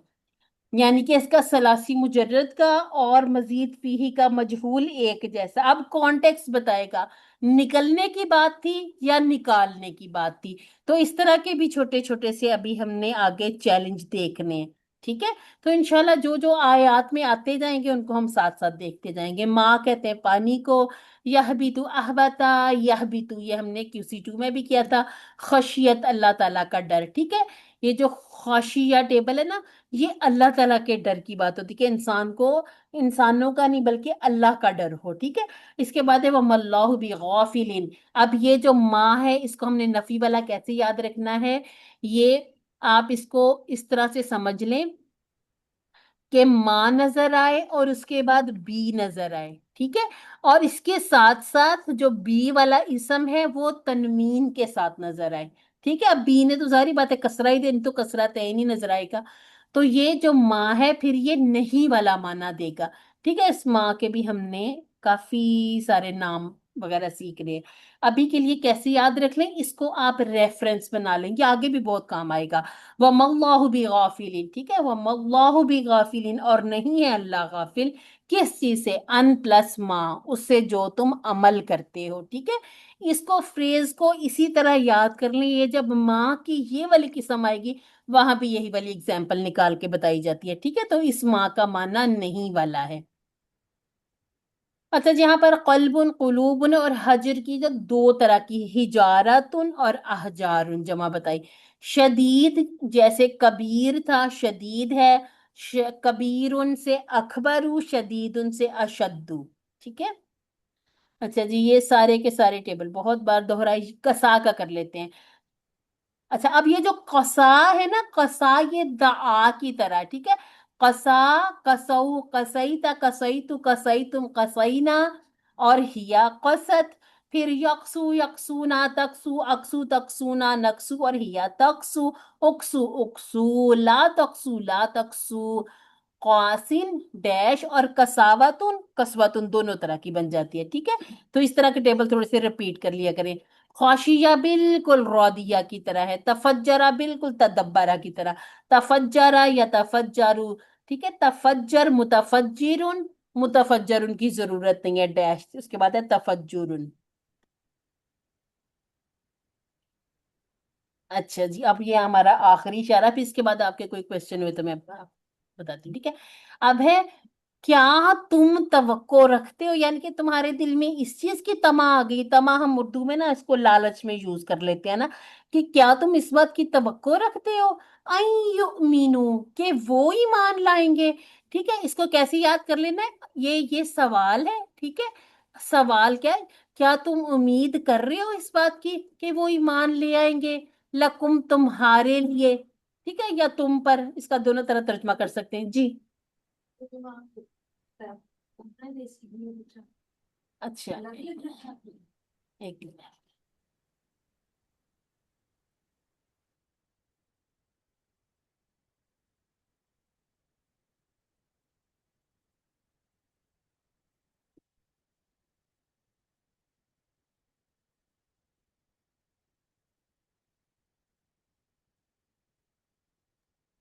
यानी कि इसका सलासी मुजर्रद का और मजीद फीही का मजहूल एक जैसा। अब कॉन्टेक्स्ट बताएगा निकलने की बात थी या निकालने की बात थी। तो इस तरह के भी छोटे छोटे से अभी हमने आगे चैलेंज देखने हैं, ठीक है। तो इंशाल्लाह जो जो आयात में आते जाएंगे उनको हम साथ साथ देखते जाएंगे। माँ कहते हैं पानी को, यह भी तू अहबता, यह भी तू, ये हमने QC2 में भी किया था। खशियत अल्लाह ताला का डर, ठीक है। ये जो खशिया टेबल है ना, ये अल्लाह ताला के डर की बात होती है कि इंसान को, इंसानों का नहीं बल्कि अल्लाह का डर हो, ठीक है। इसके बाद है वमल्लाहु बिगाफिलिन। अब ये जो माँ है, इसको हमने नफी वाला कैसे याद रखना है, ये आप इसको इस तरह से समझ लें कि माँ नजर आए और उसके बाद बी नजर आए, ठीक है। और इसके साथ साथ जो बी वाला इसम है वो तनवीन के साथ नजर आए, ठीक है। अब बी ने तो सारी बात है कसरा ही देनी, तो कसरा तय नहीं नजर आएगा। तो ये जो माँ है फिर ये नहीं वाला माना देगा, ठीक है। इस माँ के भी हमने काफी सारे नाम वगैरह सीख रहे हैं। अभी के लिए कैसे याद रख लें इसको, आप रेफरेंस बना लेंगे, आगे भी बहुत काम आएगा। वमल्लाहु बिगाफिलिन, ठीक है, वमल्लाहु बिगाफिलिन, और नहीं है अल्लाह गाफिल किस चीज से, अन प्लस मा, उससे जो तुम अमल करते हो, ठीक है। इसको फ्रेज को इसी तरह याद कर लें, ये जब माँ की ये वाली किस्म आएगी वहां भी यही वाली एग्जाम्पल निकाल के बताई जाती है, ठीक है। तो इस माँ का माना नहीं वाला है। अच्छा, यहाँ पर कल्बुन, कुलूबुन और हजर की जो दो तरह की, हिजारतुन और अहजारुन जमा बताई। शदीद जैसे कबीर था, शदीद है, कबीरुन से अकबरू, शदीदुन से अशद्दू, ठीक है। अच्छा जी, ये सारे के सारे टेबल बहुत बार दोहराई, कसा का कर लेते हैं। अच्छा, अब ये जो कसा है ना, कसा ये दआ की तरह, ठीक है। कसा, कसऊ, कसईता, कसईतु, कसईतुम, कसईना, और हिया कसत। फिर यकसु, यकसूना, तकसु, अकसु, तकसूना, नकसु, और हिया तकसु, उकसु, उकसू, ला तकसु, ला तकसु, قاسن डैश और कसावतुन कसवतुन दोनों तरह की बन जाती है, ठीक है। तो इस तरह के टेबल थोड़े से रिपीट कर लिया करें। खौशिया बिल्कुल रौदिया की तरह है, तफज्जरा बिल्कुल तदब्बरा की तरह, तफज्जरा या तफज्जरु, ठीक है। तफज्जर मुतफज्जिरुन, मुतफज्जरुन की जरूरत नहीं है, डैश उसके बाद है तफज्जुरुन। अच्छा जी, अब ये हमारा आखिरी इशारा, फिर इसके बाद आपके कोई क्वेश्चन हुए तो मैं बताती हूँ, ठीक है। अब है, क्या तुम तवक्को रखते हो, यानी कि तुम्हारे दिल में इस चीज की तमा आ गई। तमा हम उर्दू में ना इसको लालच में यूज कर लेते हैं ना, कि क्या तुम इस बात की तवक्को रखते हो, आई युमिनु, कि वो ईमान लाएंगे। ठीक है, इसको कैसे याद कर लेना है, ये सवाल है, ठीक है। सवाल क्या है, क्या तुम उम्मीद कर रहे हो इस बात की कि वो ईमान ले आएंगे, लकुम तुम्हारे लिए, ठीक है, या तुम पर, इसका दोनों तरह तर्जमा कर सकते हैं जी। अच्छा, एक मिनट।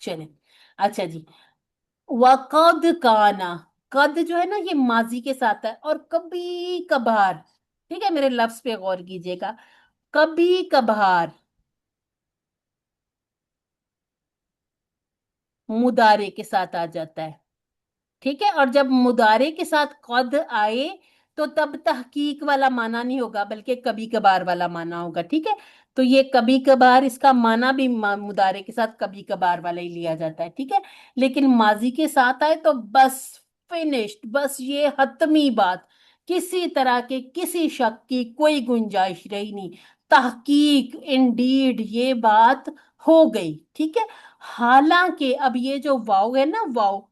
चले, अच्छा जी, वकद काना, कद जो है ना ये माजी के साथ है, और कभी कभार, ठीक है, मेरे लफ्ज पे गौर कीजिएगा, कभी कभार मुदारे के साथ आ जाता है, ठीक है। और जब मुदारे के साथ कद आए तो तब तहकीक वाला माना नहीं होगा, बल्कि कभी कभार वाला माना होगा, ठीक है। तो ये कभी कभार, इसका माना भी मुदारे के साथ कभी कभार वाला ही लिया जाता है, ठीक है। लेकिन माजी के साथ आए तो बस फिनिश्ड, बस ये हतमी बात, किसी तरह के किसी शक की कोई गुंजाइश रही नहीं, तहकीक इंडीड ये बात हो गई, ठीक है। हालांकि अब ये जो वाव है ना, वाव,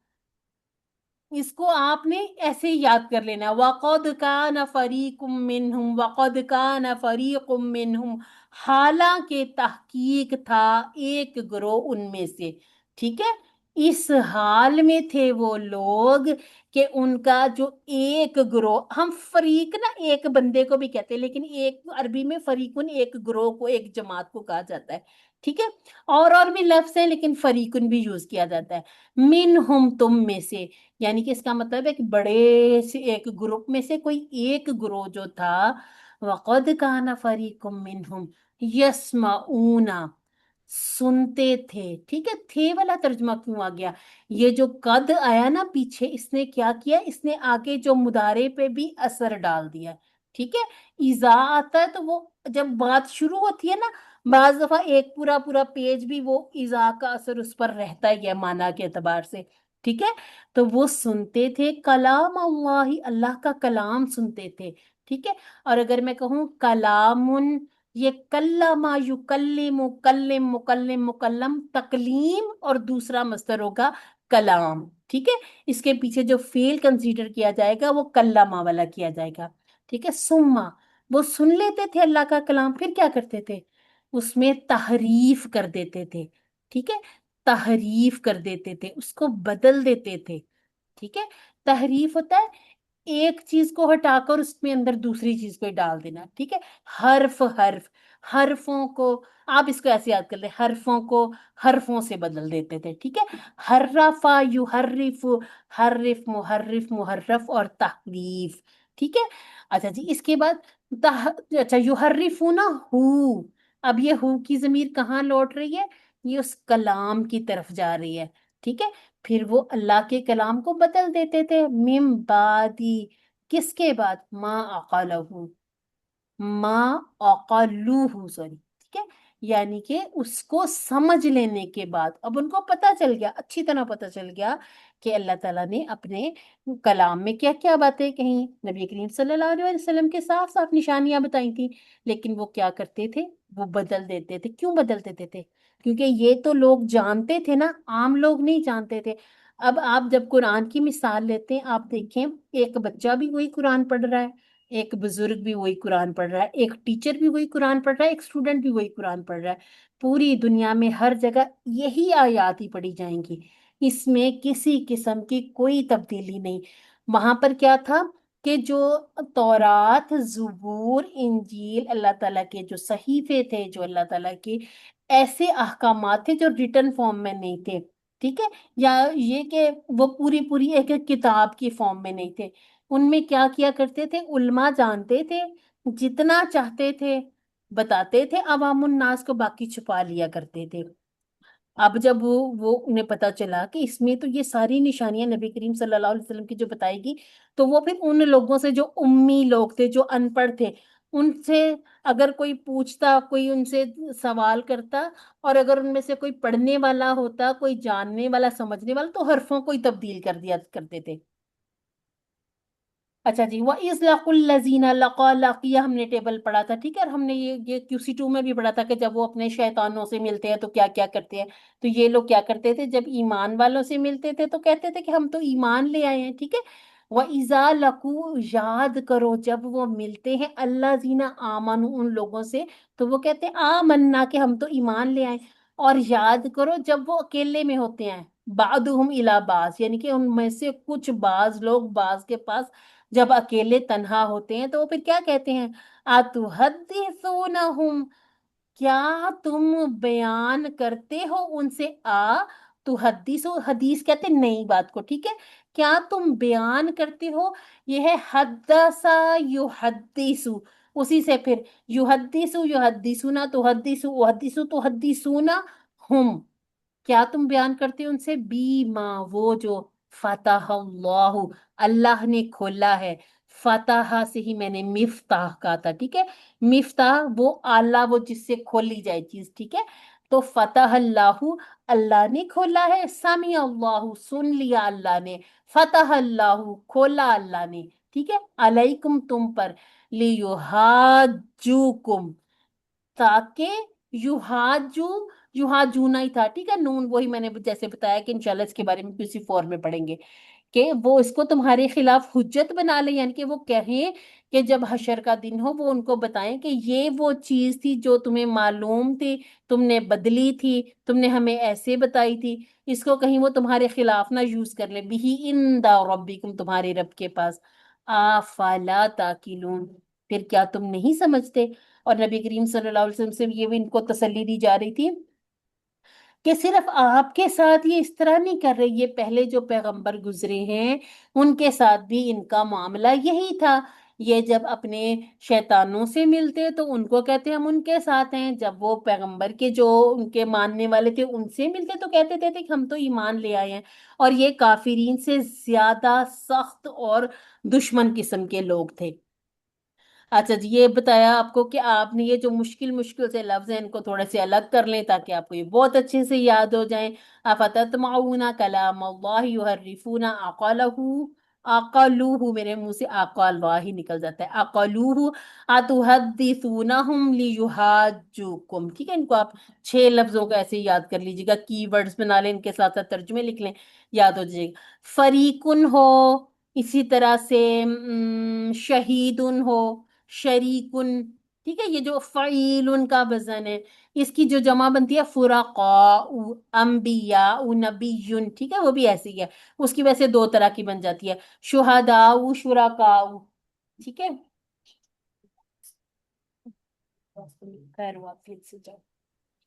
इसको आपने ऐसे याद कर लेना, वक़द कान फरीकुम मिनहुम, वक़द कान फरीकुम मिनहुम, हालांकि तहकीक था एक ग्रोह उनमें से, ठीक है। इस हाल में थे वो लोग कि उनका जो एक ग्रोह, हम फरीक ना एक बंदे को भी कहते हैं, लेकिन एक अरबी में फरीकुन एक ग्रोह को, एक जमात को कहा जाता है, ठीक है। और भी लफ्ज है, लेकिन फरीकुन भी यूज किया जाता है। मिनहुम तुम में से, यानी कि इसका मतलब है कि बड़े से एक ग्रुप में से कोई एक ग्रोह जो था, वक़द काना फरीकुम मिनहुम यस्माऊना, सुनते थे, ठीक है। थे वाला तर्जुमा क्यों आ गया, ये जो कद आया ना पीछे, इसने क्या किया, इसने आगे जो मुदारे पे भी असर डाल दिया, ठीक है। इजा आता है तो वो जब बात शुरू होती है ना, बाज दफा एक पूरा पूरा पेज भी वो इजा का असर उस पर रहता ही है माना के एतबार से, ठीक है। तो वो सुनते थे कलाम अल्लाह, अल्लाह का कलाम सुनते थे, ठीक है। और अगर मैं कहूँ कलामुन, ये कल्लमा युकल्लिमु, कल्लिम मुकल्लिम मुकल्लम, तकलीम, और दूसरा मस्दर होगा कलाम, ठीक है। इसके पीछे जो फेल कंसीडर किया जाएगा वो कल्लमा वाला किया जाएगा, ठीक है। सुम्मा, वो सुन लेते थे अल्लाह का कलाम, फिर क्या करते थे, उसमें तहरीफ कर देते थे, ठीक है। तहरीफ कर देते थे, उसको बदल देते थे, ठीक है। तहरीफ होता है एक चीज को हटाकर उसमें अंदर दूसरी चीज को डाल देना, ठीक है। हर्फ हर्फ, हर्फों को, आप इसको ऐसे याद कर ले, हर्फों को हर्फों से बदल देते थे, ठीक है। हर्रफा युहर्रिफु, हर्रिफ मुहर्रिफ मुहर्रफ और तहरीफ, ठीक है। अच्छा जी, इसके बाद तह, अच्छा युहर्रिफू ना, हु, अब ये हु की जमीर कहाँ लौट रही है, ये उस कलाम की तरफ जा रही है, ठीक है। फिर वो अल्लाह के कलाम को बदल देते थे, मिम बादी, किसके बाद, माँ अक़लहू, माँ अक़लूहू, सॉरी, ठीक है। यानी कि उसको समझ लेने के बाद अब उनको पता चल गया, अच्छी तरह पता चल गया कि अल्लाह ताला ने अपने कलाम में क्या क्या बातें कही, नबी करीम सल्लल्लाहु अलैहि वसल्लम के साफ साफ निशानियां बताई थी, लेकिन वो क्या करते थे, वो बदल देते थे। क्यों बदल देते थे, क्योंकि ये तो लोग जानते थे ना, आम लोग नहीं जानते थे। अब आप जब कुरान की मिसाल लेते हैं, आप देखें, एक बच्चा भी वही कुरान पढ़ रहा है, एक बुजुर्ग भी वही कुरान पढ़ रहा है, एक टीचर भी वही कुरान पढ़ रहा है, एक स्टूडेंट भी वही कुरान पढ़ रहा है, पूरी दुनिया में हर जगह यही आयत ही पढ़ी जाएंगी। اس میں کسی قسم کی کوئی تبدیلی نہیں. وہاں پر کیا تھا کہ جو تورات، زبور، انجیل، اللہ تعالیٰ کے جو صحیفے تھے، جو اللہ تعالیٰ کے ایسے احکامات تھے جو ریٹن فارم میں نہیں تھے، ٹھیک ہے، یا یہ کہ وہ پوری پوری ایک ایک کتاب کی فارم میں نہیں تھے. ان میں کیا کیا کرتے تھے علماء، جانتے تھے، جتنا چاہتے تھے بتاتے تھے عوام الناس کو، باقی چھپا لیا کرتے تھے. اب جب وہ انہیں پتا چلا کہ اس میں تو یہ ساری نشانیاں نبی کریم صلی اللہ علیہ وسلم کی جو بتائے گی، تو وہ پھر ان لوگوں سے جو امی لوگ تھے، جو ان پڑھ تھے، ان سے اگر کوئی پوچھتا، کوئی ان سے سوال کرتا، اور اگر ان میں سے کوئی پڑھنے والا ہوتا، کوئی جاننے والا، سمجھنے والا، تو حرفوں کو ہی تبدیل کر دیا کرتے تھے. اچھا جی، وَإِذْ لَقُوا الَّذِينَ لَقَا لَقِيَ ہم نے ٹیبل پڑھا تھا، ٹھیک ہے، اور ہم نے یہ QC2 میں بھی پڑھا تھا کہ جب وہ اپنے شیطانوں سے ملتے ہیں تو کیا کیا کرتے ہیں. تو یہ لوگ کیا کرتے تھے، جب ایمان والوں سے ملتے تھے تو کہتے تھے کہ ہم تو ایمان لے آئے ہیں، ٹھیک ہے. وَإِذَا لَقُوا یاد کرو جب وہ ملتے ہیں الَّذِينَ آمَنُوا ان لوگوں سے، تو وہ کہتے ہیں آمنا کہ ہم تو ایمان لے آئے. اور یاد کرو جب وہ اکیلے میں ہوتے ہیں، بعضهم الی بعض، یعنی کہ ان میں سے کچھ بعض لوگ بعض کے پاس جب اکیلے تنہا ہوتے ہیں تو وہ پھر کیا کہتے ہیں، اتحدثونہم، کیا تم بیان کرتے ہو ان سے، تو حدیث، حدیث کہتے ہیں نئی بات کو، ٹھیک ہے، کیا تم بیان کرتے ہو. یہ ہے حدثا یحدثو، اسی سے پھر یحدثو یحدثونا، تحدثو احدثو تحدثونا ہم، کیا تم بیان کرتے ہو ان سے، بیما وہ جو فتح اللہ، اللہ نے کھولا ہے. فتح سے ہی میں نے مفتاح کہا تھا، ٹھیک ہے، مفتاح وہ آلہ، وہ جس سے کھولی جائے چیز، ٹھیک ہے. تو فتح اللہ، اللہ نے کھولا ہے، سمع اللہ سن لیا اللہ نے، فتح اللہ کھولا اللہ نے، ٹھیک ہے، علیکم تم پر، لیحاجوکم تاکہ یحاجو، یحاجونا ہی تھا، ٹھیک ہے، نون وہی میں نے جیسے بتایا کہ انشاءاللہ اس کے بارے میں کسی فور میں پڑھیں گے، کہ وہ اس کو تمہارے خلاف حجت بنا لیں، یعنی کہ وہ کہیں کہ جب حشر کا دن ہو وہ ان کو بتائیں کہ یہ وہ چیز تھی جو تمہیں معلوم تھی، تم نے بدلی تھی، تم نے ہمیں ایسے بتائی تھی، اس کو کہیں وہ تمہارے خلاف نہ یوز کر لیں. بہی عند ربکم، تمہارے رب کے پاس. افلا تاکلون، پھر کیا تم نہیں سمجھتے. اور نبی کریم صلی اللہ علیہ وسلم سے یہ بھی ان کو تسلی دی جا رہی تھی کہ صرف آپ کے ساتھ یہ اس طرح نہیں کر رہے، یہ پہلے جو پیغمبر گزرے ہیں ان کے ساتھ بھی ان کا معاملہ یہی تھا. یہ جب اپنے شیطانوں سے ملتے تو ان کو کہتے ہم ان کے ساتھ ہیں، جب وہ پیغمبر کے جو ان کے ماننے والے تھے ان سے ملتے تو کہتے تھے کہ ہم تو ایمان لے آئے ہیں. اور یہ کافرین سے زیادہ سخت اور دشمن قسم کے لوگ تھے. اچھا جی، یہ بتایا آپ کو کہ آپ نے یہ جو مشکل مشکل سے لفظ ہیں ان کو تھوڑے سے الگ کر لیں تاکہ آپ کو یہ بہت اچھے سے یاد ہو جائیں. افتتمعون کلام اللہ یحرفون عقلوہ، میرے منہ سے عقلوہ ہی نکل جاتا ہے، عقلوہ، اتحدثونہم لیحاجوکم، ٹھیک ہے. ان کو آپ 6 لفظوں کا ایسے یاد کر لیجیے گا، کی ورڈز بنا لیں، ان کے ساتھ ساتھ ترجمے لکھ لیں، یاد ہو جائے گا. فریقن ہو، اسی طرح سے شہیدن ہو، شریکن، ٹھیک ہے. یہ جو فعیل کا وزن ہے اس کی جو جمع بنتی ہے فرقاء، انبیاء، نبیون، ٹھیک ہے، وہ بھی ایسی ہی ہے، اس کی وجہ سے 2 طرح کی بن جاتی ہے، شہداء، شرکاء، ٹھیک ہے. خیر ہوا، پھر سے جاؤ،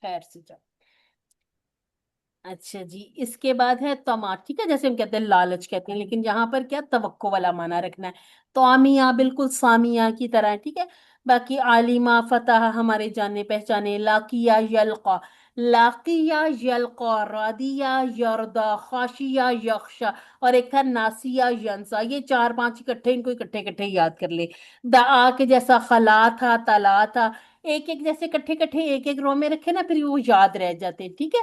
خیر سے جاؤ. اچھا جی، اس کے بعد ہے طمع، ٹھیک ہے، جیسے ہم کہتے ہیں لالچ کہتے ہیں، لیکن یہاں پر کیا توقع والا معنی رکھنا ہے. طامعہ بالکل سامیہ کی طرح ہے، ٹھیک ہے. باقی عالمہ، فتح ہمارے جاننے پہچانے، لاقیہ یلقا، لاقیہ یلقا، رادیہ یردا، خاشیہ یخشا، اور ایک تھا ناسیہ ینسا. یہ 4 5 اکٹھے، ان کو اکٹھے اکٹھے یاد کر لے. دعا کے جیسا خلا تھا، تلا تھا، ایک ایک جیسے اکٹھے اکٹھے ایک ایک رو میں رکھے نا، پھر وہ یاد رہ جاتے، ٹھیک ہے.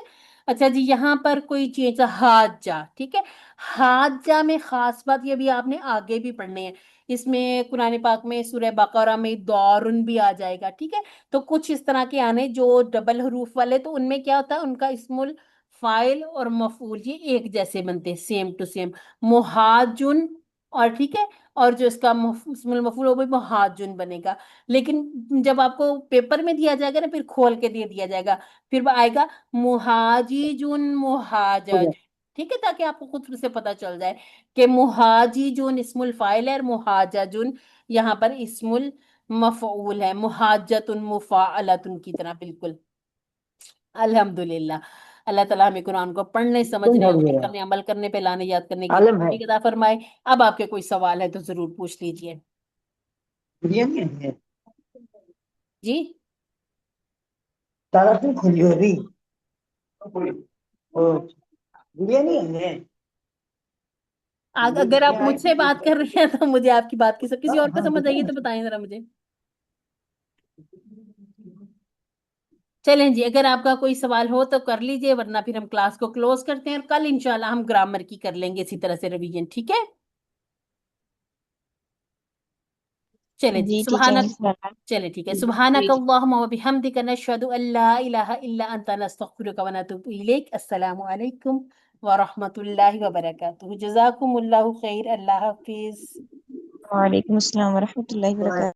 اچھا جی، یہاں پر کوئی چیز حاجہ، ٹھیک ہے. حاجہ میں خاص بات یہ بھی آپ نے آگے بھی پڑھنے ہیں، اس میں قرآن پاک میں سورہ بقرہ میں دورن بھی آ جائے گا، ٹھیک ہے. تو کچھ اس طرح کے آنے جو ڈبل حروف والے، تو ان میں کیا ہوتا ہے، ان کا اسم الفاعل اور مفعول یہ ایک جیسے بنتے ہیں، سیم ٹو سیم، مہاجن، اور ٹھیک ہے، اور جو اس کا اسم المفعول وہ بھی مہاجن بنے گا. لیکن جب آپ کو پیپر میں دیا جائے گا نا، پھر کھول کے دے دیا جائے گا، پھر وہ آئے گا مہاججن، مہاجج، ٹھیک ہے، تاکہ آپ کو خود سے پتہ چل جائے کہ مہاججن اسم الفاعل ہے اور مہاججن یہاں پر اسم المفعول ہے، مہاجتن مفاعلتن کی طرح بالکل۔ الحمدللہ، اللہ تعالیٰ ہمیں قرآن کو پڑھنے، سمجھنے، غور کرنے، عمل کرنے پہ لانے، یاد کرنے کی توفیق عطا فرمائے۔ اب آپ کے کوئی سوال ہے تو ضرور پوچھ لیجئے جی۔ اگر آپ مجھ سے بات کر رہے ہیں تو مجھے آپ کی بات کسی اور کو سمجھ آئیے تو بتائیں ذرا مجھے۔ چلیں جی، اگر آپ کا کوئی سوال ہو تو کر لیجئے، ورنہ پھر ہم کلاس کو کلوز کرتے ہیں، اور کل انشاءاللہ ہم گرامر کی کر لیں گے اسی طرح سے ریویژن، ٹھیک ہے؟ چلیں جی، جی ٹھیک ہے سبحانک، انشاء اللہ. چلیں ٹھیک ہے، جی سبحانک جی. اللہم و بحمدک نشہد ان لا الہ الا انت نستغفرک و نتوب الیک۔ السلام علیکم ورحمۃ اللہ وبرکاتہ، جزاکم اللہ خیر، اللہ حافظ۔ وعلیکم السلام ورحمۃ اللہ وبرکاتہ.